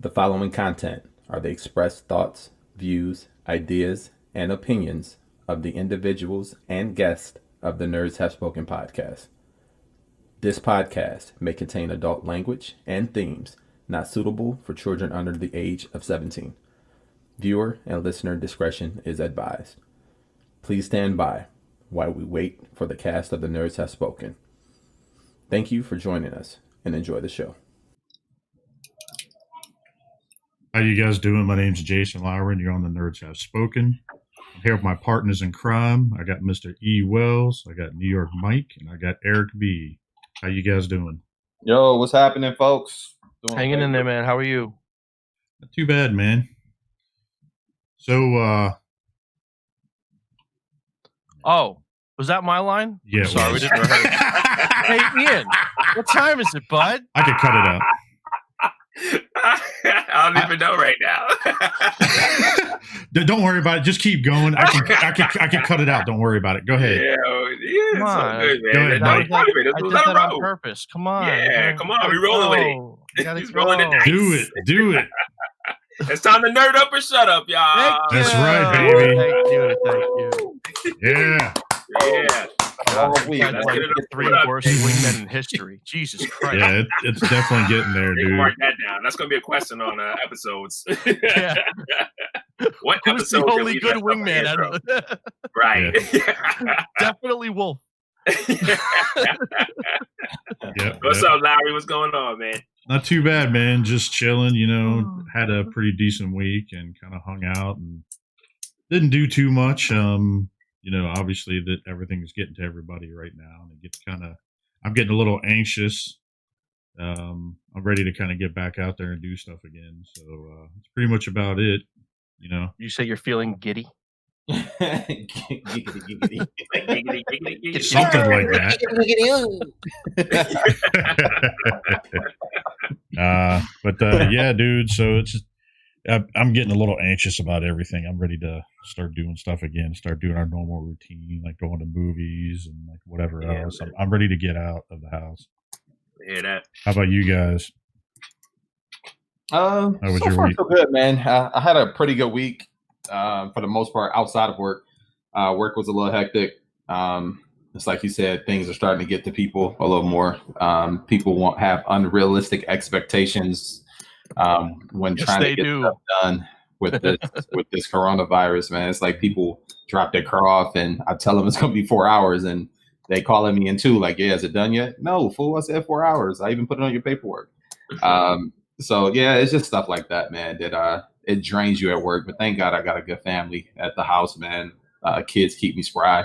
The following content are the expressed thoughts, views, ideas, and opinions of the individuals and guests of the Nerds Have Spoken podcast. This podcast may contain adult language and themes not suitable for children under the age of 17. Viewer and listener discretion is advised. Please stand by while we wait for the cast of the Nerds Have Spoken. Thank you for joining us and enjoy the show. How you guys doing? My name's Jason Lowery, and you're on the Nerds Have Spoken. I'm here with my partners in crime. I got Mr. Ewells, I got New York Mike, and I got Eric B. How you guys doing? Yo, what's happening, folks? Hanging in there, man. How are you? Not too bad, man. So, oh, was that my line? Yeah. Sorry, we didn't rehearse. Hey, Ian, what time is it, bud? I could cut it out. I don't even know right now. Don't worry about it. Just keep going. I can cut it out. Don't worry about it. Go ahead. Yeah, Come it's on. all good, man. Go ahead, I Mike. did that on purpose. Come on. Yeah, come on. We rolling with it. You gotta He's rolling the go. dice. Do it. It's time to nerd up or shut up, y'all. Thank That's you. right, baby. Thank you. Yeah. Yeah. All week, That's man. like the three worst wingmen in history. Jesus Christ. Yeah, it's definitely getting there, You can dude. mark that down. That's gonna be a question on episodes. Yeah. What Who's episode? the can only we good mess up wingman? intro? out of- Right. Definitely Wolf. Yep, What's yep. up, Larry? What's going on, man? Not too bad, man. Just chilling, had a pretty decent week and kind of hung out and didn't do too much. Obviously that everything's getting to everybody right now, and it gets I'm getting a little anxious. I'm ready to kind of get back out there and do stuff again. So it's pretty much about it, You say you're feeling giddy? Giggity, giggity. Like, giggity, giggity, giggity. Something like that. Yeah, dude. So it's just, I'm getting a little anxious about everything. I'm ready to start doing stuff again, start doing our normal routine, like going to movies and like whatever Yeah, else. man. I'm ready to get out of the house. Hear that? How about you guys? So was your far week? so good, man. I had a pretty good week for the most part outside of work. Work was a little hectic. It's like you said, things are starting to get to people a little more. People won't have unrealistic expectations when Yes, trying they to get do. stuff done with this coronavirus, man. It's like people drop their car off and I tell them it's going to be 4 hours and they calling me in too, like, yeah, is it done yet? No, fool, I said 4 hours. I even put it on your paperwork. So yeah, it's just stuff like that, man, that it drains you at work. But thank God I got a good family at the house, man. Kids keep me spry.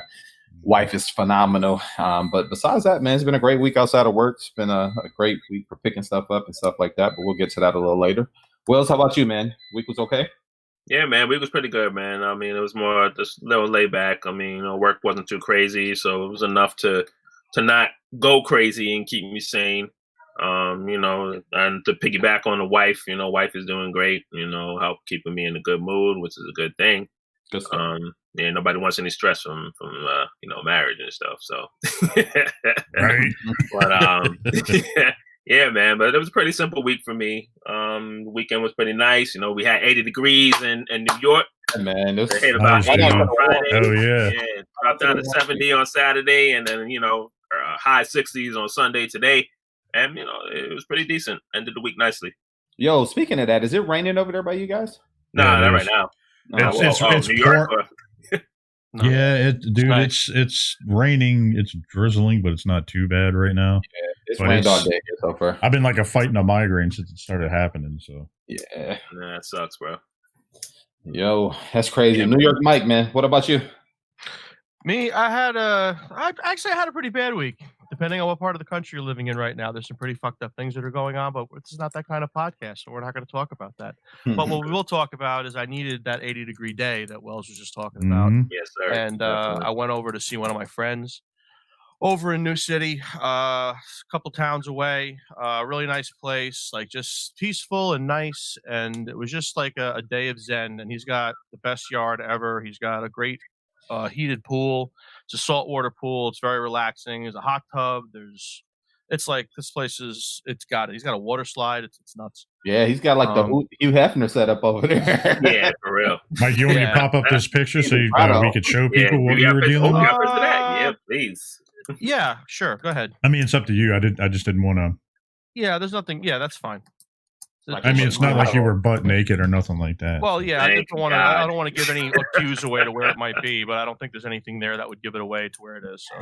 Wife is phenomenal. But besides that, man, it's been a great week outside of work. It's been a great week for picking stuff up and stuff like that. But we'll get to that a little later. Wells, how about you, man? Week was okay? Yeah, man, week was pretty good, man. I mean, it was more just a little laid back. I mean, work wasn't too crazy, so it was enough to not go crazy and keep me sane. And to piggyback on the wife, wife is doing great, help keeping me in a good mood, which is a good thing. Good stuff. Yeah, nobody wants any stress from marriage and stuff. So, Right. but yeah, man. But it was a pretty simple week for me. The weekend was pretty nice. We had 80 degrees in New York. Yeah, man, It hit about Nice, 80 on dude. Friday. Oh yeah. Yeah, dropped down to 70 on Saturday, and then high 60s on Sunday today. And it was pretty decent. Ended the week nicely. Yo, speaking of that, is it raining over there by you guys? No, Yeah, not it right is. now. It's New York. No. Yeah, dude, nice. it's raining, it's drizzling, but it's not too bad right now. It's But rained all it's- day here so far. I've been fighting a migraine since it started happening. So Yeah. Nah, it sucks, bro. Yo, that's crazy. Yeah, New York Mike, man. What about you? Me, I had a pretty bad week. Depending on what part of the country you're living in right now, there's some pretty fucked up things that are going on, but this is not that kind of podcast, so we're not going to talk about that. But what we will talk about is I needed that 80-degree day that Wells was just talking about. Mhm. Yes, sir. And I went over to see one of my friends over in New City, a couple towns away. Really nice place, like just peaceful and nice. And it was just like a day of zen. And he's got the best yard ever. He's got a great heated pool. It's a saltwater pool. It's very relaxing. There's a hot tub. It's like this place is. It's got it. He's got a water slide. It's nuts. Yeah, he's got like the Hugh Hefner setup over there. Yeah, for real. Mike, you want me to pop up this picture so we could show people what you were dealing with? Yeah, please. Yeah, sure. Go ahead. I mean, it's up to you. I just didn't want to. Yeah, there's nothing. Yeah, that's fine. I mean, it's not like you were butt naked or nothing like that. Well, yeah, I don't want to give any cues away to where it might be, but I don't think there's anything there that would give it away to where it is. So.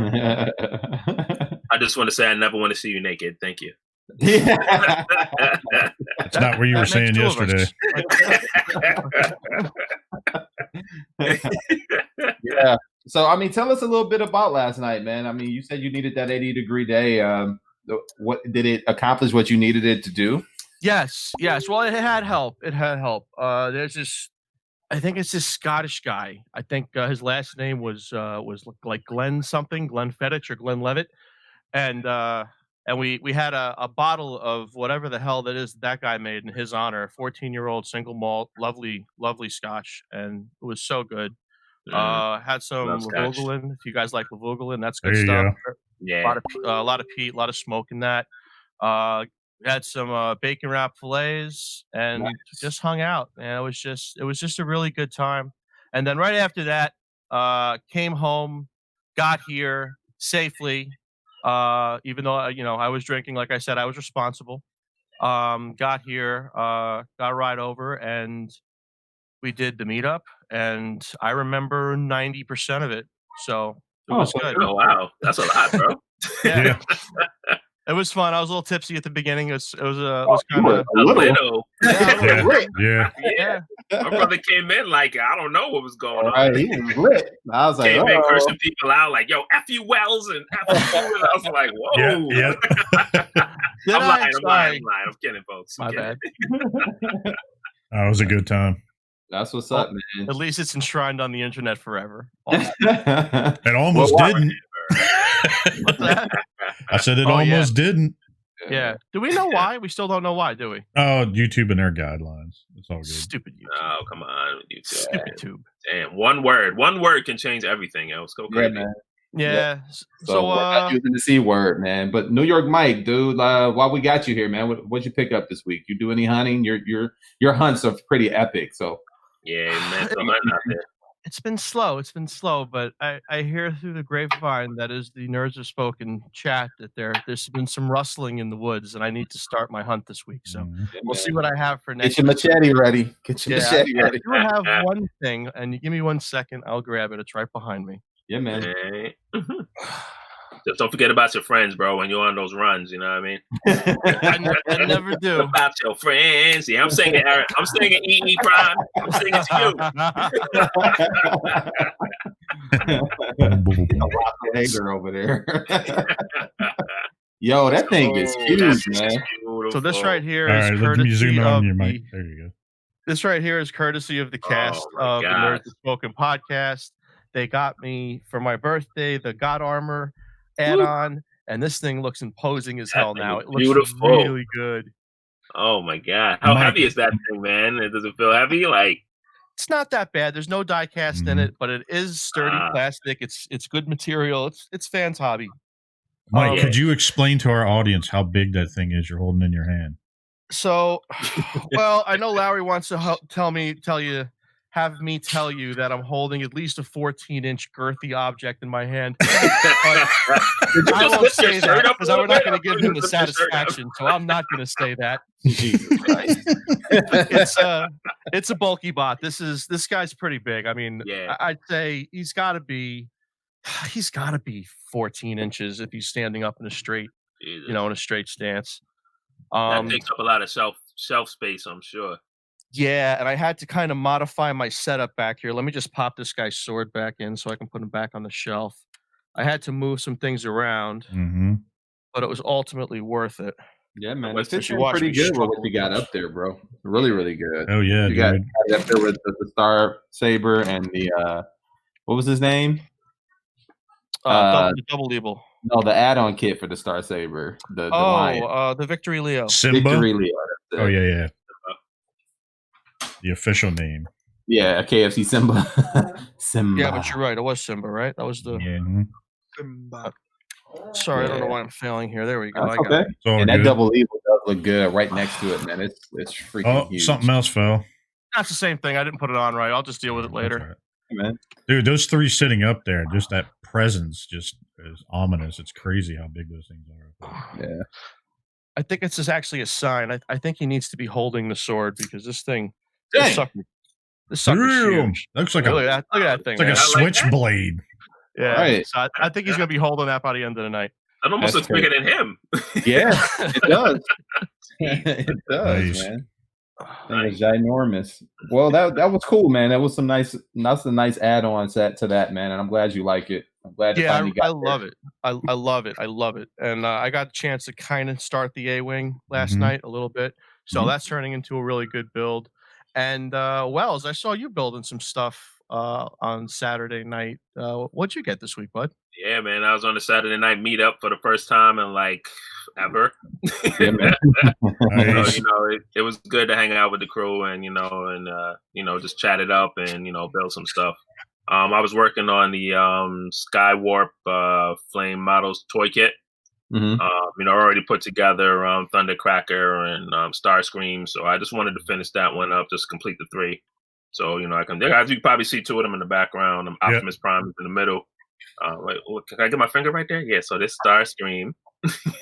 I just want to say I never want to see you naked. Thank you. It's not what you were saying yesterday. Yeah. So, I mean, tell us a little bit about last night, man. I mean, you said you needed that 80-degree day. What did it accomplish? What you needed it to do? Yes. Well, it had help. There's this. I think it's this Scottish guy. I think his last name was like Glenn something, Glenn Fettich or Glenn Levitt, and we had a bottle of whatever the hell that is that guy made in his honor, 14-year-old single malt, lovely Scotch, and it was so good. Had some Lagavulin. If you guys like Lagavulin, that's good stuff. Yeah, a lot of peat, a lot of smoke in that. We had some bacon wrap fillets and just hung out, and it was just a really good time. And then right after that, came home, got here safely. Even though I was drinking, like I said, I was responsible. Got here, got a ride over, and we did the meetup, and I remember 90% of it. So it was good. Oh wow, that's a lot, bro. Yeah. It was fun. I was a little tipsy at the beginning. It was kind of a little. Yeah. My brother came in like I don't know what was going on. Right, he was lit. I was like, came in cursing people out like, "Yo, f you, Ewells," and f you. And I was like, "Whoa." Yeah. I'm lying. I'm kidding, folks. My bad. That was a good time. That's what's up, man. At least it's enshrined on the internet forever. It almost didn't. What's that? I said it almost didn't. Yeah. Do we know why? We still don't know why, do we? Oh, YouTube and their guidelines. It's all good. Stupid YouTube. Oh, come on, YouTube. Stupid tube. Damn, one word can change everything else. Go crazy. Man. Yeah. So we're not using the C word, man. But New York Mike, dude, while we got you here, man, what'd you pick up this week? You do any hunting? Your hunts are pretty epic. So yeah, man, some hunting out there. It's been slow, but I hear through the grapevine that is the Nerds Have Spoken chat that there's been some rustling in the woods, and I need to start my hunt this week. So we'll see what I have for next. Get your machete ready. Machete ready. I do have one thing, and you give me 1 second, I'll grab it. It's right behind me. Yeah, man. Just don't forget about your friends, bro, when you're on those runs. You know what I mean? I never do. About your friends. Yeah, I'm singing, Eric. I'm singing E.E. Prime. I'm singing to you. Hager over there. Yo, that thing is huge, man. So this right here is courtesy of your mic. There you go. This right here is courtesy of the cast of the Nerds Have Spoken podcast. They got me for my birthday the God Armor add-on, and this thing looks imposing as hell now. It looks beautiful. Really good. Oh my god. How heavy is that thing, man? Does it feel heavy? Like, it's not that bad. There's no die cast in it, but it is sturdy plastic. It's good material. It's fans' hobby. Mike, could you explain to our audience how big that thing is you're holding in your hand? So, well, I know Lowery wants to have me tell you that I'm holding at least a 14-inch girthy object in my hand. I won't say that because I'm not going to give him the satisfaction, so I'm not going to say that. Jesus Christ. It's a bulky bot. This guy's pretty big. I mean, I'd say he's got to be 14 inches if he's standing up in a straight, in a straight stance. That takes up a lot of shelf space, I'm sure. Yeah, and I had to kind of modify my setup back here. Let me just pop this guy's sword back in so I can put him back on the shelf. I had to move some things around, but it was ultimately worth it. Yeah, man. It's pretty good with what you got up there, bro. Really, really good. Oh, yeah, you got up there with the Star Saber and the, what was his name? Double Evil. No, the add-on kit for the Star Saber. The lion. The Victory Leo. Simba? Victory Leo. Oh, yeah. The official name. Yeah, KFC Simba. Simba. Yeah, but you're right. It was Simba, right? That was the... Yeah. Simba. Sorry, I don't know Yeah. why I'm failing here. There we go. That's I got okay. it. It's all And that good. double evil does look good right next to it, man. It's freaking Oh, huge. something else fell. That's the same thing. I didn't put it on right. I'll just deal with it That's later. all right. Man. Dude, those three sitting up there, just that presence just is ominous. It's crazy how big those things are. Yeah. I think it's just actually a sign. I think he needs to be holding the sword because this thing, Dang. this sucker's Damn. huge. Looks like Look a at that thing. it's like man. a I like that. switchblade. Yeah. Right. So I think he's gonna be holding that by the end of the night. That almost That's looks bigger than him. Yeah, it does. It does, Nice. man. It was ginormous. Well, that was cool, man. That's a nice add-on set to that, man. And I'm glad you like it. I'm glad you Yeah, finally got I love it. I love it. I love it. And I got a chance to kind of start the A-wing last Mhm. night a little bit. So Mhm. that's turning into a really good build. And Wells, I saw you building some stuff on Saturday night. What'd you get this week, bud? Yeah, man. I was on a Saturday night meetup for the first time in like ever. Yeah, man. Nice. So, it was good to hang out with the crew and just chat it up and build some stuff. I was working on the Skywarp Flame Models toy kit. Mhm. Already put together Thundercracker and Starscream. So I just wanted to finish that one up, just complete the 3. So as you can probably see 2 of them in the background. Optimus Prime is in the middle. Wait, can I get my finger right there? Yeah. So this Starscream.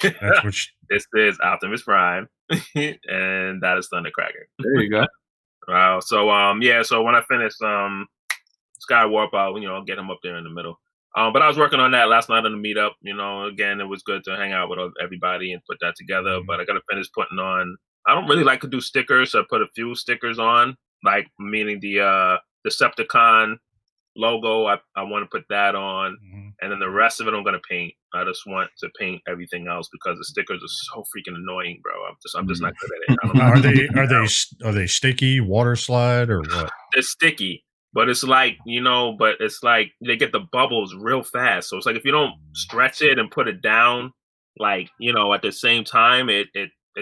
That's what This is Optimus Prime, and that is Thundercracker. There you go. Wow. So so when I finish Skywarp, I'll get him up there in the middle. But I was working on that last night on the meetup. Again, it was good to hang out with everybody and put that together. But I got to finish putting on. I don't really like to do stickers, so I put a few stickers on, like meaning the Decepticon logo. I want to put that on, and then the rest of it I'm going to paint. I just want to paint everything else because the stickers are so freaking annoying, bro. I'm just not good at it. I don't know. Are they sticky, water slide, or what? They're sticky. But it's like, they get the bubbles real fast. So it's like if you don't stretch it and put it down, at the same time, it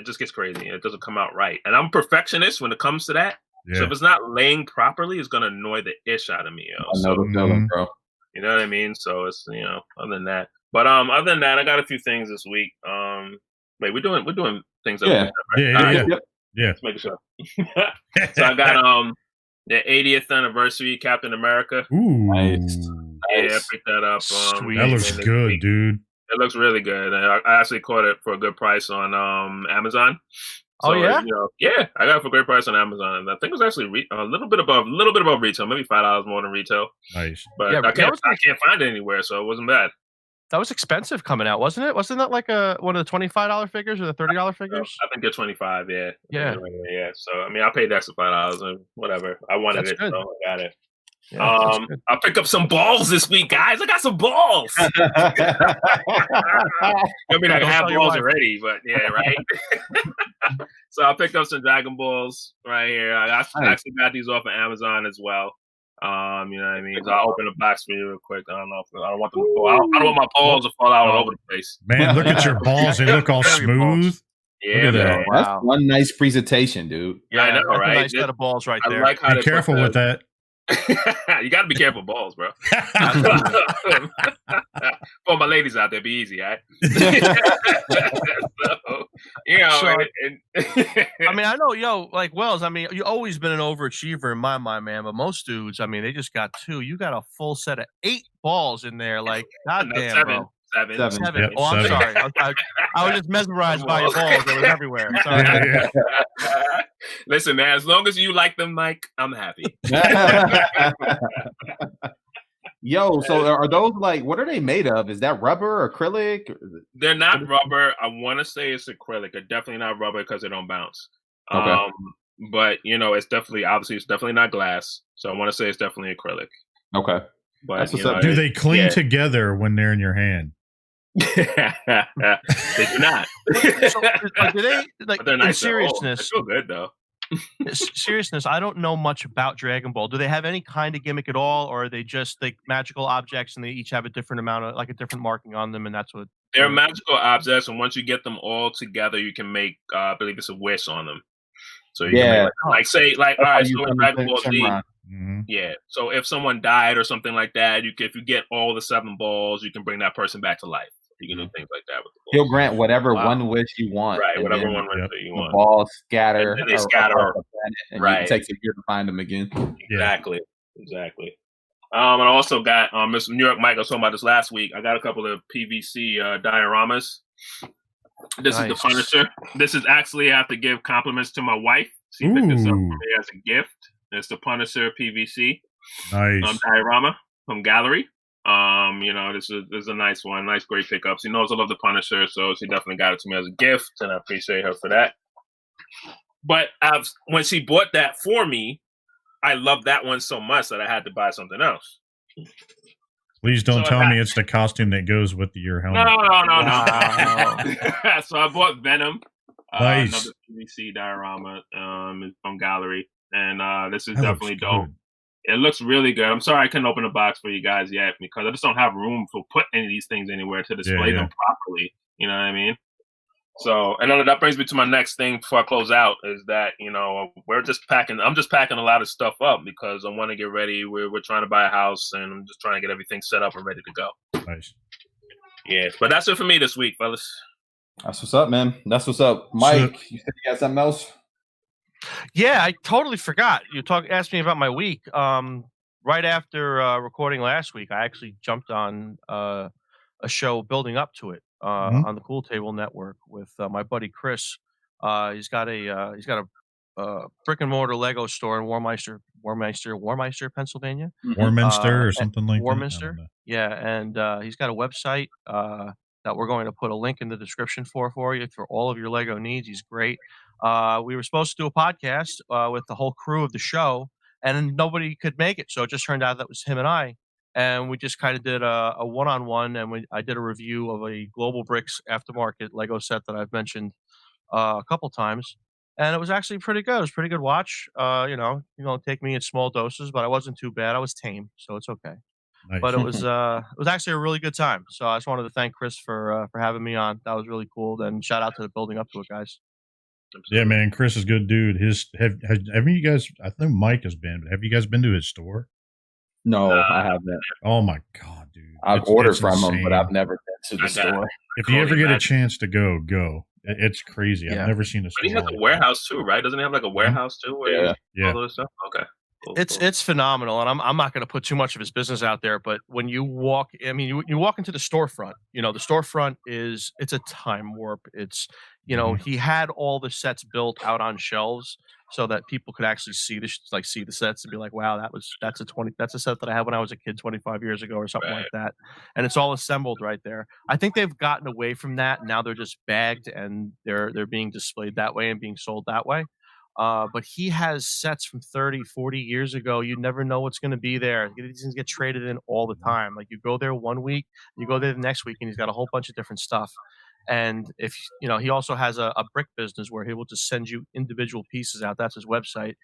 just gets crazy. It doesn't come out right. And I'm a perfectionist when it comes to that. Yeah. So if it's not laying properly, it's going to annoy the ish out of me. I know the feeling, bro. You know what I mean? So it's, other than that. But other than that, I got a few things this week. Wait, we're doing things. Yeah. Yeah. Just making sure. So I got the 80th anniversary Captain America. Ooh, Nice. Yeah, I picked that up. Sweet. that looks good, dude. It looks really good. I actually caught it for a good price on Amazon. Oh, yeah? Yeah, I got it for a great price on Amazon. I think it was actually a little bit above retail, maybe $5 more than retail. Nice. But Yeah, I can't find it anywhere, so it wasn't bad. That was expensive coming out, wasn't it? Wasn't that like one of the $25 figures or the $30 figures? I think they're 25. Yeah. Yeah. Yeah. So I paid the extra $5 and whatever. I wanted That's it, good. so I got it. Yeah, that's good. I picked up some balls this week, guys. I got some balls. I mean, I Don't have tell your balls wife. already, but yeah, right. So I picked up some Dragon Balls right here. I actually got these off of Amazon as well. You know what I mean? So I'll open the box for you real quick. I don't want them to fall out. I don't want my balls to fall out all over the place. Man, look at your balls. They look all Look at your balls. smooth. Yeah, Look at that. man. That's Wow. one nice presentation, dude. Yeah, I know, that's right? a nice set of balls right I there. like how Be they put careful with that. You got to be careful, balls, bro. For my ladies out there, be easy, all right? So, I mean, I know, like Wells, I mean, you've always been an overachiever in my mind, man, but most dudes, I mean, they just got 2. You got a full set of 8 balls in there. Like, goddamn, bro. Seven. Yep, Oh, I'm 7. sorry. I was just mesmerized by your balls. It was everywhere. Sorry. Yeah. Listen, man, as long as you like them, Mike, I'm happy. Yo, so are those what are they made of? Is that rubber or acrylic? They're not rubber. I want to say it's acrylic. They're definitely not rubber because they don't bounce. Okay. But it's definitely not glass. So I want to say it's definitely acrylic. Okay. But That's what's you know, up. Do they clean yeah. together when they're in your hand? They do not. So, like, do they, like, But they're in nice. They seriousness, feel good though. I don't know much about Dragon Ball. Do they have any kind of gimmick at all, or are they just like magical objects and they each have a different amount of, like, a different marking on them, and that's what? They're magical objects, and once you get them all together, you can make, I believe it's a wish on them. So you can make, all right, so in Dragon Ball Z, Mm-hmm. yeah. So if someone died or something like that, if you get all the 7 balls, you can bring that person back to life. You can do things like that with the He'll balls. grant whatever Wow. one wish you want. Right, and whatever then one wish Yep. that you the want. balls scatter. And then they scatter. across the planet, and Right. it takes a year to find them again. Exactly. And I also got Mr. New York Mike. I was talking about this last week. I got a couple of PVC dioramas. This is the Nice. Punisher. This is actually, I have to give compliments to my wife. She picked this up for me as a gift. It's the Punisher PVC Nice. diorama from Gallery. This is a nice one. Nice, great pickup. She knows I love the Punisher, so she definitely got it to me as a gift, and I appreciate her for that. But when she bought that for me, I loved that one so much that I had to buy something else. Please don't So tell I- me it's the costume that goes with your helmet. No. Wow. So I bought Venom, Nice. another PVC diorama from Gallery, and this is That definitely looks dope. good. It looks really good. I'm sorry I couldn't open the box for you guys yet because I just don't have room to put any of these things anywhere to display them properly. You know what I mean? So, and then that brings me to my next thing before I close out is that, we're just packing. I'm just packing a lot of stuff up because I want to get ready. We're trying to buy a house and I'm just trying to get everything set up and ready to go. Nice. Yeah, but that's it for me this week, fellas. That's what's up, man. That's what's up. Mike, you said you got something else? Yeah, I totally forgot. You asked me about my week. Right after recording last week, I actually jumped on a show building up to it on the Cool Table Network with my buddy Chris. He's got a brick and mortar Lego store in Warmeister, Pennsylvania. Warminster or something like Warminster. that. Yeah, and he's got a website that we're going to put a link in the description for you for all of your Lego needs. He's great. We were supposed to do a podcast with the whole crew of the show, and nobody could make it. So it just turned out that was him and I. And we just kind of did a one-on-one, and I did a review of a Global Bricks aftermarket Lego set that I've mentioned a couple times. And it was actually pretty good. It was a pretty good watch. Take me in small doses, but I wasn't too bad. I was tame, so it's okay. Nice. But it was actually a really good time. So I just wanted to thank Chris for having me on. That was really cool. And shout out to the building up to it, guys. Yeah, man, Chris is a good dude. Have you guys? I think Mike has been, but have you guys been to his store? No, I haven't. Oh my god, dude! I've ordered it's from him, insane. but I've never been to the store. If you ever get a chance to go. It's crazy. Yeah. I've never seen a store. But he has a warehouse too, right? Doesn't he have like a warehouse too? Where Yeah. all those stuff? Okay. Cool, It's phenomenal, and I'm not going to put too much of his business out there, but when you walk, you walk into the storefront. The storefront it's a time warp. It's he had all the sets built out on shelves so that people could actually see the sets and be like, wow, that's a set that I had when I was a kid 25 years ago or something like that, and it's all assembled right there. I think they've gotten away from that. Now they're just bagged and they're being displayed that way and being sold that way. But he has sets from 30, 40 years ago. You never know what's going to be there. These things get traded in all the time. Like you go there one week, you go there the next week, and he's got a whole bunch of different stuff. And if he also has a brick business where he will just send you individual pieces out. That's his website.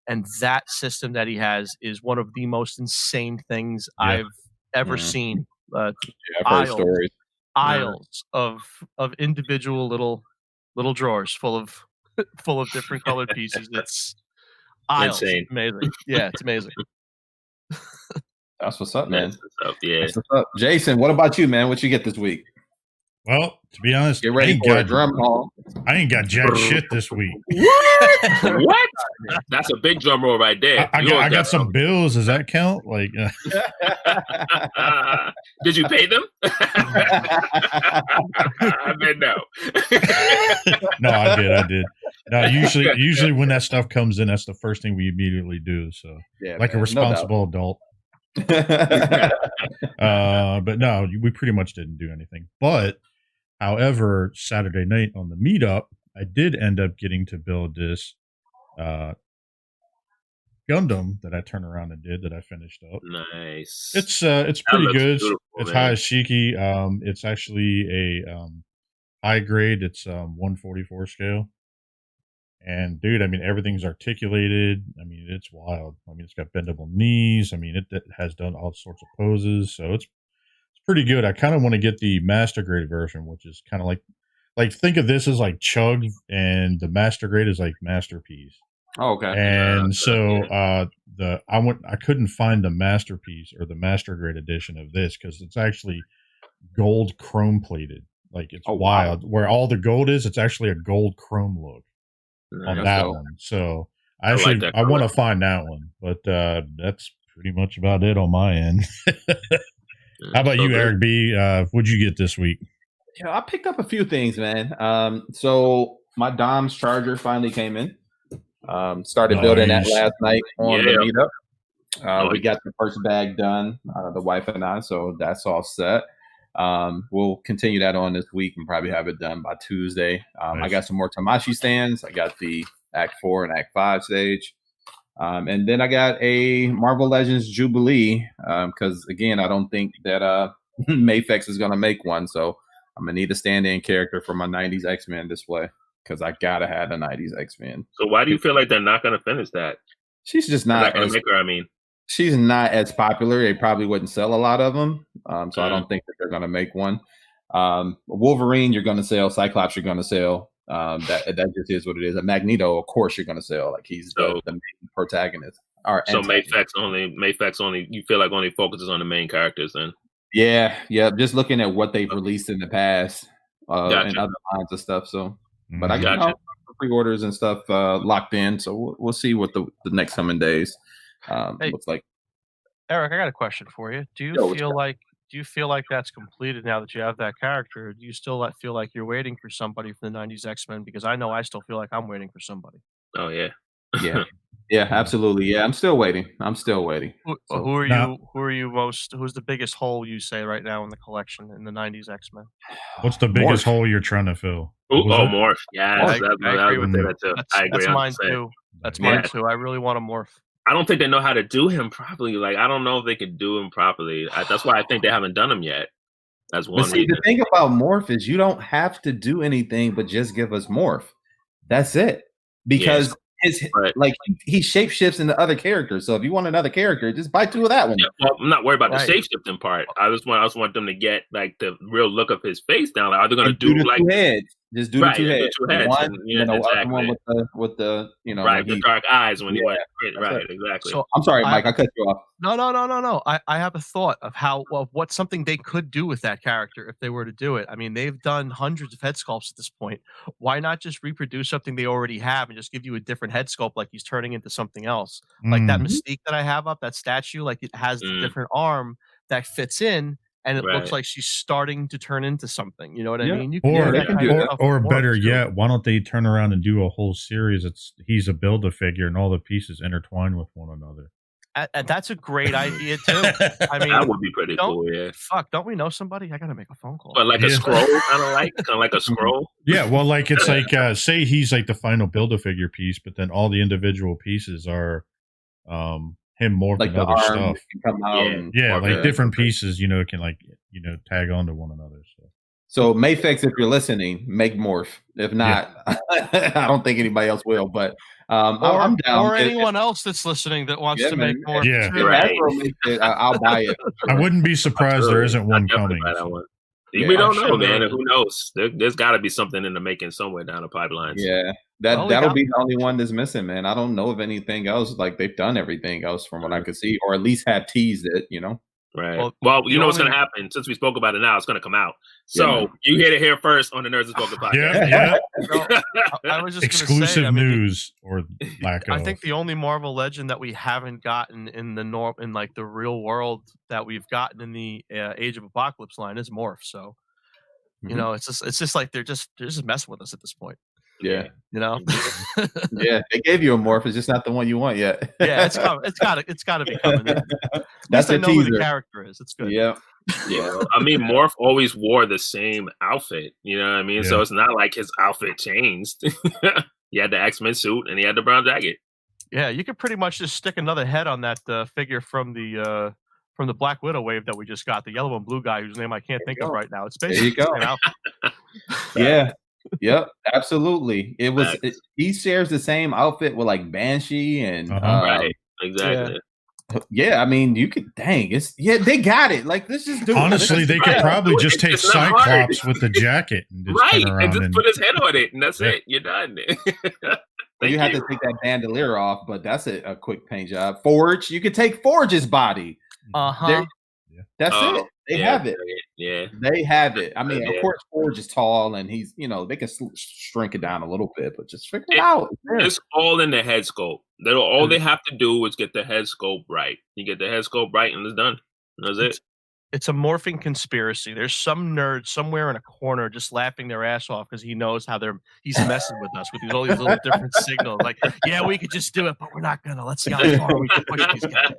And that system that he has is one of the most insane things I've ever seen. I've heard stories. Aisles of individual little drawers full of different colored pieces. It's aisles. Insane. Amazing. Yeah, it's amazing. That's what's up, man. That's what's up, yeah. That's what's up. Jason, what about you, man? What you get this week? Well, to be honest, Get ready for a drum roll. I ain't got jack shit this week. What? That's a big drum roll right there. I got some bills. Does that count? Like, did you pay them? I bet no. No, I did. No, usually when that stuff comes in, that's the first thing we immediately do. So, Yeah, like man, a responsible adult. But no, we pretty much didn't do anything. But, however, Saturday night on the meetup, I did end up getting to build this Gundam that I turned around and did that I finished up. Nice. It's pretty good. It's man. Hayashiki. It's actually a high grade. It's 144 scale. And dude, I mean, everything's articulated. I mean, it's wild. I mean, it's got bendable knees. I mean, it has done all sorts of poses. So it's pretty good. I kind of want to get the master grade version, which is kind of like think of this as like Chug, and the master grade is like Masterpiece. Oh, okay. And I couldn't find the masterpiece or the master grade edition of this because it's actually gold chrome plated. Like it's wow. wild. Where all the gold is, it's actually a gold chrome look on that dope. one. So I like actually, that I want color. to find that one, but that's pretty much about it on my end. How about you, Eric B? What'd you get this week? Yeah, I picked up a few things, man. So my Dom's charger finally came in. Started building that Nice. last night on the meetup. Nice. We got the first bag done, the wife and I, so that's all set. We'll continue that on this week and probably have it done by Tuesday. I Nice. got some more Tamashi stands. I got the Act 4 and Act 5 stage. And then I got a Marvel Legends Jubilee because, again, I don't think that Mayfex is going to make one. So I'm going to need a stand-in character for my 90s X-Men display because I got to have a 90s X-Men. So why do you feel like they're not going to finish that? She's just not Not make her, I mean. She's not as popular. They probably wouldn't sell a lot of them. So I don't think that they're going to make one. Wolverine, you're going to sell. Cyclops, you're going to sell. That just is what it is. A Magneto, of course, you're going to sell. Like he's the main protagonist. So Mayfex only. You feel like only focuses on the main characters then? Yeah. Just looking at what they've released in the past and other lines of stuff. So, but I got pre-orders and stuff locked in. So we'll see what the next coming days looks like. Eric, I got a question for you. Do you feel like that's completed now that you have that character? Do you still feel like you're waiting for somebody for the 90s X-Men? Because I know I still feel like I'm waiting for somebody. Oh yeah. Yeah, absolutely. Yeah, I'm still waiting. Who's the biggest hole you say right now in the collection in the 90s X-Men? What's the biggest hole you're trying to fill? Morph. Yeah, I agree with that too. I agree. That's mine too. That's mine too. I really want a Morph. I don't think they know how to do him properly. Like, I don't know if they could do him properly. That's why I think they haven't done him yet. That's one reason. The thing about Morph is you don't have to do anything but just give us Morph. That's it. Because he shapeshifts into other characters. So if you want another character, just buy two of that one. Yeah, well, I'm not worried about the shapeshifting part. I just want them to get like the real look of his face down. Like, are they going to do like two heads? Just do the two heads. One, exactly. One with the the dark eyes when he went exactly. So I'm sorry, Mike, I cut you off. No. I have a thought of what's something they could do with that character if they were to do it. I mean, they've done hundreds of head sculpts at this point. Why not just reproduce something they already have and just give you a different head sculpt, like he's turning into something else? Like that Mystique that I have up, that statue, like it has the different arm that fits in. And it looks like she's starting to turn into something. You know what I mean? You can or better yet, why don't they turn around and do a whole series? He's a Build-A-Figure and all the pieces intertwine with one another. That's a great idea too. I mean, that would be pretty cool. Yeah. Fuck, don't we know somebody? I gotta make a phone call. But like a scroll, kind of like a scroll. Yeah, well, like it's like say he's like the final Build-A-Figure piece, but then all the individual pieces are him morphing like other stuff. Come out like different pieces, can tag on to one another. So Mayfex, if you're listening, make Morph. If not, I don't think anybody else will. But I'm down. Or anyone else that's listening that wants to make Morph. Yeah, I'll buy it. I wouldn't be surprised there isn't one coming. We don't know, man. Who knows? There's got to be something in the making somewhere down the pipelines. Yeah, that'll be the only one that's missing, man. I don't know of anything else. Like they've done everything else from what I could see, or at least have teased it. Right. Well, you know what's going to happen since we spoke about it now. It's going to come out. So you heard it here first on the Nerds and Spoken podcast. Yeah. I was just exclusive say, news or lack of. I think the only Marvel Legend that we haven't gotten in the real world that we've gotten in the Age of Apocalypse line is Morph. So it's just like they're just messing with us at this point. Yeah. Yeah, they gave you a Morph. It's just not the one you want yet. Yeah, it's got to be coming. That's I know who the character is. It's good. Yeah. I mean, Morph always wore the same outfit. You know what I mean? Yeah. So it's not like his outfit changed. He had the X-Men suit and he had the brown jacket. Yeah, you could pretty much just stick another head on that figure from the Black Widow wave that we just got. The yellow and blue guy whose name I can't think of right now. It's basically the same outfit. Yeah. Yep, absolutely. He shares the same outfit with like Banshee and right, exactly. Yeah, I mean, you could. Dang, they got it. Like, let's just do it. Honestly, they could probably just take Cyclops with the jacket and just turn around and just put his head on it, and that's it. You're done. You have to take that bandolier off, but that's a quick paint job. Forge, you could take Forge's body. Yeah. That's it. They have it. Yeah. They have it. I mean, Yeah. of course, Forge is tall, and he's, they can shrink it down a little bit, but just figure it out. It's all in the head sculpt. All they have to do is get the head sculpt right. You get the head sculpt right, and it's done. That's it. It's a morphing conspiracy. There's some nerd somewhere in a corner just laughing their ass off because he knows how he's messing with us with all these little different signals. Like, yeah, we could just do it, but we're not gonna. Let's see how far we can push these guys.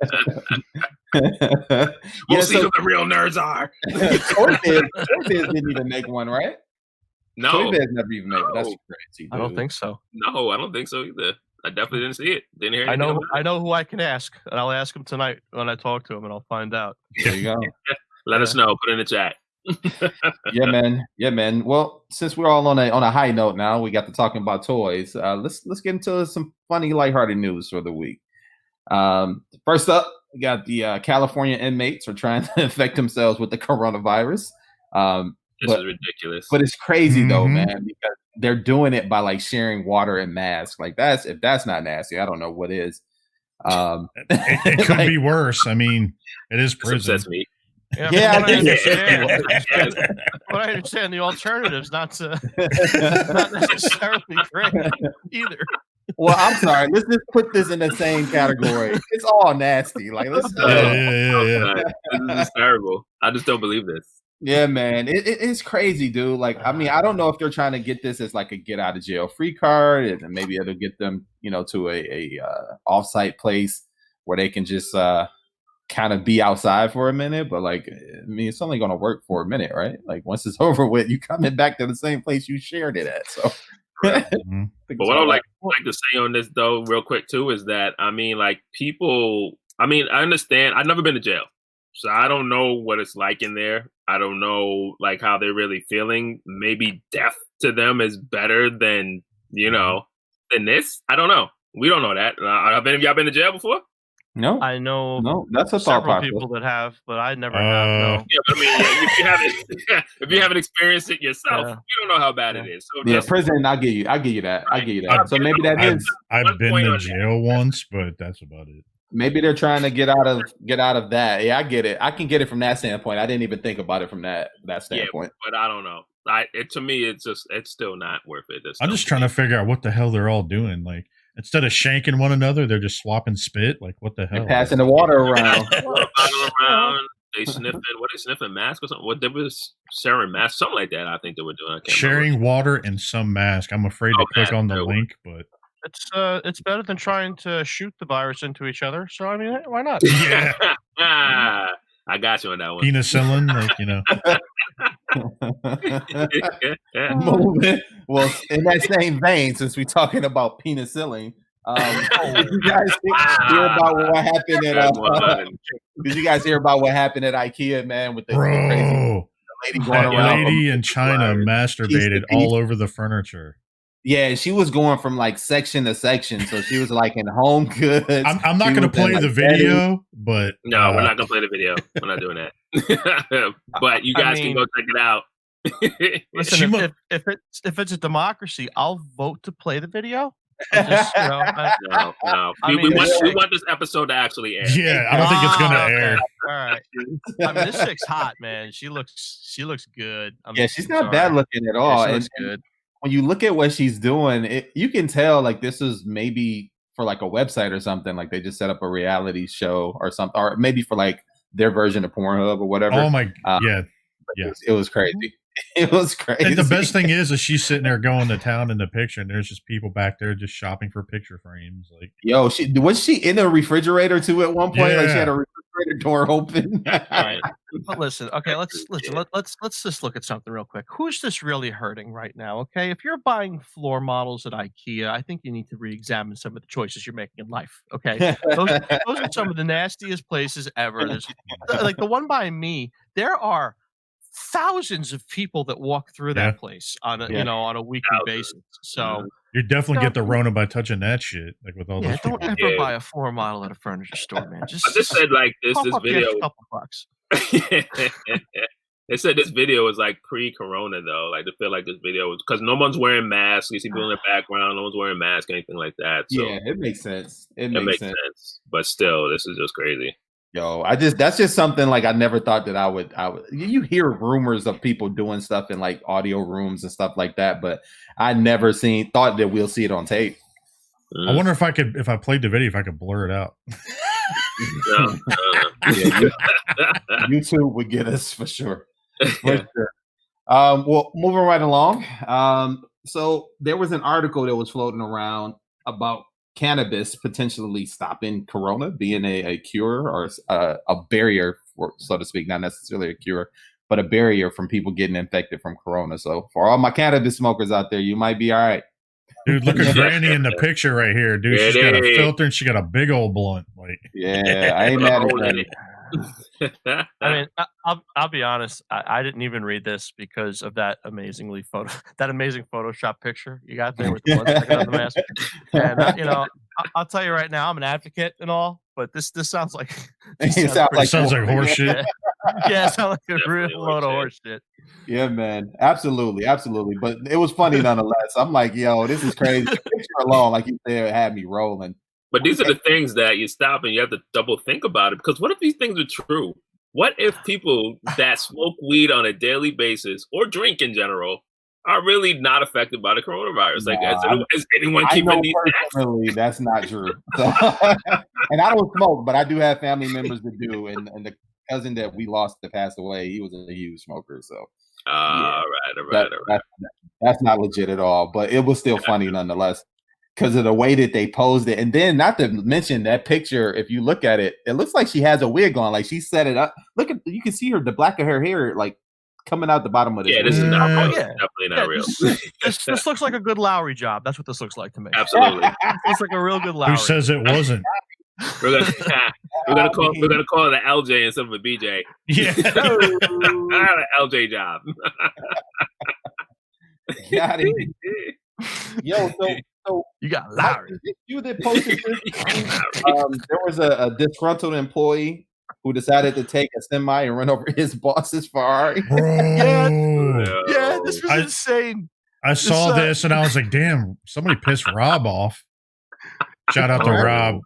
We'll see who the real nerds are. Toy Biz didn't even make one, right? No, Toy Biz never even made it. That's crazy. Dude. I don't think so. No, I don't think so either. I definitely didn't see it. Didn't hear. I know who I can ask, and I'll ask him tonight when I talk to him, and I'll find out. There you go. Let us know. Put it in the chat. Yeah, man. Well, since we're all on a high note now, we got to talking about toys. Let's get into some funny, lighthearted news for the week. First up, we got the California inmates are trying to infect themselves with the coronavirus. This is ridiculous. But it's crazy though, man, because they're doing it by like sharing water and masks. Like if that's not nasty, I don't know what is. It could be worse. I mean, it is prison. Upsets me. Yeah, I understand the alternative's not necessarily great either. Well, I'm sorry. Let's just put this in the same category. It's all nasty. Like, let's. Yeah. This is terrible. I just don't believe this. Yeah, man, it's crazy, dude. Like, I mean, I don't know if they're trying to get this as like a get out of jail free card, and maybe it'll get them, to a offsite place where they can just kind of be outside for a minute. But like, I mean, it's only going to work for a minute, right? Like, once it's over with, you coming back to the same place you shared it at. So, but what I like to say on this though, real quick too, is that I mean, like people. I mean, I understand. I've never been to jail. So I don't know what it's like in there. I don't know like how they're really feeling. Maybe death to them is better than, than this. I don't know. We don't know that. Have any of y'all been to jail before? No. I know. No, that's a several thought people that have, but I never have. No. Yeah, but I mean, if you haven't experienced it yourself, you don't know how bad it is. So prison. I'll give you that. I give you that. So maybe that is. I've been to jail once, but that's about it. Maybe they're trying to get out of that. Yeah, I get it. I can get it from that standpoint. I didn't even think about it from that standpoint. Yeah, but I don't know. To me, it's still not worth it. I'm just trying to figure out what the hell they're all doing. Like, instead of shanking one another, they're just swapping spit. Like, what the hell? They're passing the water around. They sniffing. What they sniffing? Mask or something? What they was sharing mask? Something like that. I think they were doing. Sharing water and some mask. I'm afraid to click on the link, but. It's better than trying to shoot the virus into each other. So I mean, why not? Yeah, I got you on that one. Penicillin, Well, in that same vein, since we're talking about penicillin, did you guys hear about what happened at? Did you guys hear about what happened at IKEA, man? With the crazy lady going around. Lady in China masturbated all over the furniture. Yeah, she was going from like section to section, so she was like in Home Goods. I'm not going to play the video, but no, we're not going to play the video. We're not doing that. But you guys can go check it out. Listen, if it's a democracy, I'll vote to play the video. No. We want this episode to actually air. Yeah, I don't think it's going to air. All right. I mean, this chick's hot, man. She looks good. She's not bad looking at all. She looks good. When you look at what she's doing, you can tell like this is maybe for like a website or something. Like they just set up a reality show or something, or maybe for like their version of Pornhub or whatever. Oh my, yeah. It was crazy. It was crazy. And the best thing is she's sitting there going to town in the picture, and there's just people back there just shopping for picture frames. Like, yo, was she in a refrigerator too at one point? Yeah. Like she had a refrigerator door open. Right. But listen, okay, let's just look at something real quick. Who's this really hurting right now? Okay, if you're buying floor models at IKEA, I think you need to re-examine some of the choices you're making in life. Okay, those are some of the nastiest places ever. There's like the one by me. There are thousands of people that walk through that place on a weekly basis. So you definitely get the Rona by touching that shit. Like with all those people. Don't ever buy a floor model at a furniture store, man. I just said like this video. A couple bucks. They said this video was like pre-corona though. Like, I feel like this video was because no one's wearing masks. You see people in the background, no one's wearing masks, anything like that. So yeah, it makes sense. It makes sense. But still, this is just crazy. Yo, that's just something like I never thought that I would. You hear rumors of people doing stuff in like audio rooms and stuff like that, but I never thought that we'll see it on tape. I wonder if I played the video, if I could blur it out. Yeah, YouTube would get us for sure. Well, moving right along. So there was an article that was floating around about cannabis potentially stopping corona, being a cure or a barrier, so to speak, not necessarily a cure, but a barrier from people getting infected from corona. So for all my cannabis smokers out there, you might be all right. Dude, look at Granny in the picture right here, dude. She's got a filter and she got a big old blunt. Like, yeah, I ain't mad at Granny. I mean, I'll be honest. I didn't even read this because of that amazing Photoshop picture you got there with the 1 second on the mask. And I'll tell you right now, I'm an advocate and all, but this sounds like sounds like horse shit. Yeah, it sounds like a real load of horse shit. Yeah, man, absolutely. But it was funny nonetheless. I'm like, yo, this is crazy. The picture alone, like you said, had me rolling. But these are the things that you stop and you have to double think about it, because what if these things are true? What if people that smoke weed on a daily basis or drink in general are really not affected by the coronavirus? Like, is anyone keeping these? Personally, that's not true. So, and I don't smoke, but I do have family members that do. And the cousin that we lost that passed away, he was a huge smoker. So, all right. That's not legit at all. But it was still funny nonetheless, because of the way that they posed it. And then, not to mention that picture, if you look at it, it looks like she has a wig on. Like she set it up. You can see the black of her hair, like coming out the bottom of this. Yeah, this is not real. Yeah. Definitely not real. This looks like a good Lowery job. That's what this looks like to me. Absolutely. It looks like a real good Lowery. Who says it wasn't? We're gonna call it an LJ instead of a BJ. Yeah. An LJ job. Got it. Yo, so you got Lowery. You that posted this. There was a disgruntled employee who decided to take a semi and run over his boss's Ferrari. Yeah, this was insane. I saw this and I was like, damn, somebody pissed Rob off. Shout out to Rob.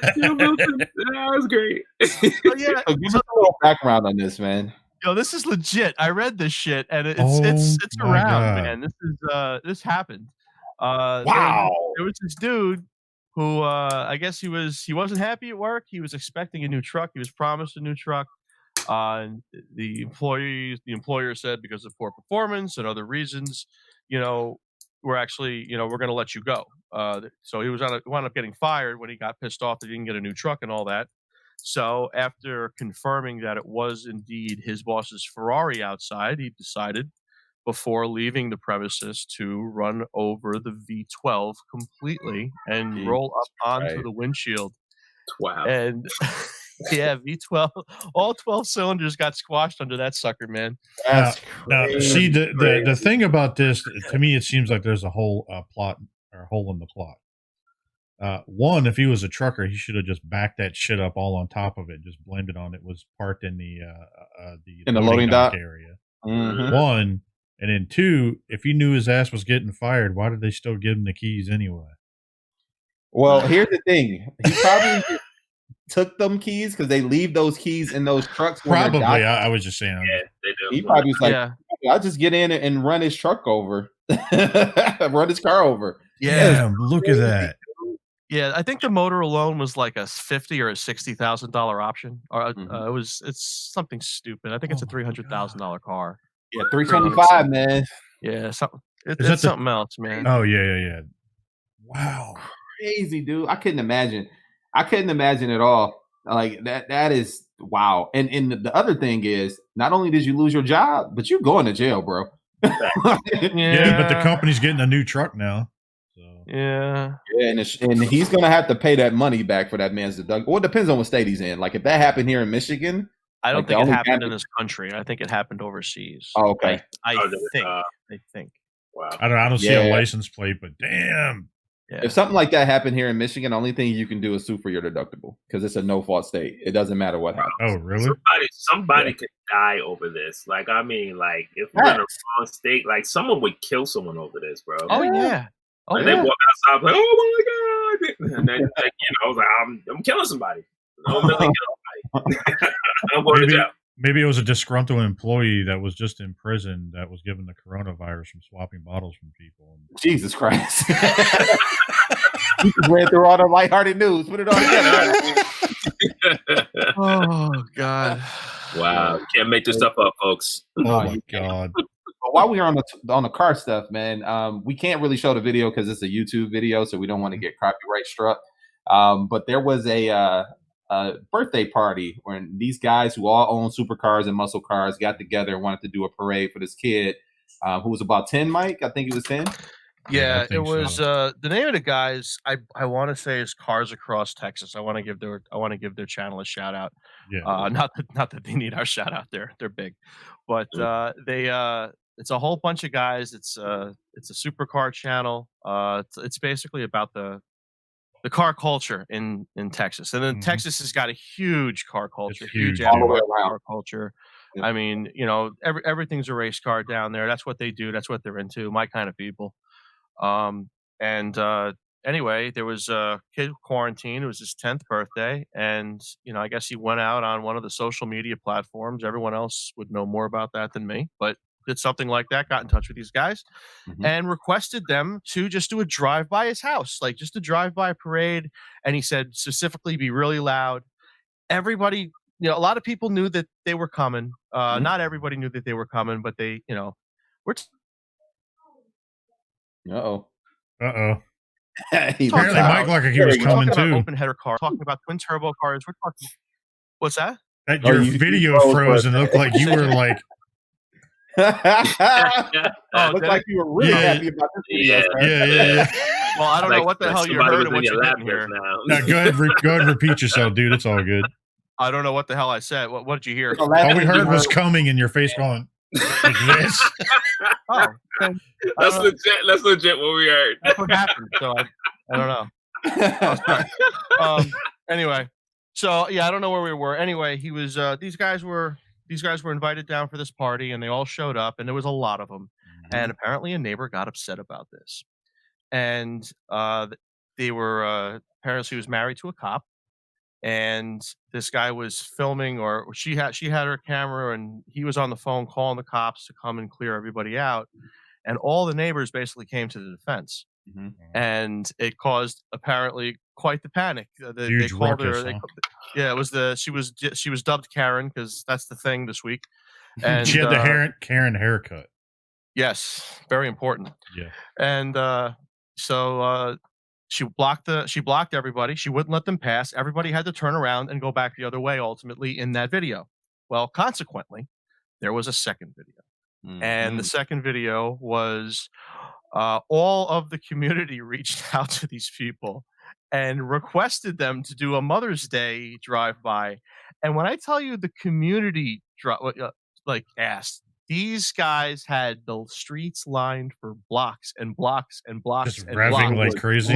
That was great. So give us a little background on this, man. Yo, this is legit. I read this shit, and it's around, God. Man. This happened. Wow. There was this dude who I guess he wasn't happy at work. He was expecting a new truck. He was promised a new truck. And the employer said, because of poor performance and other reasons, we're actually, we're going to let you go. So he wound up getting fired when he got pissed off that he didn't get a new truck and all that. So after confirming that it was indeed his boss's Ferrari outside, he decided before leaving the premises to run over the V12 completely and roll up onto the windshield. Wow. And yeah, V12, all 12 cylinders got squashed under that sucker, man. That's now, see, the thing about this, to me, it seems like there's a whole plot or hole in the plot. One, if he was a trucker, he should have just backed that shit up all on top of it, just blamed it on it was parked in the loading dock area. Mm-hmm. One, and then two, if he knew his ass was getting fired, why did they still give him the keys anyway? Well, here's the thing: he probably took them keys because they leave those keys in those trucks. Probably, I was just saying. Yeah, they do. He probably was like, "I'll just get in and run his truck over, run his car over." Yeah, damn, look at that. Yeah, I think the motor alone was like a $50,000 or a $60,000 option. Or it's something stupid. I think it's a $300,000 car. Yeah, $325,000, man. Yeah, it's something else, man. Oh yeah. Wow, crazy, dude. I couldn't imagine at all. Like that is wow. And the other thing is, not only did you lose your job, but you're going to jail, bro. Yeah, but the company's getting a new truck now. So. Yeah, and he's gonna have to pay that money back for that man's deduct. Well, it depends on what state he's in. Like if that happened here in Michigan, I don't think it happened in this country. I think it happened overseas. Oh, okay. I think. Wow. I don't see a license plate, but damn. Yeah. If something like that happened here in Michigan, the only thing you can do is sue for your deductible because it's a no-fault state. It doesn't matter what happens. Oh, really? Somebody could die over this. Like, I mean, like, if we're in a wrong state, like, someone would kill someone over this, bro. Oh, yeah. And they walk outside like, oh, my God. And then, I was like, I'm killing somebody. No, I'm really killing somebody. I'm going to jail. Maybe it was a disgruntled employee that was just in prison that was given the coronavirus from swapping bottles from people. Jesus Christ. You just ran through all the lighthearted news. Put it all together. Oh God! Wow, you can't make this stuff up, folks. Oh my God! But while we are on the car stuff, man, we can't really show the video because it's a YouTube video, so we don't want to get copyright struck. But there was a birthday party when these guys who all own supercars and muscle cars got together and wanted to do a parade for this kid who was about 10, Mike. I think he was 10. Yeah, it was the name of the guys. I want to say is Cars Across Texas. I want to give their channel a shout out. Yeah. Not that they need our shout out. They're big, but it's a whole bunch of guys. It's a supercar channel. It's basically about the car culture in Texas, and then Texas has got a huge car culture, huge car culture. Yeah. I mean, everything's a race car down there. That's what they do. That's what they're into. My kind of people. Anyway, there was a kid quarantined. It was his 10th birthday, and I guess he went out on one of the social media platforms. Everyone else would know more about that than me, but did something like that. Got in touch with these guys and requested them to just do a drive by his house, like just a drive by parade. And he said specifically, be really loud. Everybody, a lot of people knew that they were coming. Not everybody knew that they were coming, but they, we're. Uh-oh. Apparently Mike like he was coming too. Open header car, talking about twin turbo cars. We're talking. What's that? Your video froze and it looked like you were like. Looked like you were really happy about this video. Yeah. Well, I don't know what the hell you heard and what you didn't hear. Now, go ahead and repeat yourself, dude. It's all good. I don't know what the hell I said. What did you hear? All we heard was coming and your face going like this. Oh, that's legit what we heard. That's what happened. So I don't know. Anyway, so yeah, I don't know where we were. Anyway, he was. These guys were invited down for this party, and they all showed up, and there was a lot of them. And apparently, a neighbor got upset about this, and they were apparently he was married to a cop. And this guy was filming, or she had her camera, and he was on the phone calling the cops to come and clear everybody out. And all the neighbors basically came to the defense, and it caused apparently quite the panic. They called her. It was she was dubbed Karen because that's the thing this week. And she had the Karen haircut. Yes, very important. Yeah, and so. She blocked everybody. She wouldn't let them pass. Everybody had to turn around and go back the other way, ultimately, in that video. Well, consequently, there was a second video. And the second video was all of the community reached out to these people and requested them to do a Mother's Day drive-by. And when I tell you the community asked, these guys had the streets lined for blocks and blocks and blocks just and revving blocks, like crazy,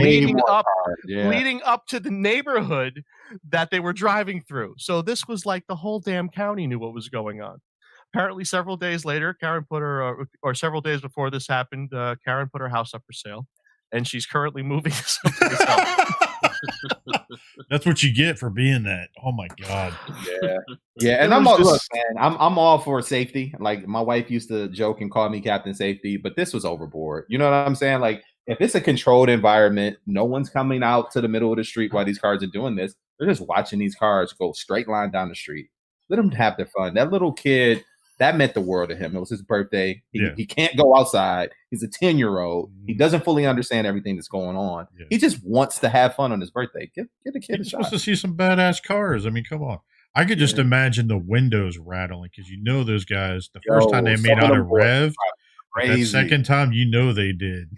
leading up to the neighborhood that they were driving through. So this was like the whole damn county knew what was going on. Apparently, several days later, several days before this happened, Karen put her house up for sale, and she's currently moving something to sell. That's what you get for being that. Oh my God. Yeah. And I'm all for safety. Like my wife used to joke and call me Captain Safety, but this was overboard. You know what I'm saying? Like if it's a controlled environment, no one's coming out to the middle of the street while these cars are doing this. They're just watching these cars go straight line down the street. Let them have their fun. That little kid, that meant the world to him. It was his birthday. He can't go outside. He's a 10-year-old. He doesn't fully understand everything that's going on. Yeah. He just wants to have fun on his birthday. Give the kid a shot. Supposed to see some badass cars. I mean, come on. I could just imagine the windows rattling because those guys, the first time they made out a rev, that second time, they did.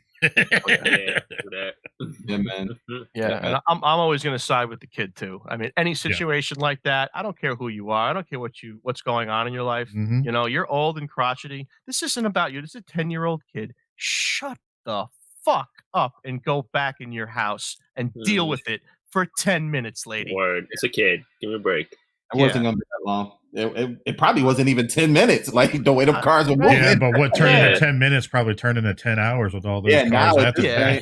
Yeah, man. Yeah, and I'm always going to side with the kid too. I mean, any situation like that, I don't care who you are. I don't care what's going on in your life. You're old and crotchety. This isn't about you. This is a 10-year-old kid. Shut the fuck up and go back in your house and deal with it for 10 minutes, lady. Word. It's a kid. Give me a break. It wasn't going to be that long. It probably wasn't even 10 minutes. Like the way the cars were moving. Yeah, but what turned into 10 minutes probably turned into 10 hours with all those cars at the back.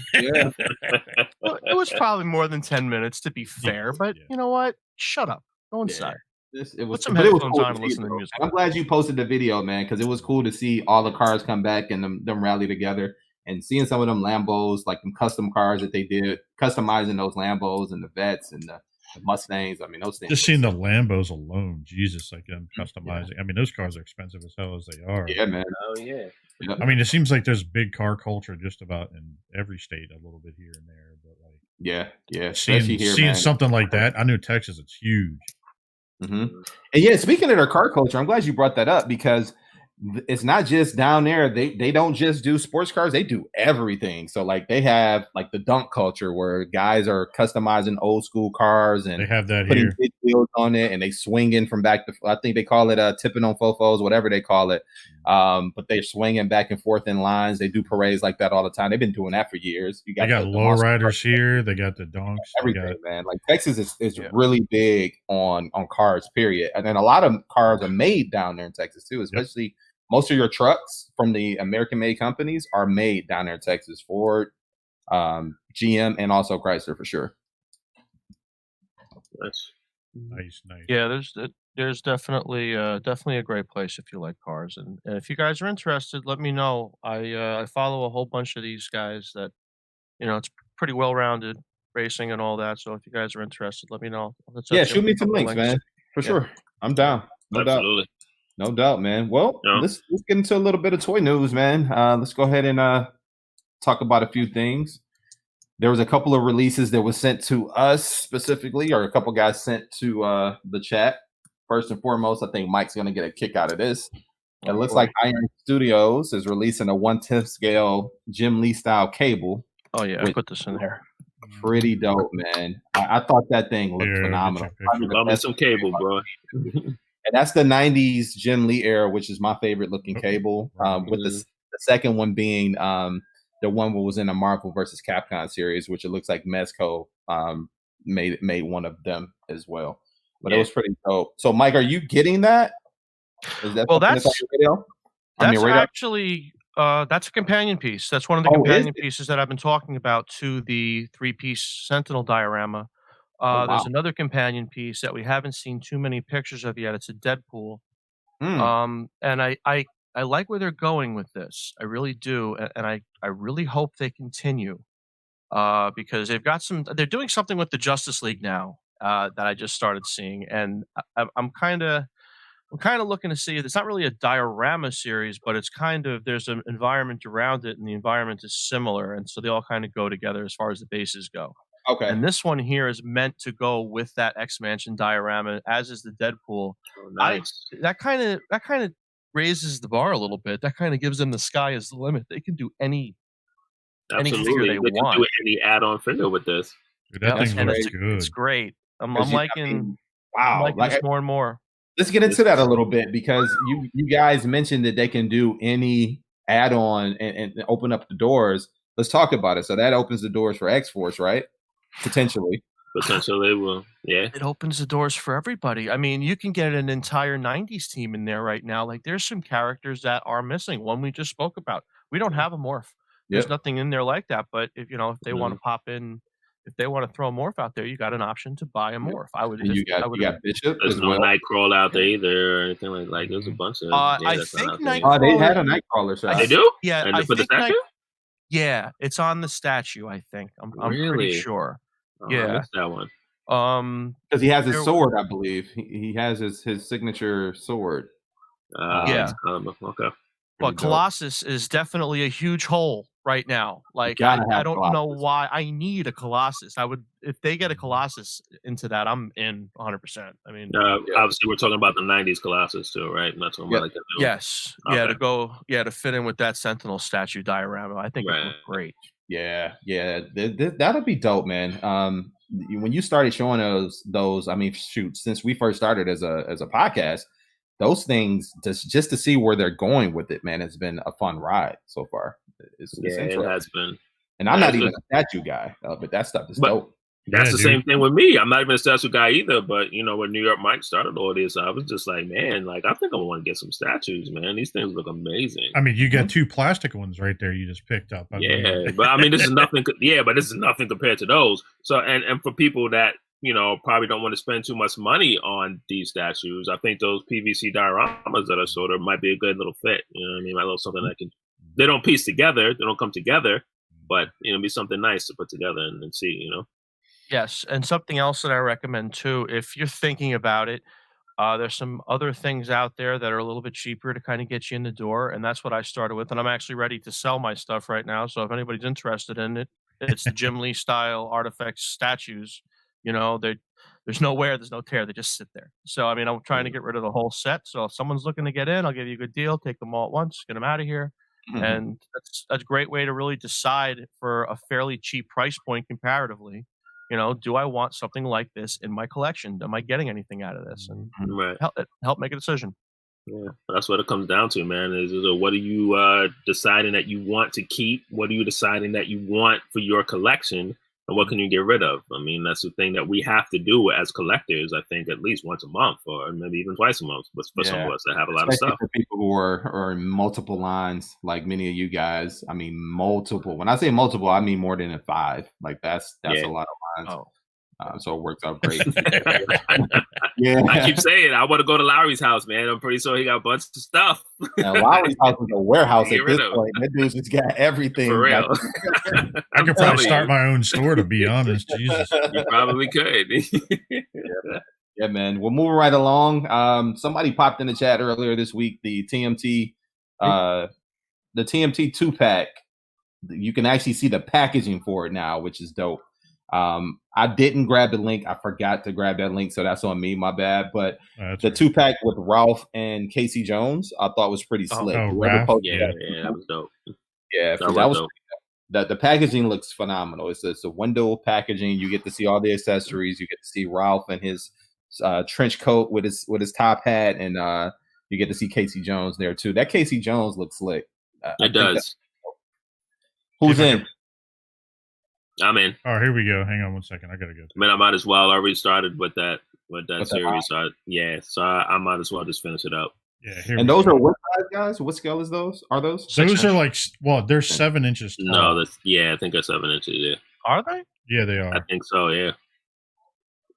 Well, it was probably more than 10 minutes to be fair, but you know what? Shut up. Go inside. It was, Put some but it was headphones cool on to and see, listen to bro. music. I'm glad you posted the video, man, because it was cool to see all the cars come back and them rally together, and seeing some of them Lambos, like them custom cars that they did, customizing those Lambos and the Vets and the Mustangs. I mean, those things. Just seeing the Lambos alone, Jesus, like them customizing. I mean, those cars are expensive as hell as they are. Yeah, man. Oh yeah. I mean, it seems like there's big car culture just about in every state, a little bit here and there. But like, yeah, especially seeing here, man. something like that, I knew Texas, it's huge. And yeah, speaking of their car culture, I'm glad you brought that up because it's not just down there. They don't just do sports cars; they do everything. So like they have like the dunk culture where guys are customizing old school cars and They have that putting here. big wheels on it, and they swinging from back to. I think they call it tipping on fofos, whatever they call it. But they're swinging back and forth in lines. They do parades like that all the time. They've been doing that for years. You They got the low riders here. They got the donks. everything, man. Like Texas is really big on cars, period. And then a lot of cars are made down there in Texas too, especially most of your trucks from the American made companies are made down there in Texas. Ford, GM, and also Chrysler for sure. Nice. Yeah, there's definitely a great place if you like cars, and if you guys are interested, let me know. I follow a whole bunch of these guys that it's pretty well rounded racing and all that. So if you guys are interested, let me know. Shoot me some links, man, for sure. I'm down. Absolutely. No doubt, man. Well, let's get into a little bit of toy news, man. Let's go ahead and talk about a few things. There was a couple of releases that was sent to us specifically, or a couple guys sent to the chat. First and foremost, I think Mike's going to get a kick out of this. It looks like Iron Studios is releasing a 1/10 scale Jim Lee style cable. Oh yeah, I put this in there. Pretty dope, man. I thought that thing looked phenomenal. Love me some cable, bro. And that's the 90s Jim Lee era, which is my favorite looking cable. With the second one being the one that was in the Marvel versus Capcom series, which it looks like Mezco made one of them as well. But it was pretty dope. So, Mike, are you getting that? Is that that's on your radio? Actually that's a companion piece. That's one of the companion pieces that I've been talking about to the 3-piece Sentinel diorama. There's another companion piece that we haven't seen too many pictures of yet. It's a Deadpool. And I like where they're going with this. I really do. And I really hope they continue because they're doing something with the Justice League now that I just started seeing. And I'm kind of looking to see. It's not really a diorama series, but it's there's an environment around it, and the environment is similar, and so they all kind of go together as far as the bases go. Okay. And this one here is meant to go with that X-Mansion diorama, as is the Deadpool. Oh, nice. That kind of raises the bar a little bit. That kind of gives them the sky is the limit. They can do any figure they want. Can do any add-on figure with this. Dude, that thing looks good. It's great. I'm liking this more and more. Let's get into that a little bit because you guys mentioned that they can do any add-on and open up the doors. Let's talk about it. So that opens the doors for X-Force, right? Potentially, will. Yeah. It opens the doors for everybody. I mean, you can get an entire 90s team in there right now. Like there's some characters that are missing. One we just spoke about. We don't have a morph. There's nothing in there like that. But if they want to pop in, if they want to throw a morph out there, you got an option to buy a morph. I would. You got Bishop. There's no Nightcrawler out there either, or anything like. There's a bunch of. I think Nightcrawler. They had a Nightcrawler shot. They do. Yeah, and for the statue. Yeah, it's on the statue. I think. I'm pretty sure. I missed that one. Because he has his sword, I believe. He has his signature sword. Okay. But Colossus is definitely a huge hole right now. Like I don't know why. I need a Colossus. I would if they get a Colossus into that, I'm in 100%. I mean, obviously we're talking about the 90s Colossus too, right? And that's what like yes, to fit in with that Sentinel statue diorama. I think it would look great. Yeah, that'll be dope, man. When you started showing those, I mean, shoot, since we first started as a podcast, those things just to see where they're going with it, man, it's been a fun ride so far. It's it has been. And I'm not even a statue guy, but that stuff is dope. That's the same thing with me. I'm not even a statue guy either, but when New York Mike started all this, I was just like, man, like I think I want to get some statues, man. These things look amazing. I mean, you got two plastic ones right there you just picked up. But I mean, this is nothing. But this is nothing compared to those. So, and for people that probably don't want to spend too much money on these statues, I think those PVC dioramas that are sort of might be a good little fit. You know what I mean? Like a little something that they don't piece together, they don't come together, but be something nice to put together and see. Yes, and something else that I recommend too, if you're thinking about it, there's some other things out there that are a little bit cheaper to kind of get you in the door, and that's what I started with. And I'm actually ready to sell my stuff right now. So if anybody's interested in it, it's the Jim Lee style artifact statues. There's no wear, there's no tear, they just sit there. So I mean, I'm trying to get rid of the whole set. So if someone's looking to get in, I'll give you a good deal. Take them all at once, get them out of here. Mhm. And that's a great way to really decide for a fairly cheap price point comparatively. Do I want something like this in my collection? Am I getting anything out of this? And Right. help make a decision. Yeah, that's what it comes down to, man. Is what are you deciding that you want to keep? What are you deciding that you want for your collection? And what can you get rid of? I mean, that's the thing that we have to do as collectors, I think, at least once a month or maybe even twice a month. But for some of us that have a lot of Especially stuff. for people who are in multiple lines, like many of you guys. I mean, multiple. When I say multiple, I mean more than 5. Like that's a lot of lines. Oh. So it works out great. Yeah. I keep saying I want to go to Lowry's house, man. I'm pretty sure he got a bunch of stuff. Now, Lowry's house is a warehouse Get at rid this of. point. That dude's just got everything. For real. I could probably start my own store, to be honest. Jesus. You probably could. Yeah, man. We're moving right along. Somebody popped in the chat earlier this week. The TMT 2-pack. You can actually see the packaging for it now, which is dope. I didn't grab the link. I forgot to grab that link, so that's on me. My bad. But the 2-pack with Ralph and Kasey Jones, I thought was pretty slick. Ralph? Yeah, that was dope. Yeah, that was dope. The packaging looks phenomenal. It's a window packaging. You get to see all the accessories. You get to see Ralph and his trench coat with his top hat, and you get to see Kasey Jones there too. That Kasey Jones looks slick. It does. Who's in? I'm in. Oh, here we go. Hang on one second. I gotta go. I mean, I might as well. I already started with that series. So I might as well just finish it up. Yeah. And those are what size, guys? What scale is those? Are those? Those are like, they're 7 inches tall. No, I think they're 7 inches. Yeah. Are they? Yeah, they are. I think so. Yeah.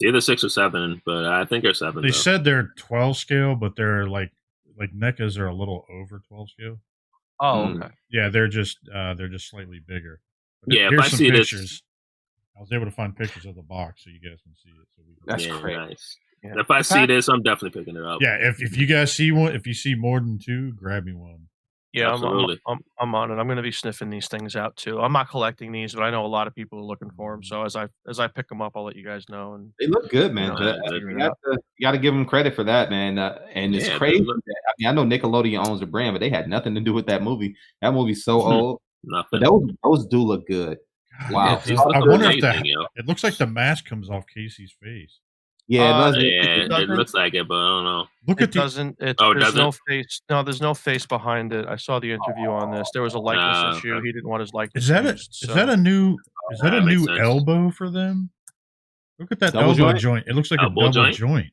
Either 6 or 7, but I think they're 7. They said they're 12 scale, but they're like NECAs are a little over 12 scale. Oh, okay. Yeah, they're just slightly bigger. Yeah, here's if I some see pictures. this, I was able to find pictures of the box so you guys can see it. That's great. Nice. Yeah. If I see this, I'm definitely picking it up. Yeah, if you guys see one, if you see more than 2, grab me one. Yeah, Absolutely. I'm on it. I'm going to be sniffing these things out too. I'm not collecting these, but I know a lot of people are looking for them. So as I pick them up, I'll let you guys know. And they look good, man. You got to give them credit for that, man. And it's crazy. I know Nickelodeon owns the brand, but they had nothing to do with that movie. That movie's so old. Nothing. But those do look good. Wow. I wonder if it looks like the mask comes off Casey's face. Yeah, it looks like it, but I don't know. Look at there's no face. No, there's no face behind it. I saw the interview on this. There was a likeness issue. He didn't want his likeness. Is that a new elbow for them? Look at that elbow joint. It looks like a double joint. Can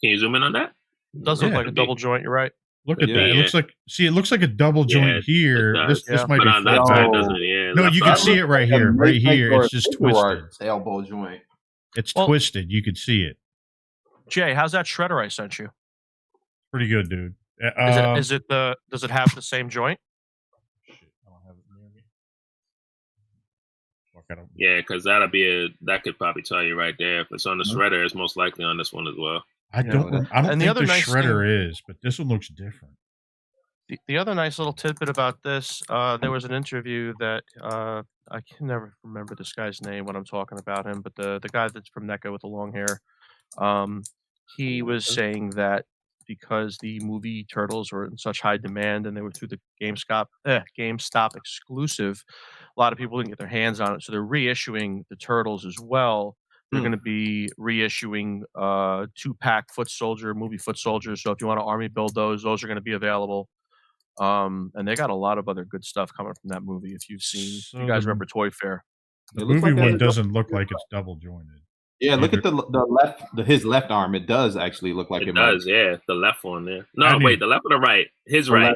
you zoom in on that? It does look like a double joint. You're right. Look at that. It looks like a double joint here. This might be on that side, doesn't it? No, you can see it right here. Right here. It's just twisted. Elbow joint. It's twisted. You could see it. Jay, how's that shredder I sent you? Pretty good, dude. Does it have the same joint? Shit, I don't have it near me. Yeah, because that could probably tell you right there. If it's on the shredder, it's most likely on this one as well. I don't think the shredder is, but this one looks different. The other nice little tidbit about this, there was an interview that I can never remember this guy's name when I'm talking about him, but the guy that's from NECA with the long hair, he was saying that because the movie Turtles were in such high demand and they were through the GameStop exclusive, a lot of people didn't get their hands on it, so they're reissuing the Turtles as well. They're going to be reissuing 2-pack movie foot soldiers. So if you want to army build those are going to be available. And they got a lot of other good stuff coming from that movie. If you've seen, you guys remember Toy Fair? The movie one doesn't look like it's double jointed. Yeah, look at the left, his left arm. It does actually look like it does. Yeah, the left one there. No, wait, the left or the right? His right.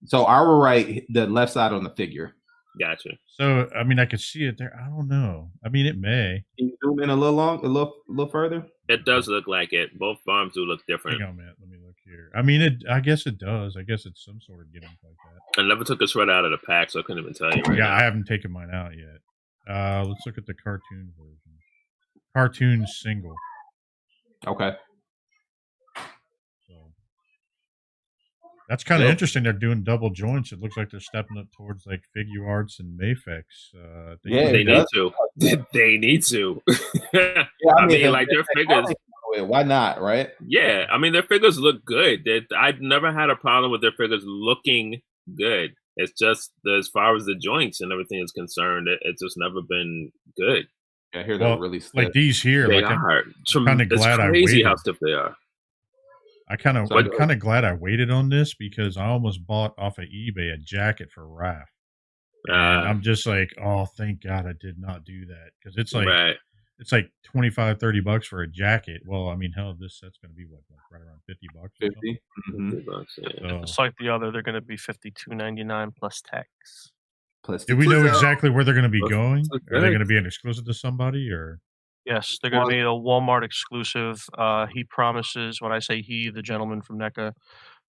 So our right, the left side on the figure. Gotcha. So I mean, I could see it there. I don't know. I mean, it may. Can you zoom in a little further? It does look like it. Both farms do look different. Hang on, man. Let me look here. I mean, I guess it does. I guess it's some sort of gimmick like that. I never took a shred out of the pack, so I couldn't even tell you right now. I haven't taken mine out yet. Let's look at the cartoon version. Cartoon single. Okay. So that's kind of interesting. They're doing double joints. It looks like they're stepping up towards like Figure Arts and Mayfix. They need to. They need to. Yeah, I mean, like their figures. Why not, right? Yeah, I mean their figures look good. I've never had a problem with their figures looking good. It's just as far as the joints and everything is concerned, it's just never been good. Yeah, I hear they're really stiff. Like these here. They like are. I'm kind of glad I waited. How stiff they are. I'm kind of glad I waited on this because I almost bought off of eBay a jacket for Raph. And I'm just like, oh, thank God I did not do that because it's like it's like $25-$30 for a jacket. Well, I mean, hell, this set's going to be what, like right around $50. 50. $50, yeah. So, Just like the other, they're going to be $52.99 plus tax. Do we know exactly where they're going to be going? Are they going to be an exclusive to somebody or? Yes, they're going to be a Walmart exclusive. He promises, when I say he, the gentleman from NECA,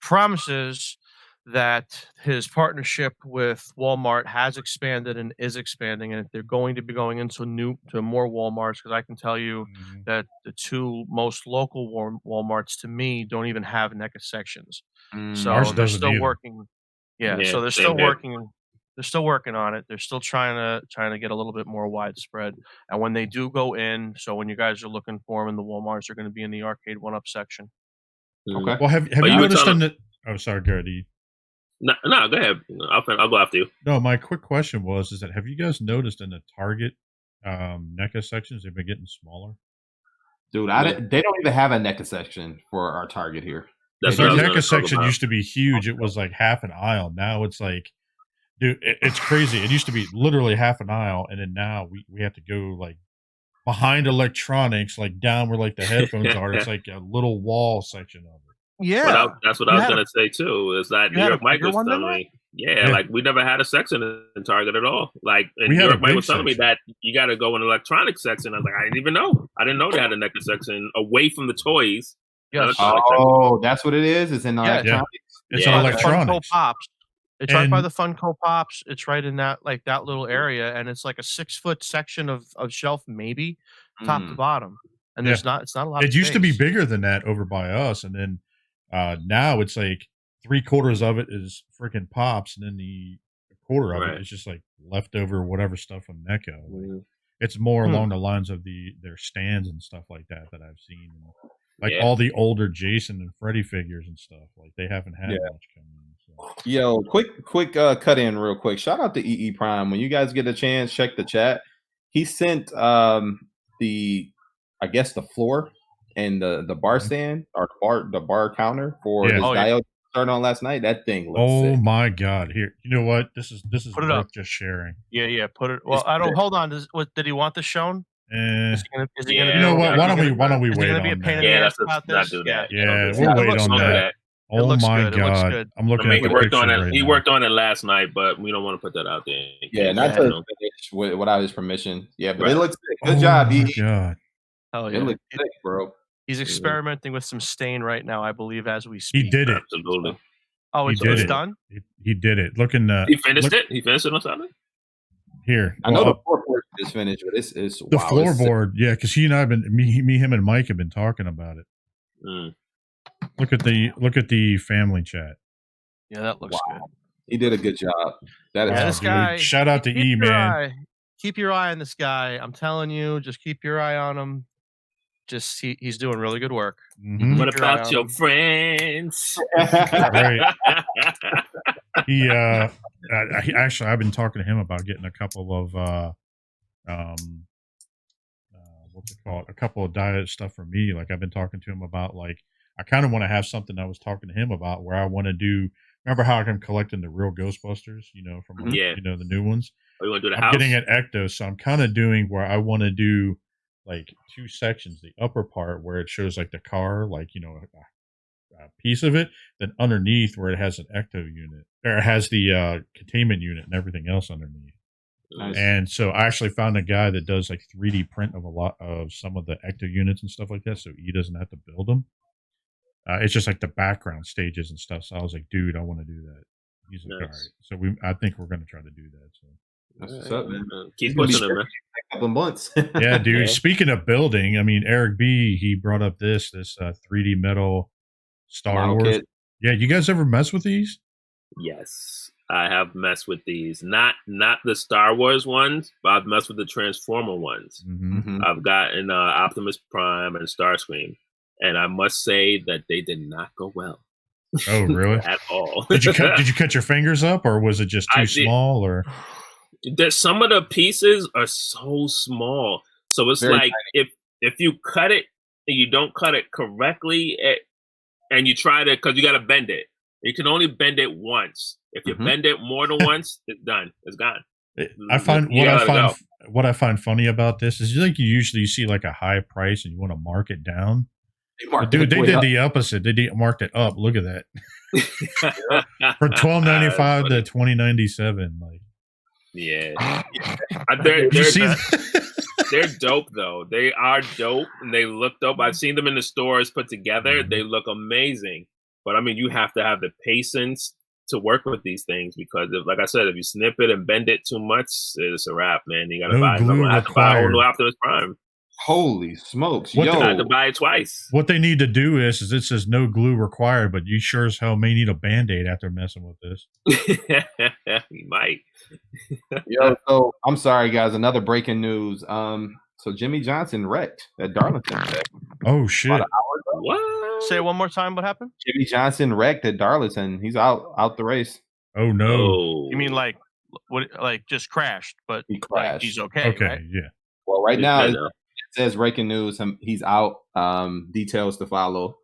promises that his partnership with Walmart has expanded and is expanding, and they're going to be going into more Walmarts, because I can tell you that the two most local Walmarts to me don't even have NECA sections. So they're still working. Yeah, so they're still working. They're still working on it. They're still trying to get a little bit more widespread. And when they do go in, so when you guys are looking for them in the Walmarts, they're going to be in the arcade 1-up section. Okay. Well, have you noticed in the? Oh, sorry, Gardy. No, go ahead. I'll go after you. No, my quick question is that have you guys noticed in the Target NECA sections they've been getting smaller? Dude, they don't even have a NECA section for our Target here. The NECA section used to be huge. It was like half an aisle. Now it's like, dude, it's crazy. It used to be literally half an aisle, and then now we have to go like behind electronics, like down where like the headphones are. It's like a little wall section of it. Yeah, that's what I was gonna say too. Is that New York Mike was telling me? Yeah, like we never had a section in Target at all. Like New York Mike was telling me that you got to go in the electronic section. I was like, I didn't even know. I didn't know they had a NECA section away from the toys. Yes. Oh, that's what it is. It's in electronics. It's in electronics. Funko Pops. It's right by the Funko Pops. It's right in that little area, and it's like a 6-foot section of shelf, maybe top to bottom. And it's not a lot. It used to be bigger than that over by us, and then now it's like 3/4 of it is freaking Pops, and then the quarter of it is just like leftover whatever stuff from NECA. Like, it's more along the lines of their stands and stuff like that I've seen. Like all the older Jason and Freddy figures and stuff. Like they haven't had much coming in. So. Yo, quick cut in real quick. Shout out to EE Prime. When you guys get a chance, check the chat. He sent the floor and the bar stand or the bar counter for his diode started on last night. That thing looks sick. My God. Here, you know what? This is worth just sharing. Yeah, put it. Well, I don't hold on. Did he want this shown? Is he gonna you know what? Why don't we wait on that? Yeah, let's not do that. Yeah, we'll wait on that. Oh my God! I'm looking at the picture. He worked on it last night, but we don't want to put that out there. Yeah, not to finish without his permission. Yeah, but it looks sick. Good job, E. God. Oh yeah, it looks sick, bro. He's experimenting with some stain right now, I believe, as we speak. He did it. Absolutely. Oh, it's done. He did it. Looking. He finished it. He finished it on Saturday. Here, I know the floorboard is finished, but it's the floorboard. Yeah, because he and I have been him and Mike have been talking about it. Look at the family chat. Yeah, that looks good. He did a good job. That is this guy. Shout out to E, man. Keep your eye on this guy. I'm telling you, just keep your eye on him. He's doing really good work. Mm-hmm. What about your friends? Right. He actually, I've been talking to him about getting a couple of what's it called? A couple of diet stuff for me. Like I've been talking to him about like I kind of want to have something I was talking to him about where I want to do. Remember how I'm collecting the real Ghostbusters? You know, from the new ones. Oh, you want to do the I'm house? getting at Ecto, so I'm kind of doing where I want to do like 2 sections. The upper part where it shows like the car, like piece of it. Then underneath, where it has an ecto unit, or it has the containment unit and everything else underneath. Nice. And so I actually found a guy that does like 3D print of a lot of some of the ecto units and stuff like that, so he doesn't have to build them. It's just like the background stages and stuff. So I was like, dude, I want to do that. He's like, Nice. all right. So I think we're going to try to do that. So That's what's up, man. Keep Gonna be pushing it, man. a couple months. yeah, dude. Yeah. Speaking of building, I mean, Eric B, he brought up this 3D metal Star Model Wars. kit. Yeah, you guys ever mess with these? Yes, I have messed with these. Not the Star Wars ones, but I've messed with the Transformer ones. Mm-hmm. Mhm. I've gotten Optimus Prime and Starscream, and I must say that they did not go well Oh, really? at all. Did you cut your fingers up, or was it just I too did. small? Or That some of the pieces are so small, so it's Very like if you cut it and you don't cut it correctly, and you try to, because you got to bend it. You can only bend it once. If you Mhm. bend it more than once, it's done. It's gone. I find You gotta go. what I find funny about this is like you usually see like a high price and you want to mark it down. They But marked dude, it they way did up. the opposite. They marked it up. Look at that. From $12.95 to $20.97. Like, Yeah. did you see that? They're dope though. They are dope and they look dope. I've seen them in the stores put together. They look amazing. But I mean, you have to have the patience to work with these things because, like I said, if you snip it and bend it too much, it's a wrap, man. You gotta No buy glue another. I have to buy a whole new required. Optimus Prime. Holy smokes, What yo! I have to buy it twice. What they need to do is it says no glue required, but you sure as hell may need a Band-Aid after messing with this. You might. Yo, so I'm sorry, guys. Another breaking news. So Jimmy Johnson wrecked at Darlington today. Oh shit. About an hour ago. What? Say it one more time. What happened? Jimmy Johnson wrecked at Darlington. He's out the race. Oh no. Oh. You mean like what? Like just crashed, but He like, crashed. he's okay. Okay, Right? yeah. Well, right now I it know. says breaking news. He's out. Details to follow.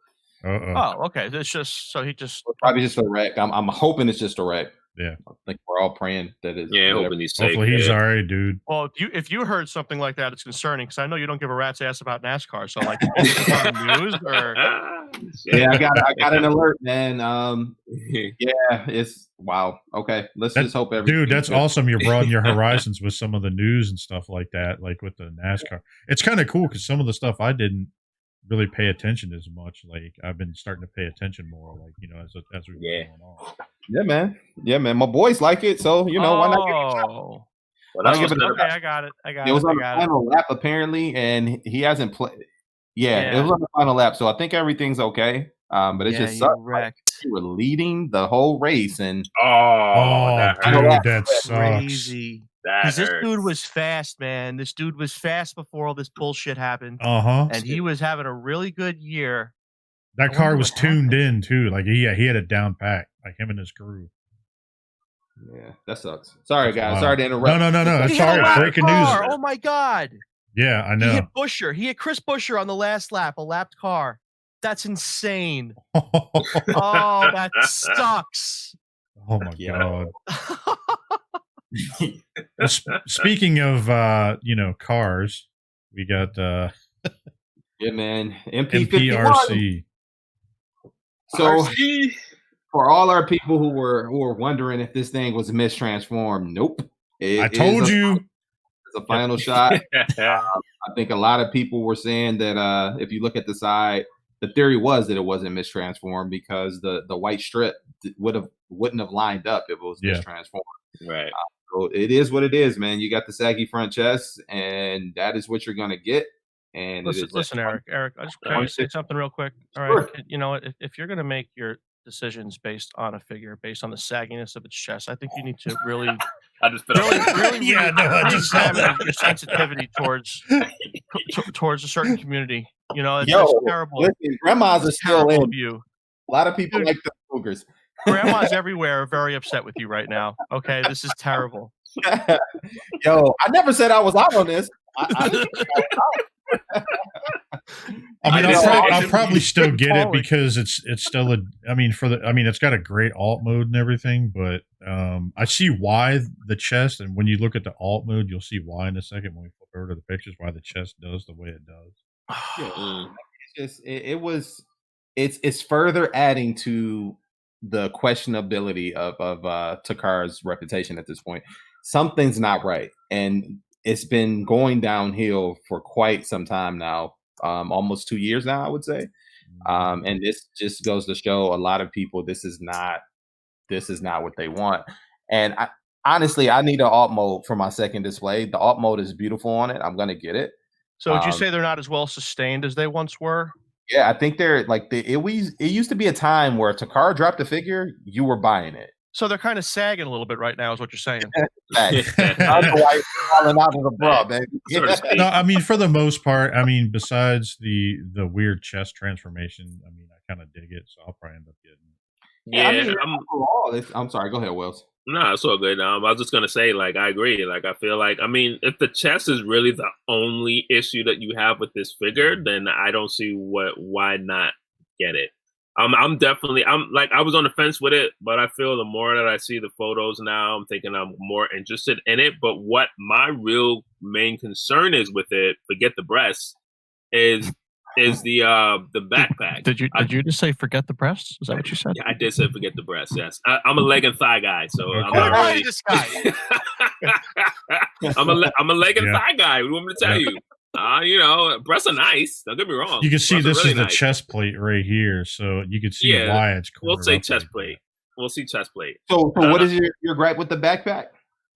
Uh-oh. Oh, okay. It's just so he just Probably just a wreck. I'm hoping it's just a wreck. Yeah. I think we're all praying that it's. Yeah, whatever. hoping he's safe. Hopefully he's yeah. all right, dude. Well, if you heard something like that, it's concerning because I know you don't give a rat's ass about NASCAR. So like, is this on the news or Yeah, I got an alert, man. Yeah, it's wow. Okay, let's just hope everything. Dude, that's awesome. You're broadening your horizons with some of the news and stuff like that, like with the NASCAR. It's kind of cool because some of the stuff I didn't really pay attention as much. Like I've been starting to pay attention more, like as we've been going on. Yeah, man. My boys like it, so why not give it a shot? Oh, Well, that's I'll give what's it better. okay. I got it. I got It was on I the got it. final lap apparently, and he hasn't played. Yeah, it Yeah. was on the final lap, so I think everything's okay. But it's Yeah, just you sucks. wrecked. You were leading the whole race, and Oh, that I know dude, hurt. that sucks. Crazy. That Because this hurts. dude was fast, man. This dude was fast before all this bullshit happened, Uh-huh. and he was having a really good year. That I car wonder was what tuned happened. in too. Like he had it down pat, like him and his crew. yeah, that sucks. Sorry, That's guys. wild. Sorry to interrupt. No. That's He had all a right. lapped Breaking news. car. Oh my god! Yeah, I He know. hit Busher. He hit Chris Busher on the last lap, a lapped car. That's insane. Oh, that sucks. Oh my Yeah. god. Well, speaking of cars, we got Yeah, man. MP51. MPRC. So RC. for all our people who were wondering if this thing was mistransformed, nope. I told you. It's a final shot. I think a lot of people were saying that if you look at the side, the theory was that it wasn't mistransformed because the white strip wouldn't have lined up if it was Yeah. mistransformed. Right. So it is what it is, man. You got the saggy front chest, and that is what you're gonna get. And Listen, Eric. I just can I say something real quick. All right, Sure. you know what? If you're gonna make your decisions based on a figure, based on the sagginess of its chest, I think you need to really, I just put really, Yeah, no, I just saw examine that. your sensitivity towards a certain community. You know, it's Yo, terrible. listen, grandmas are still Terrible in. of you. A lot of people Dude. like the cougars. Grandmas everywhere are very upset with you right now. Okay, this is terrible. Yo, I never said I was out on this. I mean, I just- I'll probably still get it Forward. because it's still it's got a great alt mode and everything, but I see why the chest, and when you look at the alt mode, you'll see why in a second when we flip over to the pictures why the chest does the way it does. Mm. It's just it was it's further adding to the questionability of Takar's reputation at this point. Something's not right, and it's been going downhill for quite some time now, almost 2 years now, I would say. And this just goes to show a lot of people this is not what they want. And honestly, I need an alt mode for my second display. The alt mode is beautiful on it. I'm gonna get it. So would you say they're not as well sustained as they once were? Yeah, I think they're like it used to be a time where if Takara dropped a figure, you were buying it. So they're kind of sagging a little bit right now, is what you're saying. Otherwise, falling out of the bra, baby. No, I mean, for the most part, I mean, besides the weird chest transformation, I mean, I kind of dig it, so I'll probably end up getting it. Yeah, I mean, overall, I'm sorry. Go ahead, Wells. No, it's all good. I was just gonna say, like, I agree. Like, I feel like, I mean, if the chest is really the only issue that you have with this figure, then I don't see why not get it. I'm definitely, I was on the fence with it, but I feel the more that I see the photos now, I'm thinking I'm more interested in it. But what my real main concern is with it, forget the breasts, is the backpack. Did you just say forget the breasts? Is that what you said? Yeah, I did say forget the breasts. Yes, I'm a leg and thigh guy, so Okay. I'm not really. This guy. I'm a leg and thigh guy. What do you want me to tell you? Breasts are nice. Don't get me wrong. You can see Breasts are this really is the nice. chest plate right here, so you can see why it's. We'll say up chest like plate. We'll see chest plate. So what is your gripe with the backpack?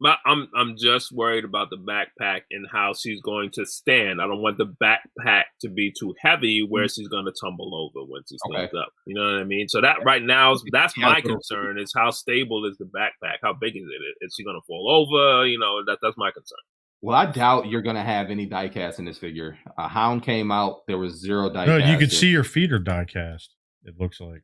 But I'm just worried about the backpack and how she's going to stand. I don't want the backpack to be too heavy where she's going to tumble over when she stands up. You know what I mean? So that right now, that's my concern, is how stable is the backpack? How big is it? Is she going to fall over? That's my concern. Well, I doubt you're going to have any diecast in this figure. Hound came out, there was zero diecast. No, you can see your feet are diecast. It looks like.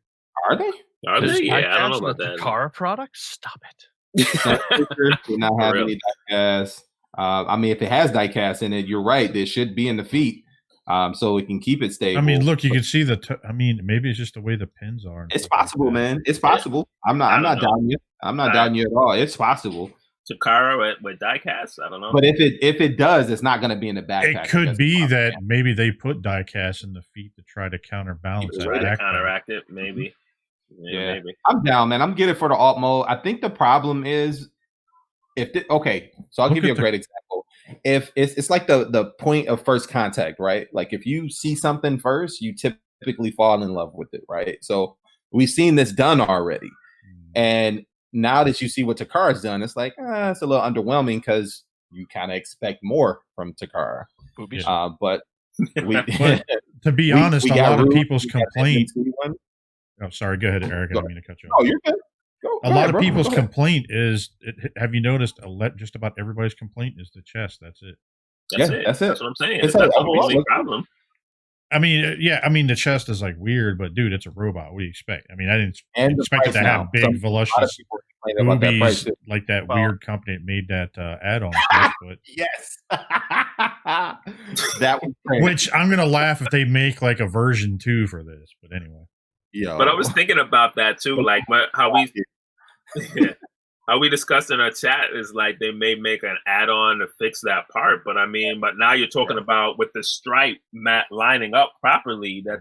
Are they? Are they? Yeah, I don't know about that. Car products? Stop it. Do not have any diecast. I mean, if it has diecast in it, you're right. There should be in the feet, so we can keep it stable. I mean, look, you can see I mean, maybe it's just the way the pins are. It's possible, man. It's possible. I'm not doubting you. I'm not doubting you at all. It's possible. Takara with diecast, I don't know. But if it does, it's not going to be in the backpack. It could be that maybe they put diecast in the feet to try to counterbalance that. Try to counteract it, maybe. Yeah, maybe. I'm down, man. I'm getting it for the alt mode. I think the problem is so I'll give you a great example. If it's like the point of first contact, right? Like if you see something first, you typically fall in love with it, right? So we've seen this done already. And now that you see what Takara's done, it's like it's a little underwhelming because you kind of expect more from Takara. But to be honest, a lot of people's complaint. Oh, sorry. Go ahead, Eric. I didn't mean to cut you off. Oh, you're good. A lot of people's complaint is, have you noticed, just about everybody's complaint is the chest. That's it. That's it. That's what I'm saying. It's a problem. I mean, the chest is like weird, but dude, it's a robot. What do you expect? I mean, I didn't expect it to have big, voluptuous boobies like that weird company that made that add-on. But yes, that was crazy. Which I'm gonna laugh if they make like a version 2 for this. But anyway. But I was thinking about that too, like how we discussed in our chat is like they may make an add-on to fix that part, but now you're talking about with the stripe mat lining up properly. That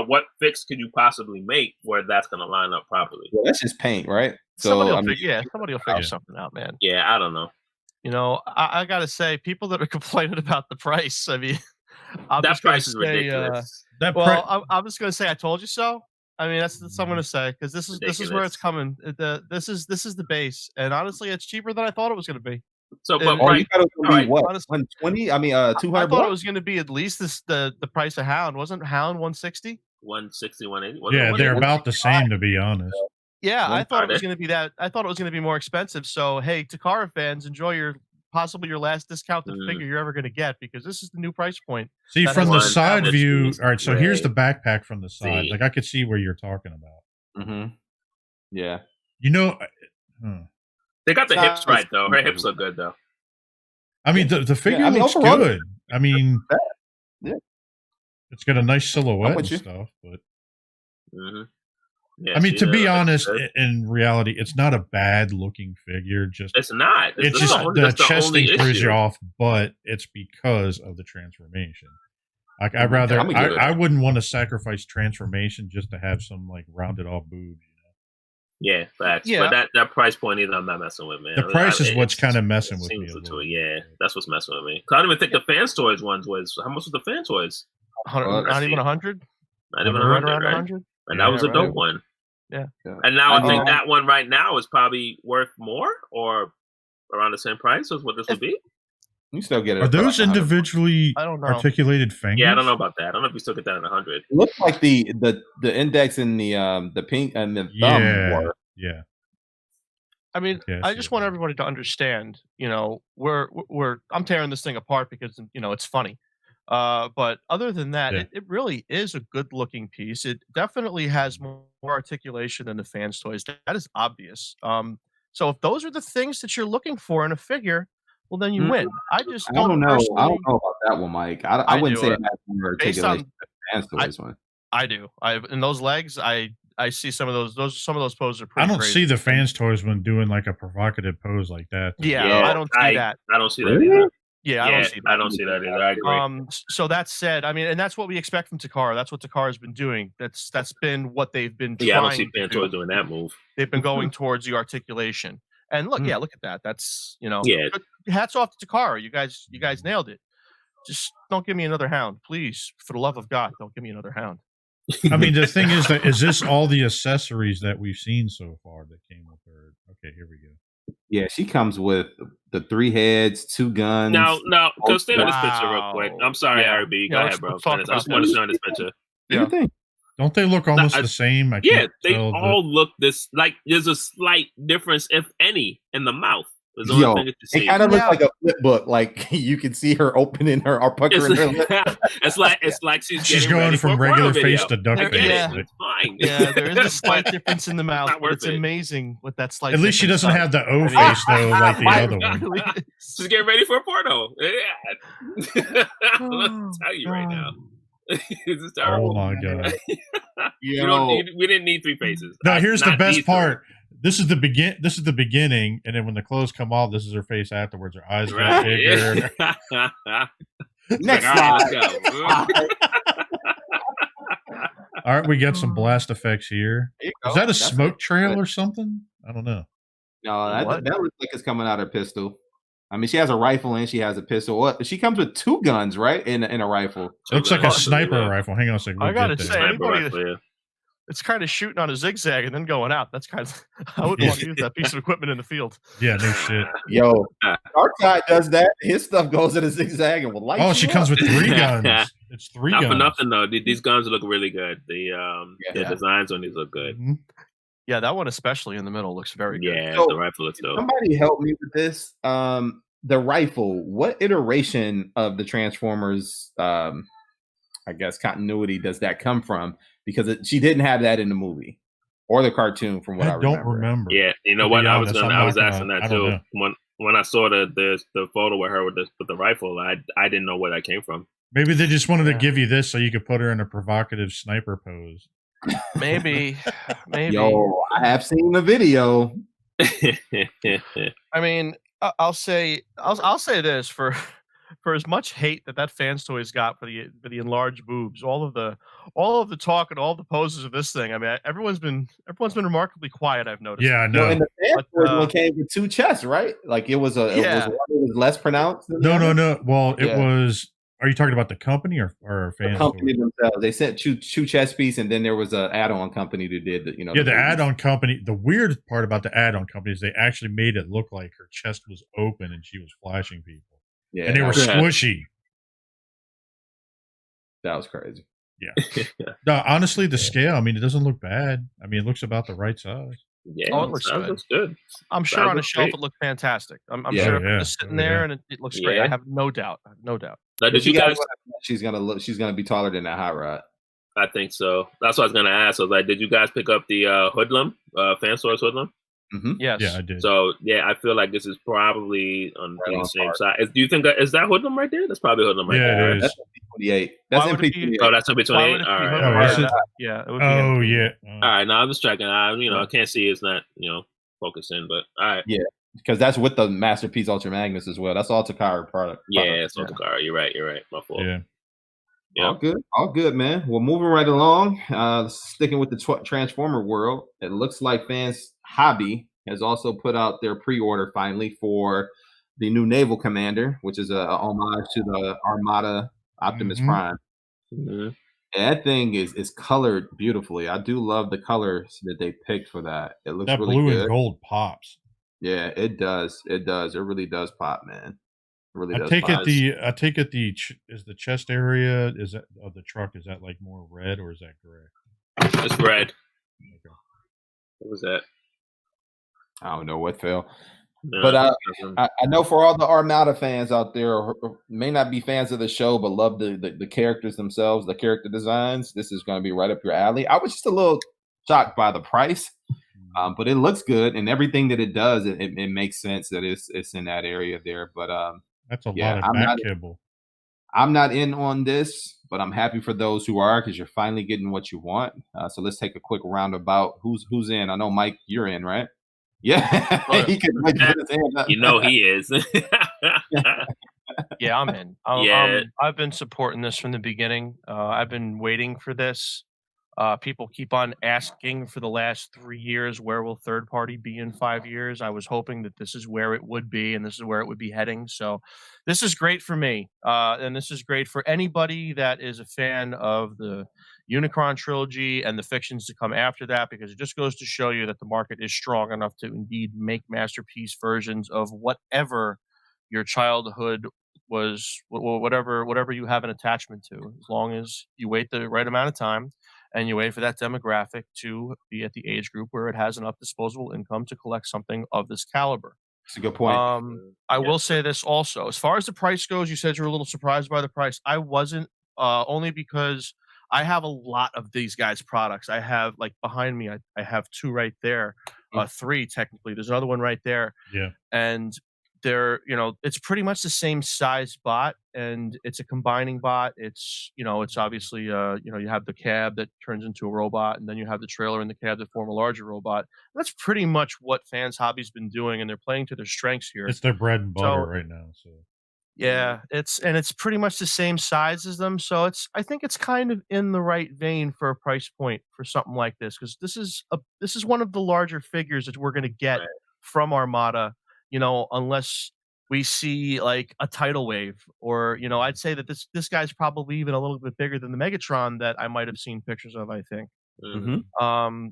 what fix could you possibly make where that's going to line up properly? Well, that's just paint, right? Somebody will figure something out, man. Yeah, I don't know. I gotta say, people that are complaining about the price. I mean, that price is ridiculous. I'm just going to say, I told you so. I mean, that's what I'm going to say, because this is where it's coming. This is the base, and honestly, it's cheaper than I thought it was going to be. So, but you thought it was going to be what? 120? I mean, 200. I thought it was going to be at least the price of Hound. Wasn't Hound 160? 160, 180. Yeah, they're about the same, to be honest. Yeah, I thought it was going to be that. I thought it was going to be more expensive. So, hey, Takara fans, enjoy possibly your last discounted figure you're ever going to get, because this is the new price point. See, from the side view, all right, so here's the backpack from the side. Like, I could see where you're talking about. Mm-hmm. Yeah. They got the hips right, though. Her hips look good, though. I mean, the figure looks good. I mean, it's got a nice silhouette and stuff, but... Yeah, I mean, to be honest, in reality, it's not a bad looking figure. It's not. It's just the chest thing throws you off, but it's because of the transformation. Like I'd rather I'm gonna get it. I wouldn't want to sacrifice transformation just to have some like rounded off boobs. Yeah, facts. Yeah. But that price point either I'm not messing with, man. The price is what's It's- kind of messing it with me. seems A little to- bit. yeah, that's what's messing with me. 'Cause I don't even think the Fans Toys ones was. How much was the Fan Toys? Not even 100. Not even Right 100, Around right? 100. And Yeah, that was a right. dope one. Yeah. And now I think Um, that one right now is probably worth more or around the same price as what this would be. You still get it. Are for those like 100. individually I don't know. articulated fingers? Yeah, I don't know about that. I don't know if you still get that in 100. It looks like the index and the pink and the thumb were. Yeah. I mean, Okay, I I see just it want now. everybody to understand, I'm tearing this thing apart because, it's funny. But other than that, Yeah. it really is a good looking piece. It definitely has more articulation than the Fans Toys. That is obvious. So if those are the things that you're looking for in a figure, well, then you win. I just I don't know. I personally- don't know about that one, Mike. I I wouldn't do, say it has more based articulation on- than the Fans Toys one. I do. In those legs, I see some of those. Some of those poses are pretty. I don't crazy. see the Fans Toys one doing like a provocative pose like that. Yeah, Yeah, I don't see that. I don't see that Really? either. Yeah, I don't see that. I don't see that either. I agree. So that said, I mean, and that's what we expect from Takara. That's what Takara has been doing. That's been what they've been trying. Yeah, I don't see to Fan do. Toys doing that move. They've been going towards the articulation. And look, look at that. That's Yeah. good. Hats off to Takara. You guys nailed it. Just don't give me another hound, please. For the love of God, don't give me another hound. I mean, the thing is that is this all the accessories that we've seen so far that came with her? Okay, here we go. Yeah, she comes with the 3 heads, 2 guns. Now, go stay on this picture real Wow. quick. I'm sorry, Yeah. RB. Go Yeah, ahead, bro. let's talk I just about want to that. stay on this picture. What do you think? Don't they look almost the same? I Yeah, can't they tell all look this. Like, there's a slight difference, if any, in the mouth. Is the only Yo, thing that you it see. kind of looks Yeah. like a flip book. Like you can see her opening her or puckering her lip. It's like she's She's getting going ready from for a regular porno face video. to duck I There- get face. yeah. it. It's fine. Yeah, there is a slight difference in the mouth, not but worth it's it. amazing with that slight. At least she difference. doesn't have the O mean- face though, like the other one. Really is. She's getting ready for a porno. Yeah. I don't know what to tell you right now. This is Oh terrible. my god! We didn't need 3 faces. No, here's the Not best these 3. part. This is the beginning, and then when the clothes come off, this is her face afterwards. Her eyes get Right. bigger. Yeah. Next Like, all right, slide. let's go. All right, we got some blast effects here. There you Is go. that a That's smoke it. trail or something? I don't know. No, that What? looks like it's coming out of her pistol. I mean, she has a rifle and she has a pistol. What? She comes with 2 guns, right? In a rifle. Looks like a Awesome, sniper yeah. rifle. Hang on a second. I we'll gotta get there. say, Sniper anybody rifle, yeah. It's kind of shooting on a zigzag and then going out. That's kind of. I wouldn't want to use that piece of equipment in the field. Yeah, no shit. Yo, our guy does that. His stuff goes in a zigzag and will light Oh, you she up. comes with 3 guns. It's 3 Not guns. for nothing though. These guns look really good. The Yeah. designs on these look good. Mhm. Yeah, that one especially in the middle looks very good. Yeah, So, the rifle looks dope. Somebody help me with this. The rifle. What iteration of the Transformers? I guess continuity does that come from? Because she didn't have that in the movie or the cartoon, from what I, I don't remember. Yeah, you know To what? be I was honest, I'm I not was gonna- asking I that don't too. know. When I saw the photo with her with the rifle, I didn't know where that came from. Maybe they just wanted to Yeah. give you this so you could put her in a provocative sniper pose. Maybe. Yo, I have seen the video. I mean, I'll say this for as much hate that Fans Toys got for the enlarged boobs, all of the talk and all the poses of this thing. I mean, everyone's been remarkably quiet. I've noticed. Yeah, I No, know. and the Fans But, Toys one came with 2 chests, right? Like it was Yeah. it was less pronounced. Than the No, other? no. Well, it Yeah. was. Are you talking about the company or The fans? company themselves. They sent two chest piece, and then there was an add-on company that did the, Yeah, the the movies. add-on company. The weird part about the add-on company is they actually made it look like her chest was open and she was flashing people, Yeah, and they were that was, squishy. that was crazy. No, honestly, the scale. I mean, it doesn't look bad. I mean, it looks about the right size. Yeah, Oh, it looks good. looks good. I'm sure That on a looks shelf great. it looked fantastic. I'm Yeah. sure Oh, yeah. it's sitting Oh, there yeah. and it looks great. Yeah. I have no doubt. Now, But did you guys? She's gonna be taller than that hot rod. I think so. That's what I was gonna ask. I was like, did you guys pick up the hoodlum, Fan Source hoodlum? Mm-hmm. Yes. Yeah, I did. So yeah, I feel like this is probably on Right the on same par. side. Do you think is that hoodlum right there? That's probably hoodlum right Yeah, there. it Right? is. That's MP28. That's Why would it be- MP28. Oh, that's in between. Why All would it be right. hoodlum? Oh, is it? Yeah, it would be Oh in- yeah. All right. Now I'm just checking. I can't see. It's not focusing, but all right. Because that's with the Masterpiece Ultra Magnus as well. That's all Takara product. Yeah, it's not the car. You're right. My fault. Yeah. Yeah. All good, man. Well, moving right along, sticking with the Transformer world, it looks like Fans Hobby has also put out their pre-order finally for the new Naval Commander, which is a homage to the Armada Optimus Prime. Mm-hmm. And that thing is colored beautifully. I do love the colors that they picked for that. It looks That really blue good. and gold pops. Yeah, it does. It does. It really does pop, man. It really does. I take pop. it is the chest area of the truck, is that like more red or is that gray? It's red. Okay. What was that? I don't know what fell. No, But I know for all the Armada fans out there who may not be fans of the show, but love the characters themselves, the character designs, this is going to be right up your alley. I was just a little shocked by the price, but it looks good, and everything that it does, it makes sense that it's in that area there. But that's a lot of back kibble. I'm not in on this, but I'm happy for those who are, because you're finally getting what you want. So let's take a quick roundabout. Who's in? I know, Mike, you're in, right? Yeah, he can put his hand up. You know he is. Yeah, I'm in. I've been supporting this from the beginning. I've been waiting for this. People keep on asking for the last 3 years, where will third party be in 5 years? I was hoping that this is where it would be, and this is where it would be heading. So this is great for me. And this is great for anybody that is a fan of the Unicron trilogy and the fictions to come after that, because it just goes to show you that the market is strong enough to indeed make masterpiece versions of whatever your childhood was, whatever you have an attachment to, as long as you wait the right amount of time and you wait for that demographic to be at the age group where it has enough disposable income to collect something of this caliber. That's a good point. I will say this also. As far as the price goes, you said you were a little surprised by the price. I wasn't, only because I have a lot of these guys' products. I have, like, behind me, I have 2 right there. 3 technically. There's another one right there. Yeah. And they're, it's pretty much the same size bot, and it's a combining bot. It's, it's obviously, you have the cab that turns into a robot, and then you have the trailer and the cab that form a larger robot. That's pretty much what Fans Hobby's been doing, and they're playing to their strengths here. It's their bread and butter right now. So yeah, it's pretty much the same size as them. So I think it's kind of in the right vein for a price point for something like this, because this is one of the larger figures that we're going to get from Armada. Unless we see like a tidal wave, or I'd say that this guy's probably even a little bit bigger than the Megatron that I might have seen pictures of, I think.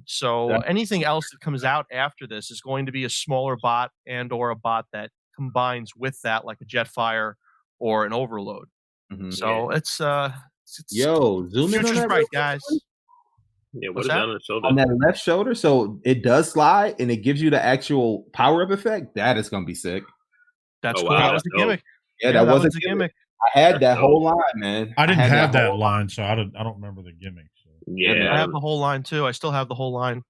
So anything else that comes out after this is going to be a smaller bot or a bot that combines with that, like a Jetfire or an Overload. So it's yo, zoom in on that right, guys. Yeah, what's that? On the shoulder? On that left shoulder, so it does slide and it gives you the actual power-up effect. That is gonna be sick. That's cool. Wow, that was the gimmick. Yeah, that was a gimmick. I had that whole line, man. I didn't have that line, so I don't remember the gimmick. So. Yeah, I have the whole line too. I still have the whole line.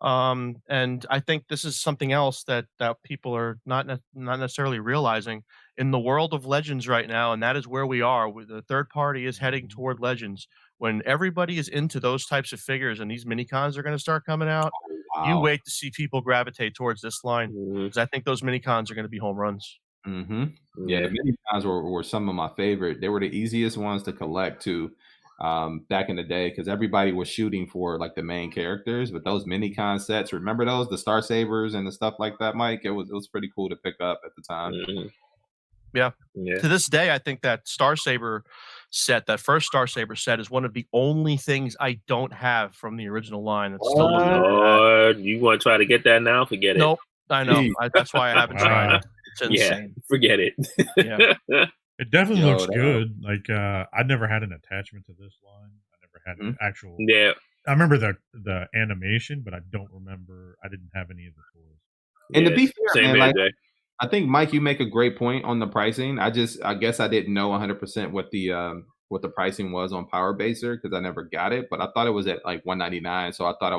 And I think this is something else that people are not necessarily realizing in the world of Legends right now, and that is where we are. The third party is heading toward Legends. When everybody is into those types of figures and these mini-cons are going to start coming out, you wait to see people gravitate towards this line, because I think those mini-cons are going to be home runs. Yeah, mini-cons were some of my favorite. They were the easiest ones to collect too. Back in the day, because everybody was shooting for like the main characters, but those mini con sets, remember those, the Star Sabers and the stuff like that, Mike? It was pretty cool to pick up at the time. Yeah. To this day, I think that Star Saber set, that first Star Saber set, is one of the only things I don't have from the original line. That's still you want to try to get that now? Forget it. Nope. I know. That's why I haven't tried. It's insane. Yeah, forget it. Yeah. It definitely looks good. Like I never had an attachment to this line. I never had an actual. Yeah. I remember the animation, but I don't remember. I didn't have any of the toys. And to be fair, man, I think, Mike, you make a great point on the pricing. I guess I didn't know 100% what the pricing was on Power Baser, because I never got it. But I thought it was at like $199. So I thought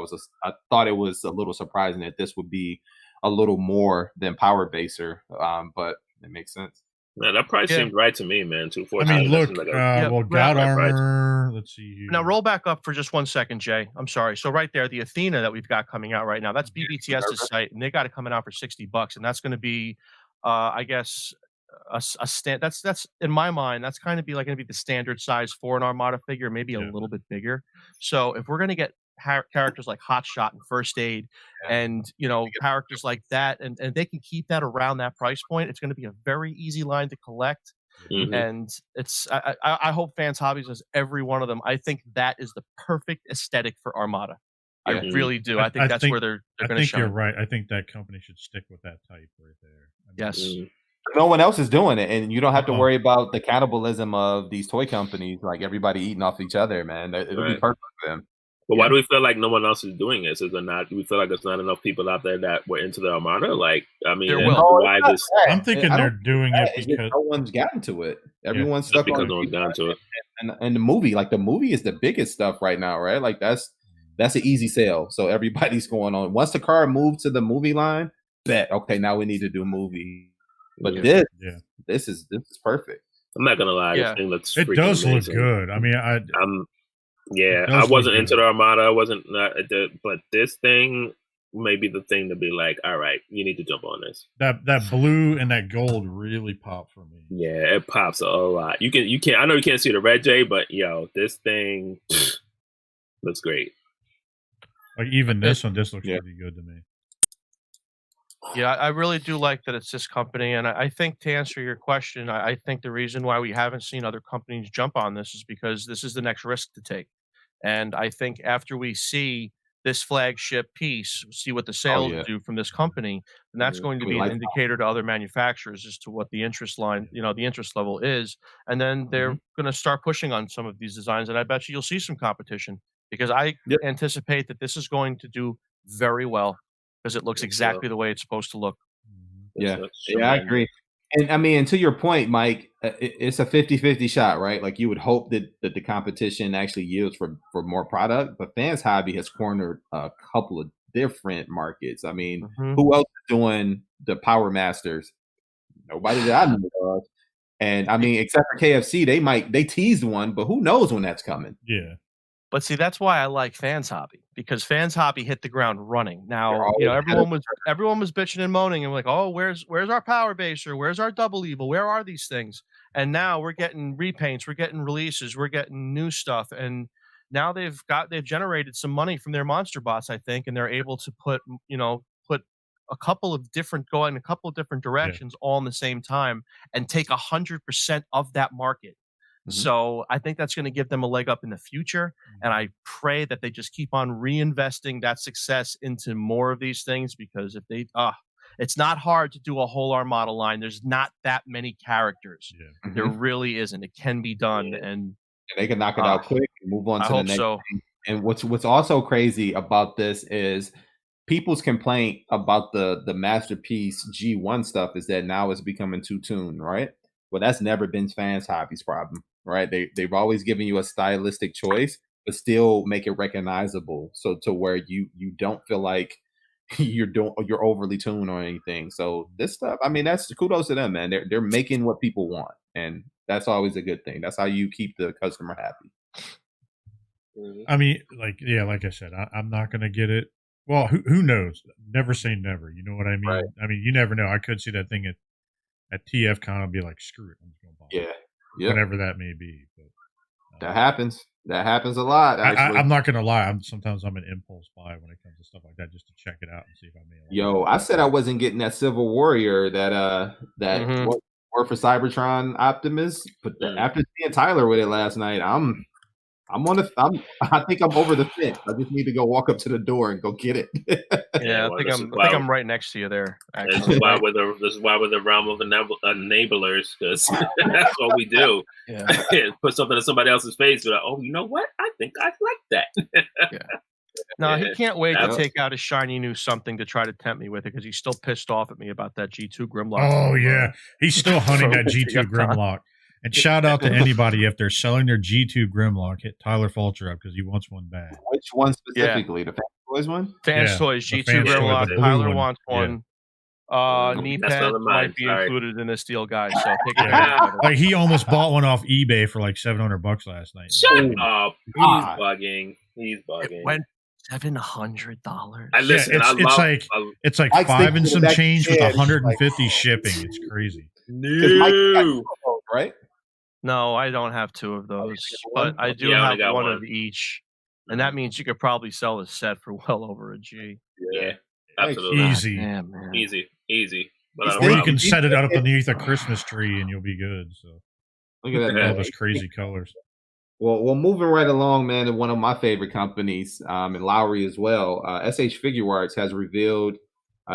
it was a little surprising that this would be a little more than Power Baser. But it makes sense. Man, that price seemed right to me, man. $249. I mean, look, God Armor. Let's see here. Now roll back up for just 1 second, Jay. I'm sorry. So right there, the Athena that we've got coming out right now, that's BBTS's site, and they got it coming out for $60, and that's going to be, I guess, a stand. That's in my mind. That's kind of be like going to be the standard size for an Armada figure, maybe a little bit bigger. So if we're going to get characters like Hotshot and First Aid, and characters like that, and they can keep that around that price point, it's going to be a very easy line to collect. Mhm. And it's I hope Fans Hobbies does every one of them. I think that is the perfect aesthetic for Armada. I Yeah. really do. I think that's where they're I going to think shine. you're right. I think that company should stick with that type right there. I mean, Yes. Mhm. No one else is doing it, and you don't have to Uh-uh. worry about the cannibalism of these toy companies, like everybody eating off each other, man. It'll be Right. perfect for them. But why do we feel like no one else is doing it? Is there not? Do we feel like there's not enough people out there that were into the Armada? Like, I mean, There and will. No, why it's not this? that. I'm thinking I they're don't doing think it that. It's just because no one's gotten to it. Everyone's Just stuck because on no one's gotten to it. and the movie. Like the movie is the biggest stuff right now, right? Like that's an easy sale. So everybody's going on. Once the car moved to the movie line, bet okay, now we need to do a movie. But Yeah. this is perfect. I'm not gonna lie. Yeah. This thing looks. it freaking does look amazing. good. I mean, Yeah, It does I look wasn't into good. the Armada. I wasn't, but this thing may be the thing to be like, all right, you need to jump on this. that blue and that gold really pop for me. Yeah, it pops a lot. You can. I know you can't see the red J, but this thing looks great. Like even this one, this looks Yeah. pretty good to me. Yeah, I really do like that it's this company, and I think to answer your question, I think the reason why we haven't seen other companies jump on this is because this is the next risk to take. And I think after we see this flagship piece, see what the sales yeah. do from this company, and that's Mhm. going to We be an like indicator to other manufacturers as to what the interest line, the interest level is. And then they're going to start pushing on some of these designs, and I bet you'll see some competition because I Yep. anticipate that this is going to do very well because it looks Yes, exactly the way it's supposed to look. Yeah, That's yeah, I tremendous. agree. And I mean, and to your point, Mike, it's a 50-50 shot, right? Like you would hope that the competition actually yields for more product, but Fans Hobby has cornered a couple of different markets. I mean, Mhm. who else is doing the Power Masters? Nobody that I know of. And I mean, except for KFC, they teased one, but who knows when that's coming? Yeah. But see, that's why I like Fans Hobby because Fans Hobby hit the ground running. Now, always ahead of everyone was bitching and moaning and like, oh, where's our Power Baser? Where's our Double Evil? Where are these things? And now we're getting repaints, we're getting releases, we're getting new stuff, and now they've generated some money from their monster bots, I think, and they're able to put a couple of different directions all in the same time and take 100% of that market. So I think that's going to give them a leg up in the future. And I pray that they just keep on reinvesting that success into more of these things because if they, it's not hard to do a whole Armada line. There's not that many characters. Yeah. There really isn't. It can be done. Yeah. And they can knock it out quick and move on I to the hope next so. thing. And what's also crazy about this is people's complaint about the Masterpiece G1 stuff is that now it's becoming too tuned, right? Well, that's never been Fans Hobby's problem, right? They've always given you a stylistic choice, but still make it recognizable, so to where you don't feel like you're overly tuned or anything. So this stuff, I mean, that's kudos to them, man. They're making what people want, and that's always a good thing. That's how you keep the customer happy. I mean, like I said, I'm not gonna get it. Well, who knows? Never say never. You know what I mean? Right. I mean, you never know. I could see that thing at TFCon and be like, screw it, I'm just gonna buy it. Yeah, Whatever that may be. But that happens. That happens a lot. Actually, I'm not gonna lie. Sometimes I'm an impulse buy when it comes to stuff like that, just to check it out and see if I may. Yo, I said I wasn't getting that Civil Warrior that were for Cybertron Optimus, but after seeing Tyler with it last night, I think I'm over the fence. I just need to go walk up to the door and go get it. Yeah, I think I'm right next to you there. This Actually, is why we're the realm of enablers, because that's what we do. yeah. Put something in somebody else's face. Like, oh, you know what? I think I like that. Yeah. No, Yeah. he can't wait Yeah. to take out his shiny new something to try to tempt me with it because he's still pissed off at me about that G2 Grimlock. Oh yeah, he's still hunting that G2 Grimlock. And shout out to anybody if they're selling their G2 Grimlock, hit Tyler Fulcher up because he wants one bad. Which one specifically? The Fans Toys one? Fans Yeah, Toys, the G2 Fans Toys, Grimlock. the blue Tyler one. wants Yeah. one. Knee That's pads not mine. might be Sorry. included in this deal, guys. So take Yeah. advantage of it. Like he almost bought one off eBay for like $700 last night. Shut up. He's God. bugging. He's bugging. It went $700. I listen. it's, I it's love. like it's like Mike's $5 and thinking some back change to with Chad, he's like, $150 shipping. It's crazy. Because Mike got No. two of those, right? No, I don't have two of those, one? but I do Yeah, I only have got one one. of each, and that means you could probably sell the set for well over a G. Yeah, absolutely. Easy. Damn, man. Easy. But He's I Or don't you have. can set it up underneath a Christmas tree and you'll be good. So Look at that, Yeah. all man. those crazy colors. Well, moving right along, man, to one of my favorite companies, and Lowery as well. SH Figure Arts has revealed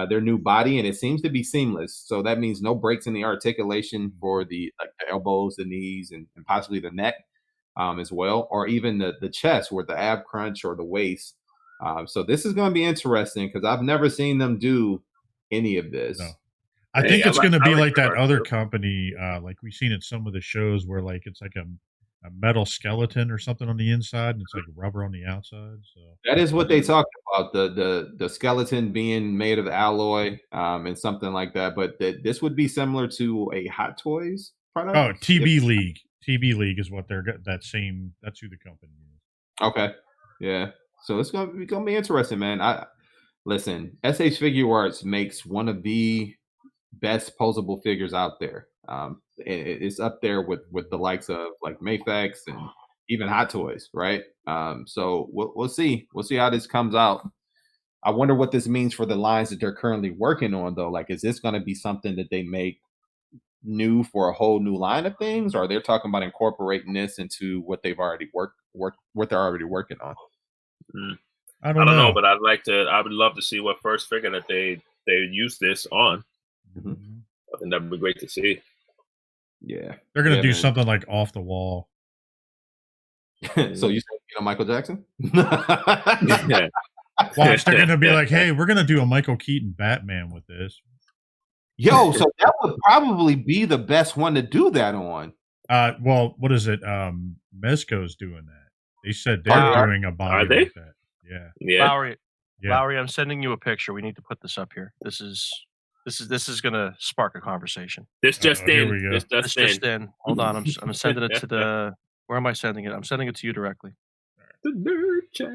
their new body, and it seems to be seamless. So that means no breaks in the articulation for the elbows, the knees, and possibly the neck as well, or even the chest, where the ab crunch or the waist. So this is going to be interesting because I've never seen them do any of this. No. I Hey, think I it's like- going to I be like like that the other art, too. company, like we've seen at some of the shows where like it's like a metal skeleton or something on the inside and it's like rubber on the outside. So That is what they talked about, the skeleton being made of alloy and something like that. But this would be similar to a Hot Toys product. oh, TB League. TB League is what they're that's who the company is. Okay, yeah. So it's gonna be interesting, man. Listen. SH Figure Arts makes one of the best posable figures out there. It's up there with the likes of like Mayfax and even Hot Toys, right? So we'll see. We'll see how this comes out. I wonder what this means for the lines that they're currently working on, though. Like, is this going to be something that they make new for a whole new line of things, or they're talking about incorporating this into what they've already what they're already working on? I I don't don't know, know. but I would love to see what first figure that they use this on. Mhm. I think that would be great to see. Yeah, They're going to do man. something like off the wall. So you think Michael Jackson? Yeah. Watch, they're going to be like, hey, we're going to do a Michael Keaton Batman with this. Yo, so that would probably be the best one to do that on. Well, what is it? Mezco's doing that. They said they're Are- doing a body are they? like that. Yeah. Yeah. Lowery, Yeah. Lowery, I'm sending you a picture. We need to put this up here. This is going to spark a conversation. This just Uh-oh, here in. we go. This This just just in. in. Hold on. I'm sending it to the. Where am I sending it? I'm sending it to you directly. The nerd chat.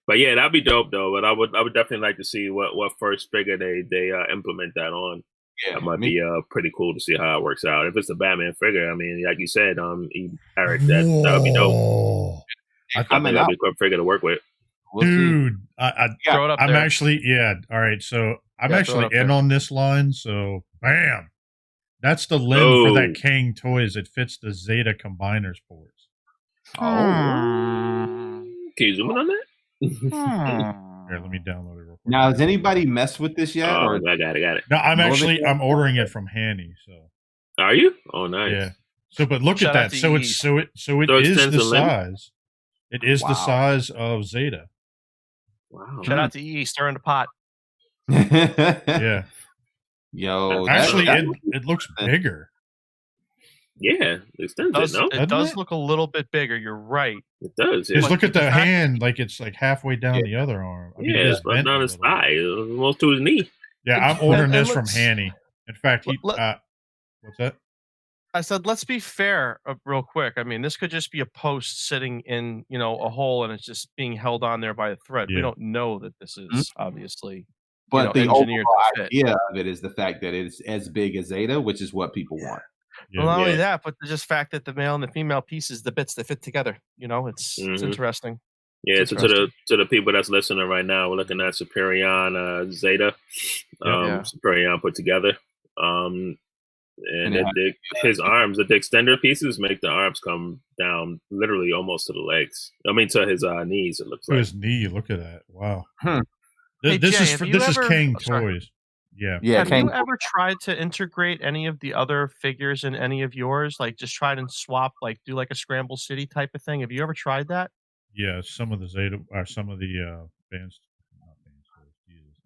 But yeah, that'd be dope though. But I would definitely like to see what first figure they implement that on. Yeah, That might be pretty cool to see how it works out. If it's a Batman figure, I mean, like you said, Eric, that would be dope. Whoa. I I think that'd be a quick figure to work with. We'll see. Dude, Throw it up I'm there. actually, yeah. All right. So I'm Yeah, throw it actually up in there. on this line. So, bam. That's the limb for that Oh. Kang Toys. It fits the Zeta combiners ports. Hmm. Can you zoom in on that? Here, let me download it real quick. Now, has anybody messed with this yet? Oh, Or I got it. No, I'm More actually, than- I'm ordering it from Hanny. So, Are you? Oh, nice. yeah. So, but look Shout at out that. to So E. it's, so it So it is extends the the limb? size. It is the Wow. size of Zeta. Wow. Shout out to E. Stirring the pot. Yeah. Yo, Actually, that- it looks bigger. Yeah, it extends Does, it, no? it Doesn't does it? look a little bit bigger. You're right. It does. Yeah, Just look at the the fact- hand, like it's like halfway down the other arm. I mean, it yeah is it's right bent down a his little bit. thigh, almost to his knee. Yeah, I'm ordering And this from let's- Hanny. In fact, he. Let- What's that? I said, let's be fair, real quick. I mean, this could just be a post sitting in, a hole, and it's just being held on there by a thread. We Yeah. don't know that this is obviously, but the engineered overall to fit. idea of it is the fact that it's as big as Zeta, which is what people want. Yeah. Well, not only Yeah. that, but the just fact that the male and the female pieces, the bits that fit together. It's Mhm. interesting. Yeah, It's so to the people that's listening right now, we're looking at Superion Zeta, Yeah. Superion put together. And And his arms, the extender pieces make the arms come down literally almost to the legs. I mean, to his knees. It looks To like. his knee. Look at that. Wow. Hmm. Hey, This Jay, is have you this is ever- Kang oh, sorry. Toys. Yeah. Yeah, Have Kang- you ever tried to integrate any of the other figures in any of yours? Like, just try and swap, like, do like a Scramble City type of thing? Have you ever tried that? Yeah. Some of the Zeta, or some of the bands, not bands, Jesus,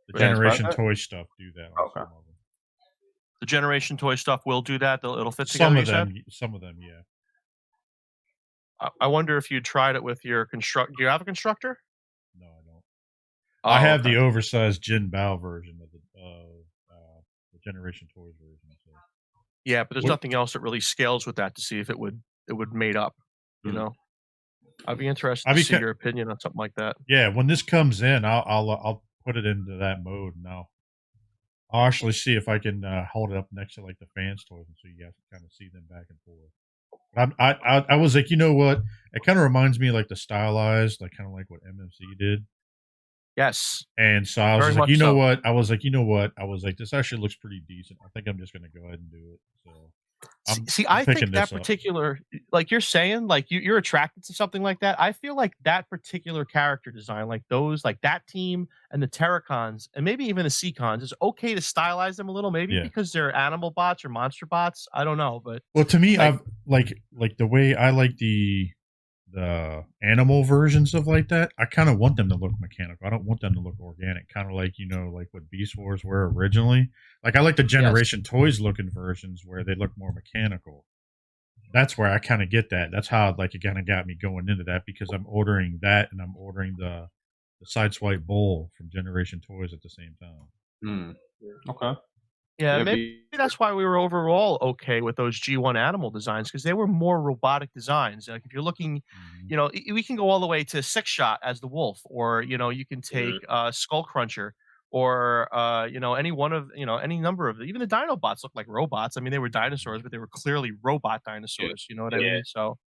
the Bands Generation Project? Toy stuff do that. On Okay. some of them. The Generation Toy stuff will do that. It'll fit together. Some you of said? them. Some of them. Yeah. I wonder if you tried it with your construct. Do you have a constructor? No, I don't. Oh, I have okay. the oversized Jin Bao version of the Generation Toys version. So. Yeah, but there's What- nothing else that really scales with that to see if it would mate up. You Hmm. know. I'd be interested I'd to be see ca- your opinion on something like that. Yeah, when this comes in, I'll put it into that mode now. I'll actually see if I can hold it up next to like the fans toys, so you guys can kind of see them back and forth. I was like, you know what? It kind of reminds me of like the stylized, like kind of like what MMC did. Yes. And so I was Very just like, much you know so. what? I was like, this actually looks pretty decent. I think I'm just gonna go ahead and do it. So I picking think that this up. particular, like you're saying, like you're attracted to something like that. I feel like that particular character design, like those, like that team and the Terracons, and maybe even the Seacons, is okay to stylize them a little, maybe Yeah. because they're animal bots or monster bots. I don't know, but Well, to me, like- I've like the way I like the animal versions of like that. I kind of want them to look mechanical. I don't want them to look organic. Kind of like, you know, like what Beast Wars were originally. Like I like the Generation Toys looking versions where they look more mechanical. That's where I kind of get that. That's how like it kind of got me going into that, because I'm ordering that and I'm ordering the Sideswipe Bull from Generation Toys at the same time. Okay. yeah, Yeah, maybe that's why we were overall okay with those G1 animal designs, because they were more robotic designs. Like if you're looking, you know, we can go all the way to Six Shot as the wolf, or you know, you can take Skull Cruncher, or you know, any one of, you know, any number of, even the Dinobots look like robots. I mean, they were dinosaurs, but they were clearly robot dinosaurs. You know what I mean? So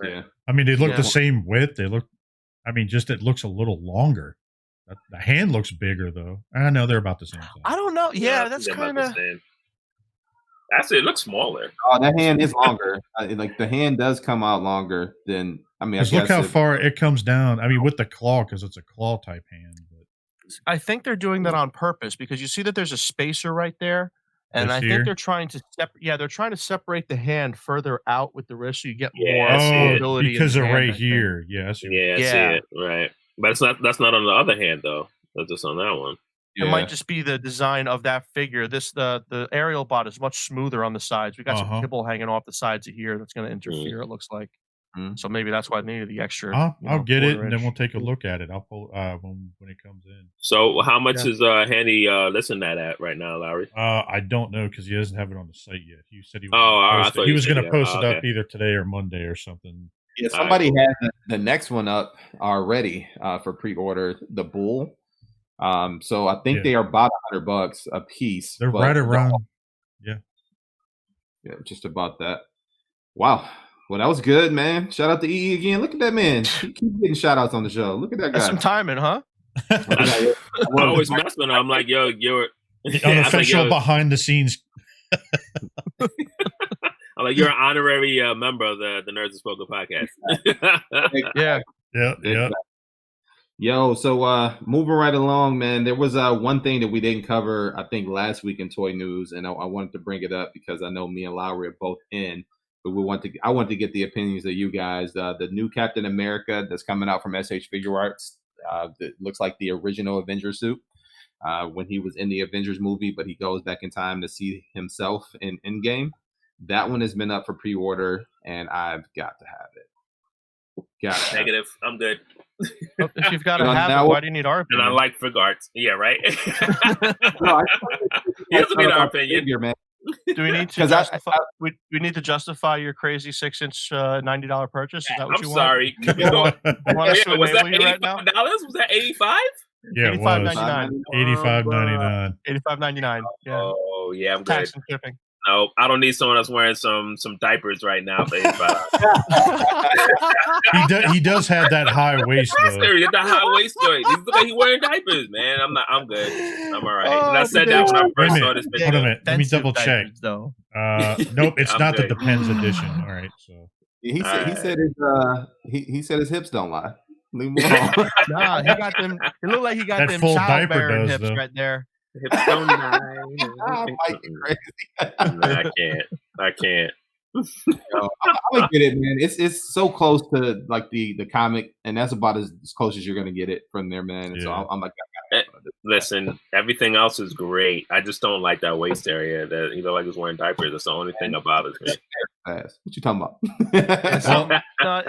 Yeah. I mean, they look Yeah. the same width. They look. I mean, just it looks a little longer. The hand looks bigger though. I know they're about the same size. I don't know. Yeah, I that's think they're about kind the of. same. Actually, it looks smaller. Oh, that hand is longer. Like the hand does come out longer than. I mean, I Because look guess how if- far it comes down. I mean, with the claw, because it's a claw type hand. But I think they're doing that on purpose, because you see that there's a spacer right there, and This I here? think they're trying to they're trying to separate the hand further out with the wrist, so you get Yeah, more I see it. mobility. because in of the hand, right I think. here. Yeah, I see. Yeah, I see Yeah. it. Right, but that's not on the other hand though. That's just on that one. It might just be the design of that figure. The aerial bot is much smoother on the sides. We got some kibble hanging off the sides of here that's going to interfere. It looks like. So maybe that's why they needed the extra. I'll get it, and 1/4 then we'll inch. take a look at it. I'll pull when it comes in. So how much Yeah. is Handy listing that at right now, Lowery? I don't know, because he doesn't have it on the site yet. He said he was. Oh, I gonna post thought it. He you was said going to that. post Oh, it up okay. either today or Monday or something. Yeah, All somebody right, has the next one up already for pre-order, the Bull. So I think Yeah. they are about $100 a piece. They're but right they're around. all- Yeah. Yeah, just about that. Wow. Well, that was good, man. Shout out to EE again. Look at that man. He keeps getting shout outs on the show. Look at that That's guy. some timing, huh? I always mess with him. I'm like, yo, you're The I was like, unofficial yo, behind the scenes. I'm like, you're an honorary member of the Nerds and Spoken podcast. Yeah. Yeah. Exactly. Yo, so moving right along, man. There was one thing that we didn't cover, I think, last week in toy news, and I wanted to bring it up because I know me and Lowery are both in. But I want to get the opinions of you guys. The new Captain America that's coming out from SH Figure Arts. That looks like the original Avenger suit when he was in the Avengers movie, but he goes back in time to see himself in Endgame. That one has been up for pre-order, and I've got to have it. Negative. I'm good. If you've got to No, have now- it, why do you need our And I opinion? like fig arts. Yeah, right? No, He doesn't need our opinion. Figure, man. Do we need to 'Cause I- justify? We need to justify your crazy 6-inch $90 purchase? Is that what I'm you sorry. want? You want us to was that enable you right now? $85? Was that 85? Yeah, it was $85.99. $85.99. $85.99. Yeah. Oh, yeah, I'm good. Tax and shipping. No, I don't need someone that's wearing some diapers right now for 85. He does have that high waist though. Get the high waist joint. He look like he wearing diapers, man. I'm good. I'm all right. And I Oh, said that when I Wait a first saw minute. this Hold picture. on a minute. Let me Expensive double check. diapers, though. Nope, it's I'm not the good. Depends edition. All right, so He said he Alright. said his he said his hips don't lie. Leave him alone. Nah, he got them. It looked like he got That them full diaper childbearing does, hips though. right there. Hips don't lie. Mike, you crazy. Nah, I can't. Yo, I get it, man. It's so close to like the comic, and that's about as close as you're gonna get it from there, man. And so Yeah. I'm like, Listen, everything else is great. I just don't like that waist area that he look like he's wearing diapers. That's the only thing about it. Man. fast. What you talking about? No,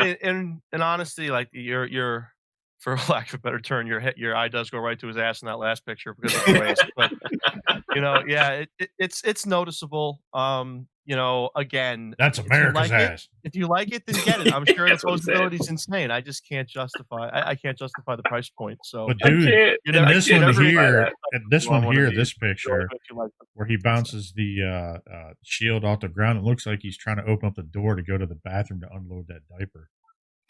in honesty, like your for lack of a better term, your eye does go right to his ass in that last picture because of the waist. But yeah, it's noticeable. again, That's America's ass. If you like it, then get it. I'm sure the That's what he said. posability is insane. I just can't justify. I can't justify the price point. So, But dude, in this one here, this picture like where he bounces the shield off the ground, it looks like he's trying to open up the door to go to the bathroom to unload that diaper.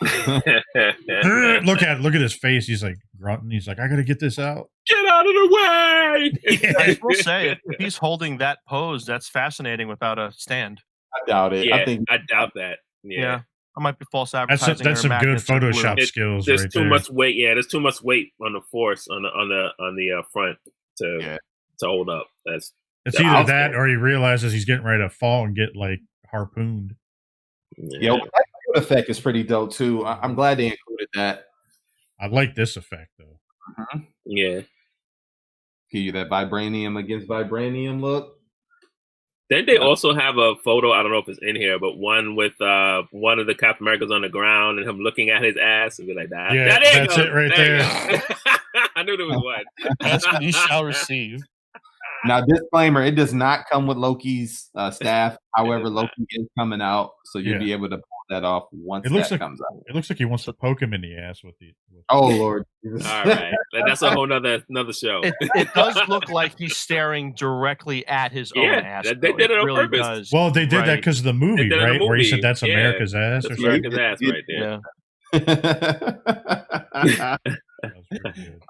Look at his face. He's like grunting. He's like, I gotta get this out. Get out of the way. I will say, if he's holding that pose, that's fascinating without a stand. I doubt it. Yeah, I doubt that. Yeah. I might be false advertising. That's some good Photoshop skills. There's right too there. much weight. Yeah, there's too much weight on the force on the front to hold up. It's either that or he realizes he's getting ready to fall and get like harpooned. Yeah, that effect is pretty dope too. I'm glad they included that. I like this effect though. Mm-hmm. Yeah, give you that vibranium against vibranium look. Then they also have a photo. I don't know if it's in here, but one with one of the Captain Americas on the ground and him looking at his ass and be like that. Yeah, that's it right there. I knew there was one. That's what you shall receive. Now, disclaimer: it does not come with Loki's staff. However, Loki is coming out, so you'll be able to pull that off once that comes out. It looks like he wants to poke him in the ass with the. Oh Lord! All right, that's a whole nother show. It does look like he's staring directly at his own ass. They did it on really purpose. Does. Well, they did that because of the movie, right? Where he said that's America's ass. That's or America's ass right there. Yeah.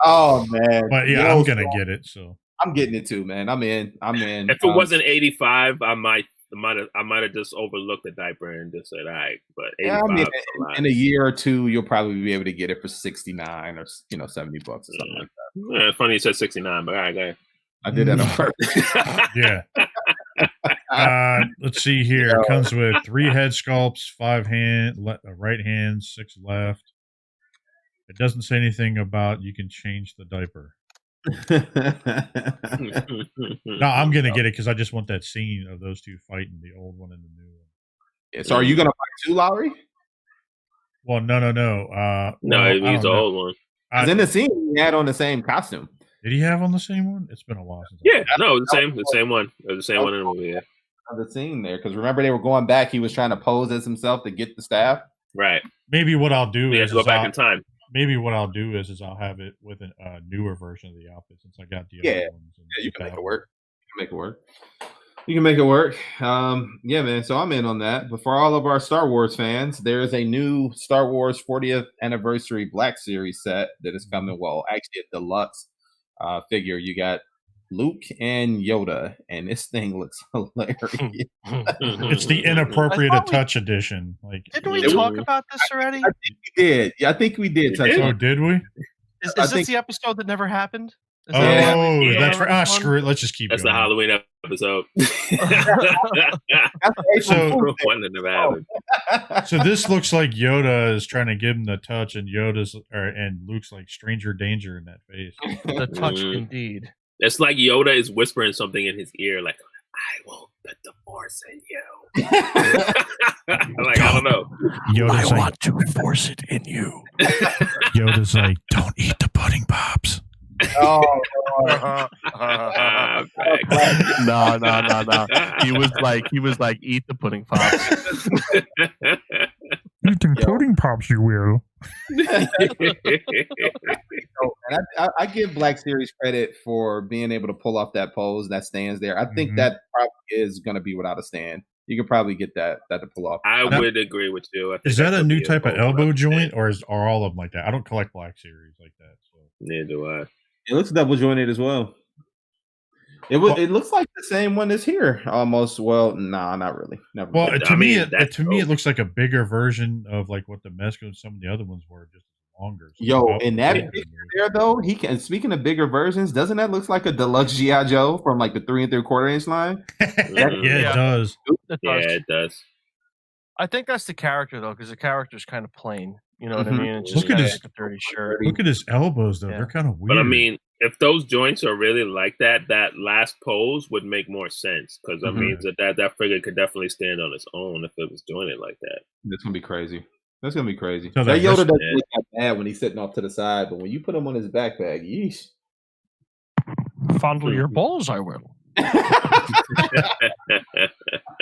Oh man! But yeah, I'm gonna get it. So I'm getting it too, man. I'm in. If it wasn't 85, I might have just overlooked the diaper and just said, all right. But 85 in a year or two, you'll probably be able to get it for $69 or $70 or something like that. Yeah, it's funny you said 69, but all right, go ahead. I did that on purpose. Yeah. Let's see here. It comes with 3 head sculpts, 5 right hands, 6 left. It doesn't say anything about you can change the diaper. No, I'm gonna get it because I just want that scene of those two fighting, the old one and the new one. Yeah, so are you gonna buy 2, Lowery? Well, no. No, he used the old one. In the scene, he had on the same costume. Did he have on the same one? It's been a while since. No, the same one. It was the same one in the movie. Yeah, the scene there because remember they were going back. He was trying to pose as himself to get the staff. Right. Maybe what I'll do is go back in time. Maybe what I'll do is I'll have it with a newer version of the outfit since I got the other ones. Yeah, you can make it work. You can make it work. Yeah, man. So I'm in on that. But for all of our Star Wars fans, there is a new Star Wars 40th anniversary Black Series set that is coming. Well, actually, a deluxe figure. You got Luke and Yoda, and this thing looks hilarious. It's the inappropriate touch edition. Like, didn't we talk about this already? I think we did. Yeah, I think we did. Touch on. Did we? Is this the episode that never happened? That's right. Screw it. Let's just keep. That's going. the Halloween episode. So this looks like Yoda is trying to give him the touch, and and Luke's like stranger danger in that face. The touch, indeed. It's like Yoda is whispering something in his ear, like, I will put the force in you. Like, I don't know. Yoda's I want to force it in you. Yoda's like, don't eat the pudding pops. Oh, no. He was like, eat the pudding pops. Eat the pudding pops, you will. I give Black Series credit for being able to pull off that pose that stands there. I think that probably is going to be without a stand. You could probably get that to pull off. I would agree with you. Is that a new type of elbow joint, or are all of them like that? I don't collect Black Series like that. So. Neither do I. It looks double jointed as well. It looks like the same one as here almost. Well, nah, not really. Never. Well, to me, it looks like a bigger version of like what the Mesco and some of the other ones were, just longer. So in that picture there though, he can. Speaking of bigger versions, doesn't that look like a deluxe GI Joe from like the 3 3/4 inch line? It does. It does. I think that's the character though, because the character's kind of plain. You know what I mean? It's just look at his dirty shirt. Look at his elbows though; they're kind of weird. But I mean, if those joints are really like that last pose would make more sense because that means that figure could definitely stand on its own if it was doing it like that. That's gonna be crazy. That's gonna be crazy. So that Yoda doesn't look that bad when he's sitting off to the side, but when you put him on his backpack, yeesh. Fondle your balls, I will.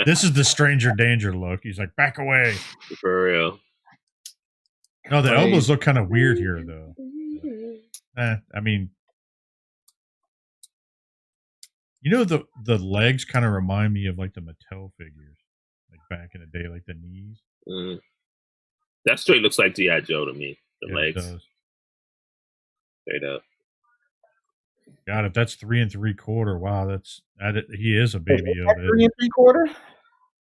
This is the stranger danger look. He's like, back away. For real. No, the Praise. elbows look kind of weird here, though. I mean, you know, the legs kind of remind me of like the Mattel figures, like back in the day, like the knees. Mm. That straight looks like G.I. Joe to me. The Yeah, it legs. does. Straight up. God, if that's 3 3/4, wow, he is a baby Is that Yoda. 3 3/4?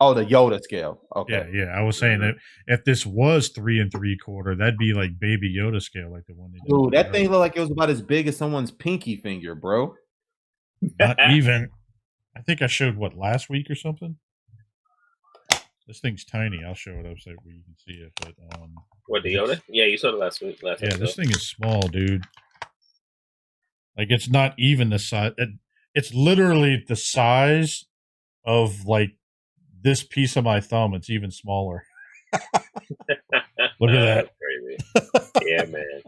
Oh, the Yoda scale. Okay. Yeah. I was saying that if this was 3 3/4, that'd be like baby Yoda scale, like the one they did. Dude, that thing looked like it was about as big as someone's pinky finger, bro. Not even. I think I showed last week or something. This thing's tiny. I'll show it up so you can see it. But What, the Yoda? Yeah, you saw it last week. Yeah, this thing is small, dude. Like, it's not even the size. It's literally the size of like this piece of my thumb. It's even smaller. Look at that. Crazy. Yeah, man.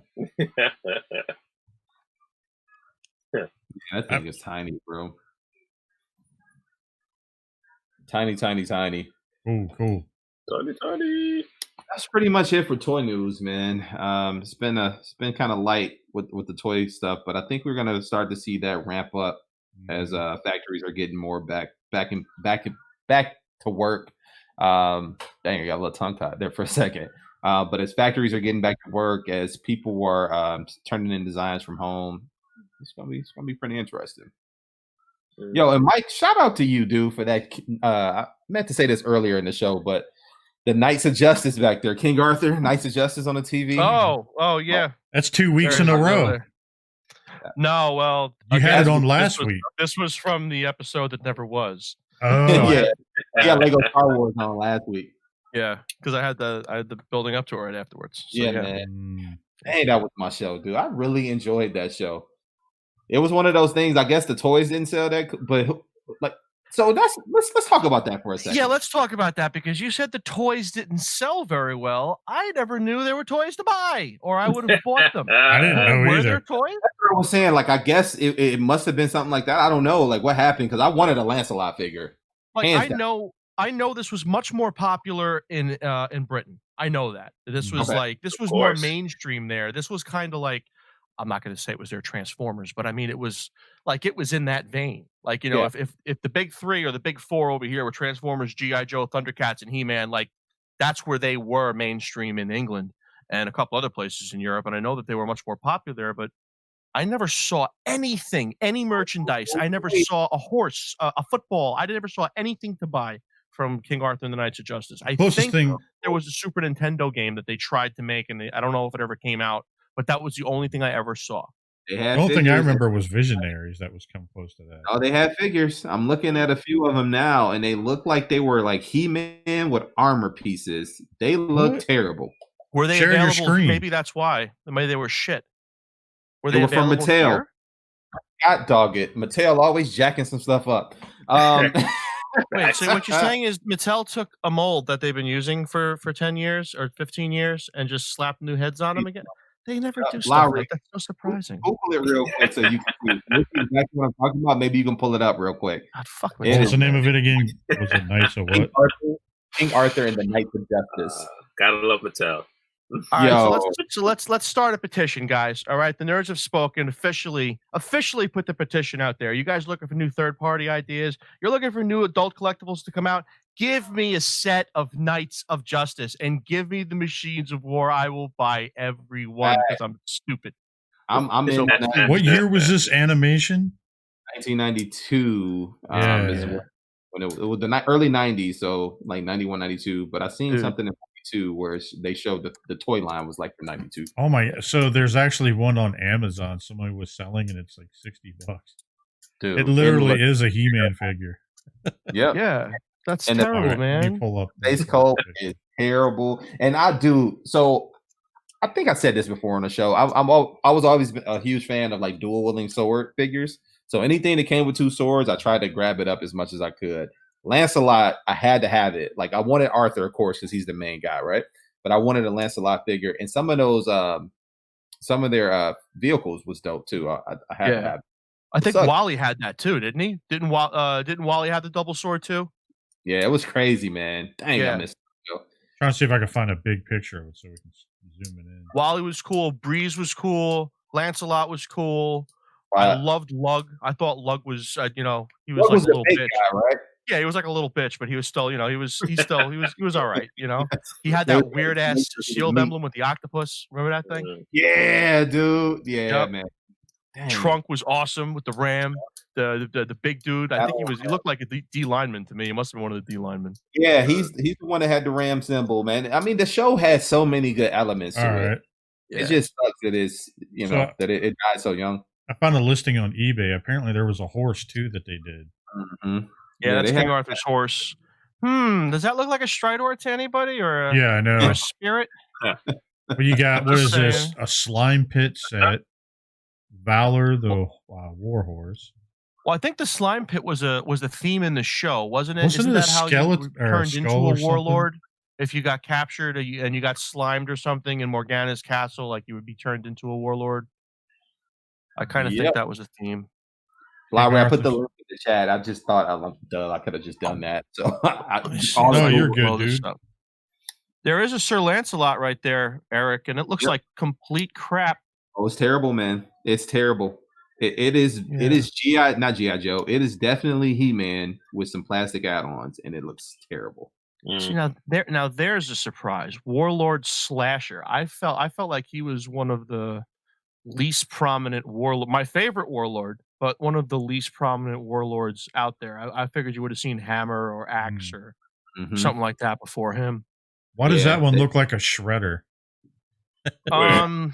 That thing is tiny, bro. Tiny. Cool. Tiny. That's pretty much it for toy news, man. It's been kind of light with the toy stuff, but I think we're gonna start to see that ramp up as factories are getting more back to work. Dang, I got a little tongue tied there for a second. But as factories are getting back to work, as people are turning in designs from home, it's gonna be pretty interesting. Yo, and Mike, shout out to you, dude, for that. I meant to say this earlier in the show, but the Knights of Justice back there, King Arthur, Knights of Justice on the TV. Oh yeah. That's 2 weeks in a row. No, well, you had it on last week. This was from the episode that never was. Oh yeah, Lego Star Wars on last week. Yeah, because I had the building up to it right afterwards. So, yeah, man. Hey, that was my show, dude. I really enjoyed that show. It was one of those things. I guess the toys didn't sell that, but like, so let's talk about that for a second. Yeah, let's talk about that because you said the toys didn't sell very well. I never knew there were toys to buy, or I would have bought them. I didn't know Were either. there toys? That's what I was saying. Like, I guess it must have been something like that. I don't know, like what happened, because I wanted a Lancelot figure. Like, I know this was much more popular in Britain. I know that. This was this was more mainstream there. This was kind of like, I'm not going to say it was their Transformers, but I mean, it was in that vein. Like, you know, if the big 3 or the big 4 over here were Transformers, G.I. Joe, Thundercats, and He-Man, like that's where they were mainstream in England and a couple other places in Europe. And I know that they were much more popular there, but I never saw anything, any merchandise. I never saw a horse, a football. I never saw anything to buy from King Arthur and the Knights of Justice. I think there was a Super Nintendo game that they tried to make, and I don't know if it ever came out, but that was the only thing I ever saw. The only thing I remember was Visionaries that was come close to that. Oh, they had figures. I'm looking at a few of them now, and they look like they were like He-Man with armor pieces. They look terrible. Were they available? Maybe that's why. Maybe they were shit. Were they were from Mattel? Here? Hot dog it. Mattel always jacking some stuff up. Wait, so what you're saying is Mattel took a mold that they've been using for 10 years or 15 years and just slapped new heads on them again? They never do stuff Lowery, like that. That's so surprising. Google it real quick so you can see exactly what I'm talking about. Maybe you can pull it up real quick. God, fuck what was the name of it again? Was it Knights of what? King Arthur and the Knights of Justice. Gotta love Mattel. All right, so let's start a petition, guys. All right, the nerds have spoken. Officially put the petition out there. You guys looking for new third-party ideas? You're looking for new adult collectibles to come out? Give me a set of Knights of Justice and give me the Machines of War. I will buy every one because I'm stupid. I'm in. What year was this animation? 1992. When it was the early 90s, so like 91, 92. But I seen something in 92 where they showed the toy line was like for 92. Oh my! So there's actually one on Amazon. Somebody was selling, and it's like $60. Dude, it literally is a He-Man figure. Yep. Yeah. That's terrible, man. Pull up. Face Cold is terrible, and I do. So I think I said this before on the show. I was always a huge fan of like dual wielding sword figures. So anything that came with 2 swords, I tried to grab it up as much as I could. Lancelot, I had to have it. Like I wanted Arthur, of course, because he's the main guy, right? But I wanted a Lancelot figure, and some of those, some of their vehicles was dope too. I had to have it. I think sucked. Wally had that too, didn't he? Didn't Wally have the double sword too? Yeah, it was crazy, man. Dang, I Yeah. missed it. Trying to see if I can find a big picture of it so we can zoom it in. Wally was cool. Breeze was cool. Lancelot was cool. I loved Lug. I thought Lug was, he was Lug like was a little big bitch. guy, right? Yeah, he was like a little bitch, but he was still, he was all right. He had that weird ass shield emblem with the octopus. Remember that thing? Yeah, dude. Yeah, man. Dang. Trunk was awesome with the ram. The big dude. I think he looked like a D lineman to me. He must have been one of the D linemen. Yeah, he's the one that had the ram symbol, man. I mean, the show has so many good elements to it. It just sucks that it's that it died so young. I found a listing on eBay. Apparently, there was a horse too that they did. Mm-hmm. Yeah, that's King Arthur's horse. Does that look like a Stridor to anybody, or I know, or a spirit? But you got what is this? A slime pit set. Valor, the war horse. Well, I think the slime pit was the theme in the show, wasn't it? Wasn't Isn't it that how skeleton you turned into a warlord? If you got captured and you got slimed or something in Morgana's castle, like you would be turned into a warlord. I kind of think that was a theme. Lowery, I put the link in the chat. I just thought I could have just done that. So you're good, dude. There is a Sir Lancelot right there, Eric, and it looks like complete crap. Oh, it's terrible, man. It's terrible. It is not G.I. Joe. It is definitely He-Man with some plastic add-ons, and it looks terrible. See, now there's a surprise. Warlord Slasher. I felt like he was one of the least prominent warlord. My favorite warlord, but one of the least prominent warlords out there. I figured you would have seen Hammer or Axe or something like that before him. Why does that one look like a shredder? Yeah.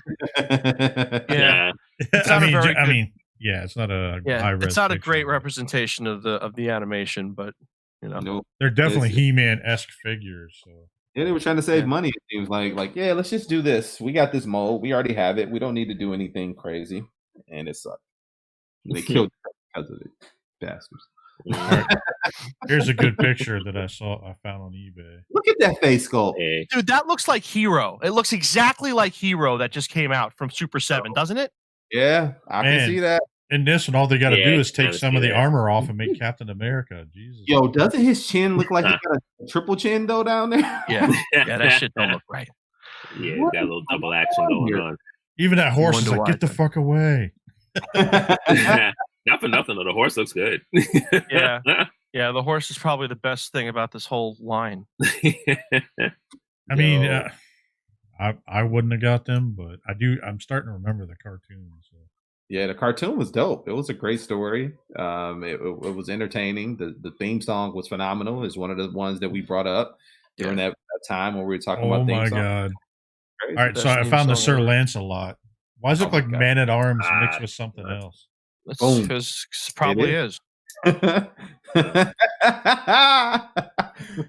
It's not it's not a it's not a great representation of the animation, but they're definitely He-Man-esque figures. So yeah, they were trying to save money. It seems like let's just do this. We got this mold. We already have it. We don't need to do anything crazy, and it sucked. They killed it because of it, bastards. Here's a good picture that I found on eBay. Look at that face sculpt. Dude, that looks like Hero. It looks exactly like Hero that just came out from Super 7, doesn't it? Yeah, I can see that. In this one, all they got to do is take some of the armor off and make Captain America. Jesus. Yo, doesn't his chin look like he got a triple chin though down there? Yeah, that shit don't look right. Yeah, got a little double action going on. Even that horse is like, get the fuck away. Not for nothing though. The horse looks good. Yeah. The horse is probably the best thing about this whole line. I mean, I wouldn't have got them, but I'm starting to remember the cartoon. So. Yeah, the cartoon was dope. It was a great story. It was entertaining. The theme song was phenomenal. It's one of the ones that we brought up during that time when we were talking about theme song. Oh my god! All right, so I found the Sir Lancelot. Why does it look like Man at Arms mixed with something else? Because probably is.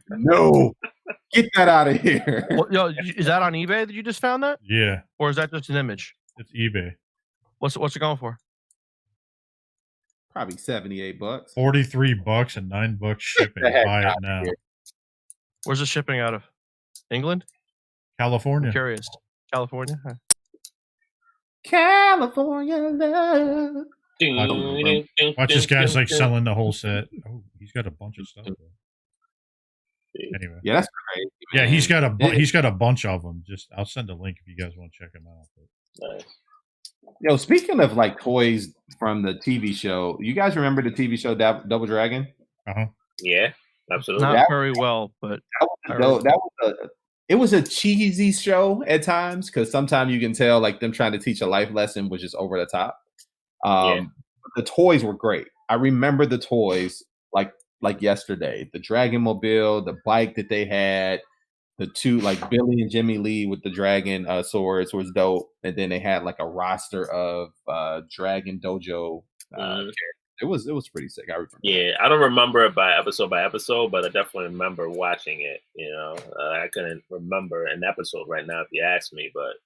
No, get that out of here. Well, is that on eBay that you just found that? Yeah. Or is that just an image? It's eBay. What's it going for? Probably $78. $43 and $9 shipping. Buy it now. Where's the shipping out of? England? California. I'm curious. California? Huh. California love. Watch this guy's like selling the whole set. Oh, he's got a bunch of stuff. Anyway, yeah, that's crazy. Yeah, he's got a bunch of them. I'll send a link if you guys want to check them out. Nice. Yo, speaking of like toys from the TV show, you guys remember the TV show Double Dragon? Yeah, absolutely. Not very well, but it was a cheesy show at times because sometimes you can tell like them trying to teach a life lesson was just over the top. The toys were great. I remember the toys like yesterday. The Dragon Mobile, the bike that they had, the two like Billy and Jimmy Lee with the dragon swords was dope. And then they had like a roster of Dragon Dojo characters. It was pretty sick. I remember. Yeah, I don't remember it by episode, but I definitely remember watching it. I couldn't remember an episode right now if you ask me, but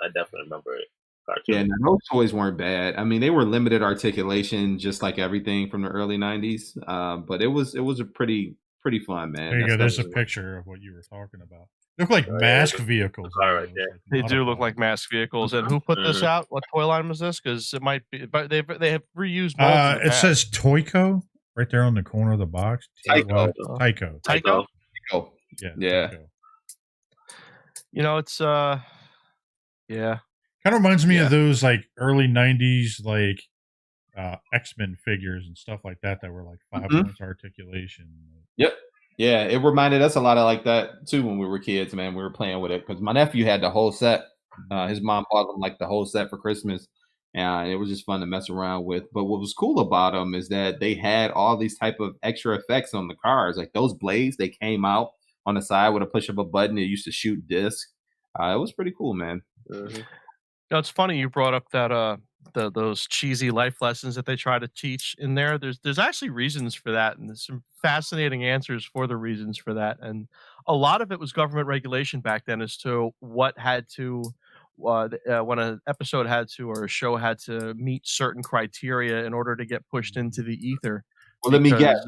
I definitely remember it. Cartoon. Yeah, those toys weren't bad. I mean, they were limited articulation, just like everything from the early '90s. But it was a pretty fun, man. There you go. There's a picture of what you were talking about. look like mask vehicles. All right, yeah. They do look like mask vehicles. And who put this out? What toy line was this? Because it might be, but they have reused molds. In the It past. says Toyco right there on the corner of the box. Tyco. Tyco. Tyco. Oh, Yeah. yeah. Tyco. You know, it's yeah. Kind of reminds me of those like early '90s like X-Men figures and stuff like that were like 5 points articulation. Yep. Yeah, it reminded us a lot of like that too when we were kids, man. We were playing with it because my nephew had the whole set. His mom bought him like the whole set for Christmas, and it was just fun to mess around with. But what was cool about them is that they had all these type of extra effects on the cars, like those blades. They came out on the side with a push of a button. It used to shoot disc. It was pretty cool, man. You know, it's funny you brought up that those cheesy life lessons that they try to teach in there. There's actually reasons for that, and there's some fascinating answers for the reasons for that. And a lot of it was government regulation back then as to what had to when an episode had to or a show had to meet certain criteria in order to get pushed into the ether. Well, let me guess.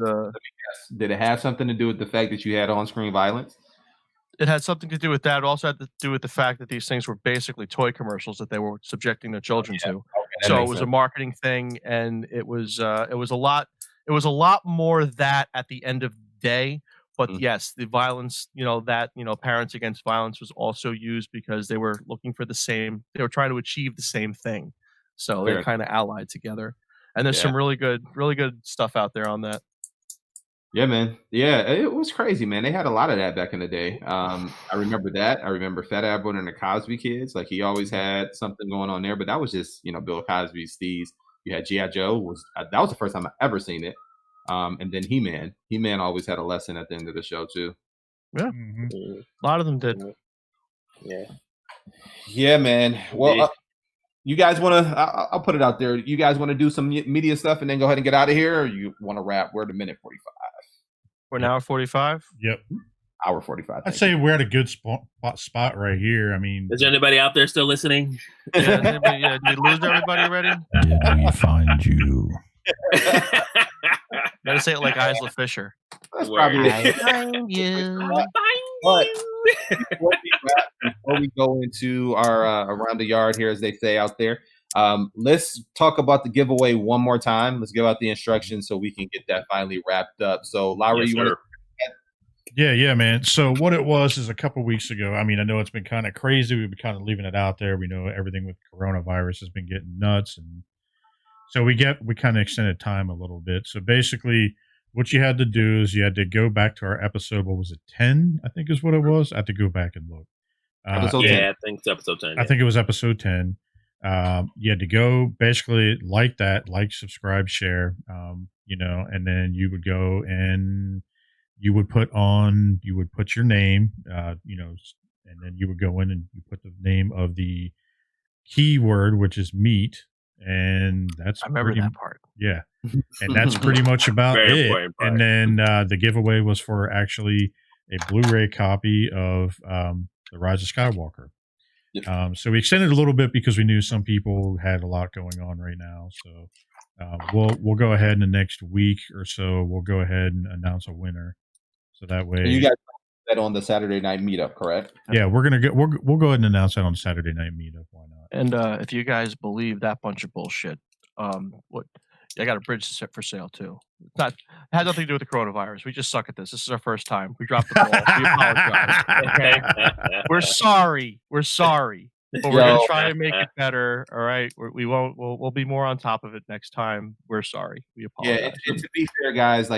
Did it have something to do with the fact that you had on-screen violence? It had something to do with that. It also had to do with the fact that these things were basically toy commercials that they were subjecting their children to. Okay, so it was a marketing thing, and it was a lot more that at the end of the day. But yes, the violence, Parents Against Violence was also used because they were looking for they were trying to achieve the same thing. So they kind of allied together. And there's some really good stuff out there on that. Yeah, man. Yeah, it was crazy, man. They had a lot of that back in the day. I remember that. I remember Fat Albert and the Cosby Kids. Like he always had something going on there, but that was just, Bill Cosby's Steez. You had G.I. Joe. That was the first time I ever seen it. And then He-Man. He-Man always had a lesson at the end of the show too. Yeah, a lot of them did. Yeah, man. Well, you guys want to? I'll put it out there. You guys want to do some media stuff and then go ahead and get out of here, or you want to wrap? We're at a minute 45. We're now at 45. Yep. Hour 45. I'd say we're at a good spot right here. I mean, is anybody out there still listening? Did we lose everybody already? Did we find you? Gotta say it like Isla Fisher. That's probably I find you. But before we go into our around the yard here, as they say out there, let's talk about the giveaway one more time. Let's give out the instructions so we can get that finally wrapped up. So, Lowery, you want to? Yeah, man. So what it was is a couple weeks ago. I mean, I know it's been kind of crazy. We've been kind of leaving it out there. We know everything with coronavirus has been getting nuts, and so we kind of extended time a little bit. So basically, what you had to do is you had to go back to our episode. What was it? 10, I think is what it was. I had to go back and look. I think it's episode 10. I think it was episode 10. You had to go basically like, subscribe, share, and then you would go and you would put your name, and then you would go in and you put the name of the keyword, which is meat. And that's I remember that part. Yeah. And that's pretty much about it. And then the giveaway was for actually a Blu-ray copy of The Rise of Skywalker. Yep. So we extended a little bit because we knew some people had a lot going on right now. So we'll go ahead in the next week or so. We'll go ahead and announce a winner. So that way, you guys that on the Saturday night meetup, correct? Yeah, we'll go ahead and announce that on the Saturday night meetup. Why not? And if you guys believe that bunch of bullshit, I got a bridge set for sale too. It had nothing to do with the coronavirus. We just suck at this. This is our first time. We dropped the ball. We apologize. Okay? We're sorry. But we're gonna try and make it better. All right. We won't. We'll be more on top of it next time. We're sorry. We apologize. Yeah. To be fair, guys,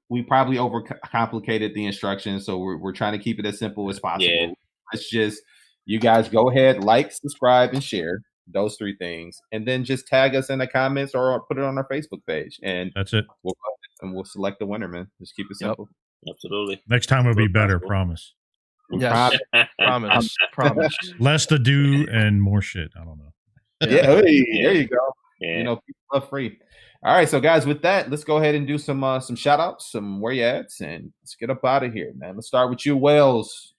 we probably overcomplicated the instructions, so we're trying to keep it as simple as possible. Yeah. Let's just you guys go ahead, like, subscribe, and share. Those 3 things, and then just tag us in the comments or put it on our Facebook page, and that's it. We'll select the winner, man. Just keep it simple. Yep. Absolutely. Next time will be better. Promise. Yes. Promise. Less to do and more shit. I don't know. Yeah. Hey, there you go. Yeah. People love free. All right, so guys, with that, let's go ahead and do some shout outs, some where you at, and let's get up out of here, man. Let's start with you, Ewells.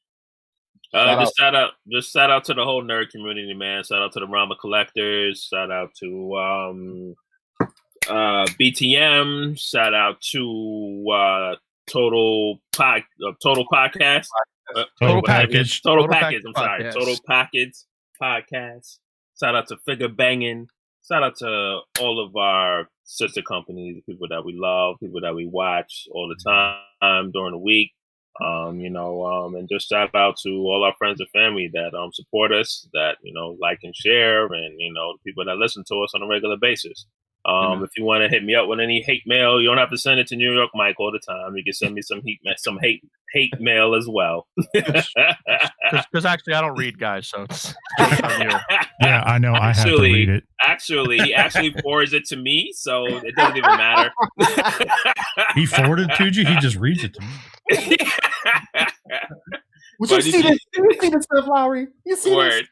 Just shout out to the whole nerd community, man. Shout out to the Rama collectors. Shout out to BTM. Shout out to Total Total Podcast. Total Package. Total Total Package. I'm sorry. Podcast. Total Package Podcast. Shout out to Figure Banging. Shout out to all of our sister companies, people that we love, people that we watch all the time during the week. And just shout out to all our friends and family that support us, that like and share, and the people that listen to us on a regular basis. If you want to hit me up with any hate mail, you don't have to send it to New York Mike all the time. You can send me some hate mail as well. Because actually, I don't read, guys. So it's on you. Yeah, I know. I have to read it. Actually, he actually forwards it to me, so it doesn't even matter. He forwarded it to you. He just reads it to me. Would you see this? You see this stuff, Lowery? You see Word.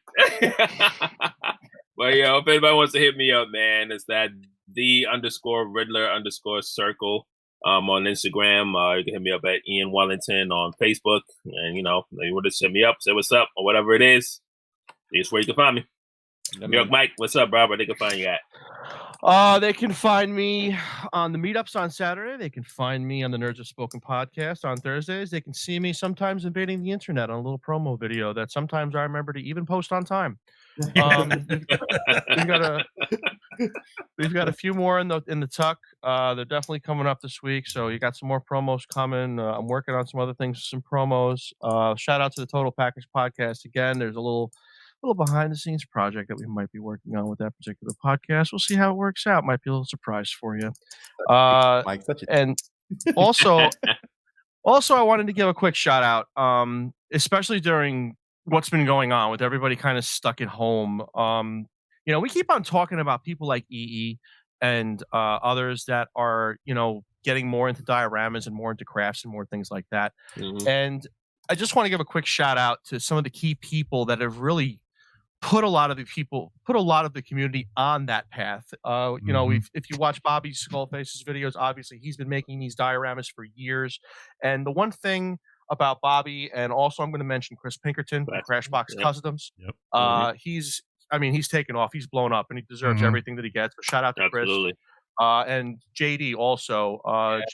But if anybody wants to hit me up, man, it's that _Riddler_circle on Instagram. You can hit me up at Ian Wellington on Facebook, and you want to hit me up, say what's up or whatever it is. It's where you can find me. New York Mike, what's up, bro? Where they can find you at? They can find me on the meetups on Saturday. They can find me on the Nerds Have Spoken podcast on Thursdays. They can see me sometimes invading the internet on a little promo video that sometimes I remember to even post on time. We've got a few more in the tuck. They're definitely coming up this week, so you got some more promos coming. I'm working on some other things, some promos. Shout out to the Total Package podcast again. There's a little behind the scenes project that we might be working on with that particular podcast. We'll see how it works out. Might be a little surprise for you. Mike, and also I wanted to give a quick shout out, especially during what's been going on with everybody kind of stuck at home. We keep on talking about people like EE and others that are, getting more into dioramas and more into crafts and more things like that. Mm-hmm. And I just want to give a quick shout out to some of the key people that have really put a lot of the community on that path. If you watch Bobby Skullface's videos, obviously he's been making these dioramas for years. And the one thing about Bobby, and also I'm going to mention Chris Pinkerton from Crashbox Customs. Yep. He's taken off. He's blown up, and he deserves everything that he gets. So shout out to Chris. And JD also.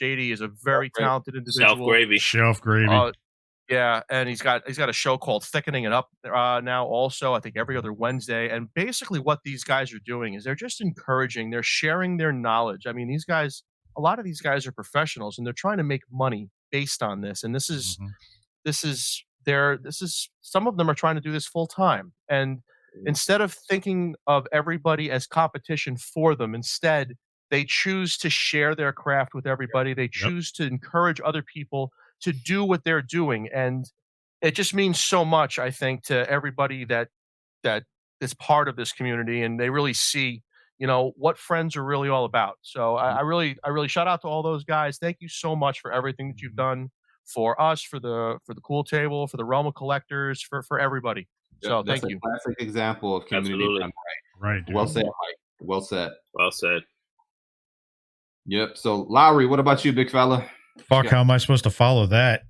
JD is a very talented individual. Shelf gravy. Yeah, and he's got a show called Thickening It Up now also, I think every other Wednesday. And basically what these guys are doing is they're just encouraging, they're sharing their knowledge. I mean, a lot of these guys are professionals, and they're trying to make money based on this. And this is some of them are trying to do this full time. And instead of thinking of everybody as competition for them, instead they choose to share their craft with everybody. They choose to encourage other people to do what they're doing. And it just means so much, I think, to everybody that is part of this community, and they really see, what friends are really all about. So I really shout out to all those guys. Thank you so much for everything that you've done for us, for the Cool Table, for the Realm of Collectors, for everybody. So that's thank you. Classic example of community done right. Well said, Mike. Well said. Well said. Yep. So Lowery, what about you, big fella? Fuck, how am I supposed to follow that?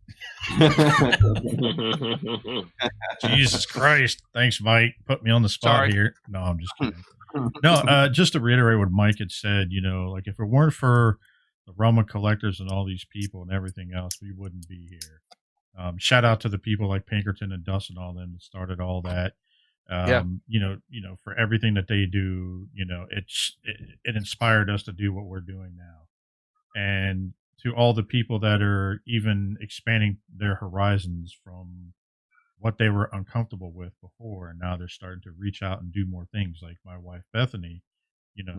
Jesus Christ. Thanks, Mike. Put me on the spot here. No, I'm just kidding. No, just to reiterate what Mike had said, like if it weren't for the Realm of Collectors and all these people and everything else, we wouldn't be here. Shout out to the people like Pinkerton and Dust and all them that started all that. For everything that they do, it inspired us to do what we're doing now. And to all the people that are even expanding their horizons from what they were uncomfortable with before, and now they're starting to reach out and do more things. Like my wife Bethany,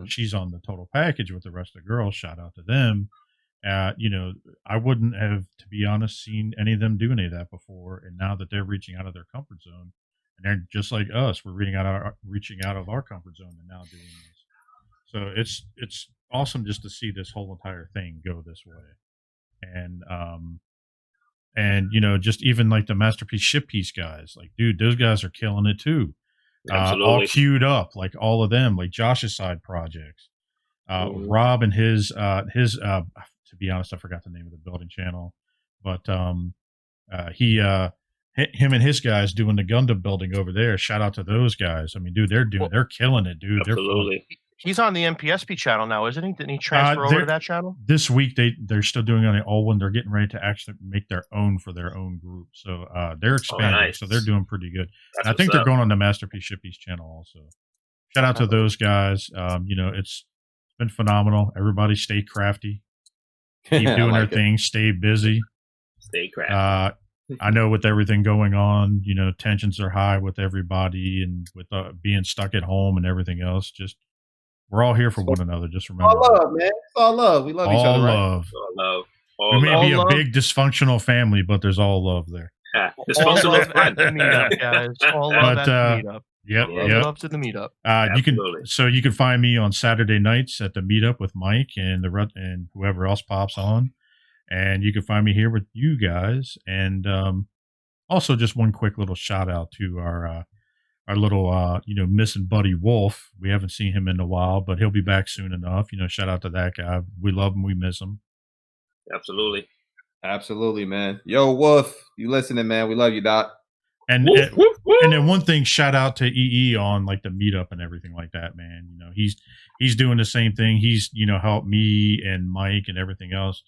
she's on the Total Package with the rest of the girls. Shout out to them. I wouldn't have, to be honest, seen any of them do any of that before, and now that they're reaching out of their comfort zone, and they're just like us, we're reaching out of our comfort zone and now doing this. So it's awesome just to see this whole entire thing go this way. And just even like the Masterpiece Ship Piece guys, like, dude, those guys are killing it too. All queued up, like all of them, like Josh's side projects. Rob and his to be honest, I forgot the name of the building channel, but him and his guys doing the Gundam building over there. Shout out to those guys. I mean, dude, they're killing it, dude. Absolutely. He's on the MPSP channel now, isn't he? Didn't he transfer over to that channel? This week they're still doing it on the old one. They're getting ready to actually make their own for their own group. So they're expanding. So they're doing pretty good. I think they're going on the Masterpiece Shippies channel also. Shout out to those guys. It's been phenomenal. Everybody stay crafty. Keep doing their thing. Stay busy. Stay crafty. I know with everything going on, tensions are high with everybody and with being stuck at home and everything else. Just we're all here for one another. Just remember. All love, man. It's all love. We love each other. Love. All love. We may be a big dysfunctional family, but there's all love there. Yeah. Dysfunctional friend. Meetup, guys. All love at the meetup. Yep. Love to the meetup. You can find me on Saturday nights at the meetup with Mike and whoever else pops on, and you can find me here with you guys. And also, just one quick little shout out to our little missing buddy Wolf. We haven't seen him in a while, but he'll be back soon enough. Shout out to that guy. We love him. We miss him. Absolutely, man. Yo, Wolf, you listening, man? We love you, Doc. And and then one thing, shout out to EE on like the meetup and everything like that, man. He's doing the same thing. He's helped me and Mike and everything else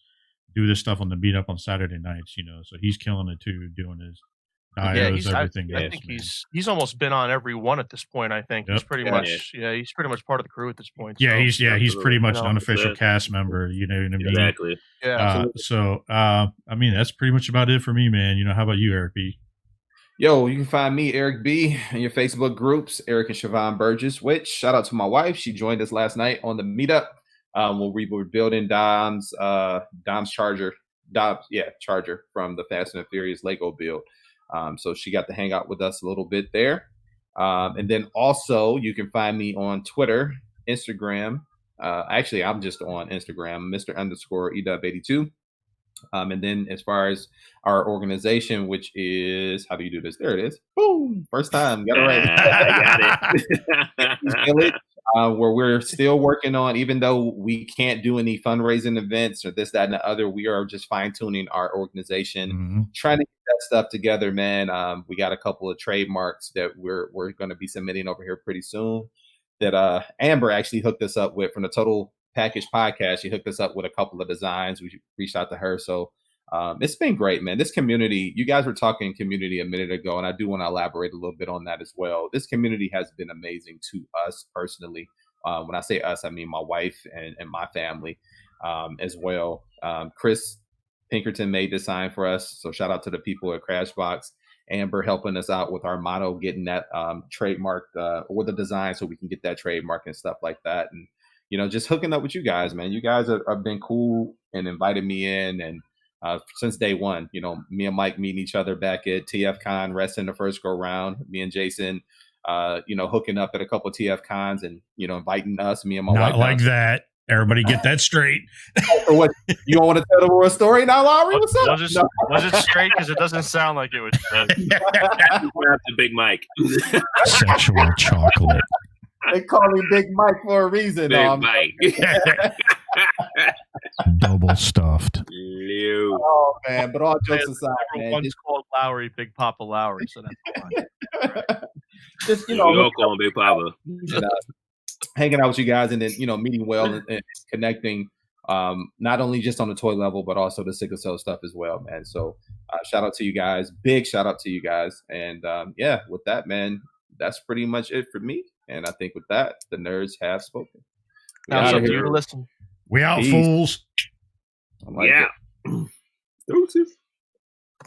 do this stuff on the meetup on Saturday nights. So he's killing it too, doing his dios, everything. I think he's almost been on every one at this point. I think he's pretty much he's pretty much part of the crew at this point. Yeah, so. he's pretty much an unofficial cast member. You know what I mean? Exactly. Yeah. That's pretty much about it for me, man. How about you, Eric B? Yo, you can find me, Eric B, in your Facebook groups, Eric and Siobhan Burgess, which shout out to my wife. She joined us last night on the meetup. We were building Dom's Charger from the Fast and Furious Lego build. So she got to hang out with us a little bit there. And then also you can find me on Twitter, Instagram. Actually, I'm just on Instagram, Mr_E.82. And then as far as our organization, which is, how do you do this? There it is. Boom. First time. Got it right. Got it. Where we're still working on, even though we can't do any fundraising events or this, that, and the other, we are just fine tuning our organization, trying to get that stuff together, man. We got a couple of trademarks that we're going to be submitting over here pretty soon that Amber actually hooked us up with from the Total Package Podcast. She hooked us up with a couple of designs. We reached out to her. So it's been great, man. This community, you guys were talking community a minute ago, and I do want to elaborate a little bit on that as well. This community has been amazing to us personally. When I say us, I mean my wife and my family as well. Chris Pinkerton made this sign for us. So shout out to the people at Crashbox. Amber helping us out with our motto, getting that trademarked or the design so we can get that trademark and stuff like that. And just hooking up with you guys, man. You guys have been cool and invited me in. And since day one, me and Mike meeting each other back at TFCon, resting the first go round. Me and Jason, hooking up at a couple of TFCons and, inviting us, me and my wife. Not like that. Everybody get that straight. So what, you don't want to tell the world story now, Lowery? What's up? Was it straight? Because it doesn't sound like it was straight. The Big Mike. Sexual chocolate. They call me Big Mike for a reason. Big Mike. Double stuffed. Oh, man. But all jokes aside, man. One's called Lowery, Big Papa Lowery, so that's fine. Just, we all call him Big Papa. Hanging out with you guys and then, meeting well and connecting, not only just on the toy level, but also the sickle cell stuff as well, man. So shout out to you guys. Big shout out to you guys. And with that, man, that's pretty much it for me. And I think with that, the nerds have spoken. Now it's up to you to listen. We out, fools. Deuces.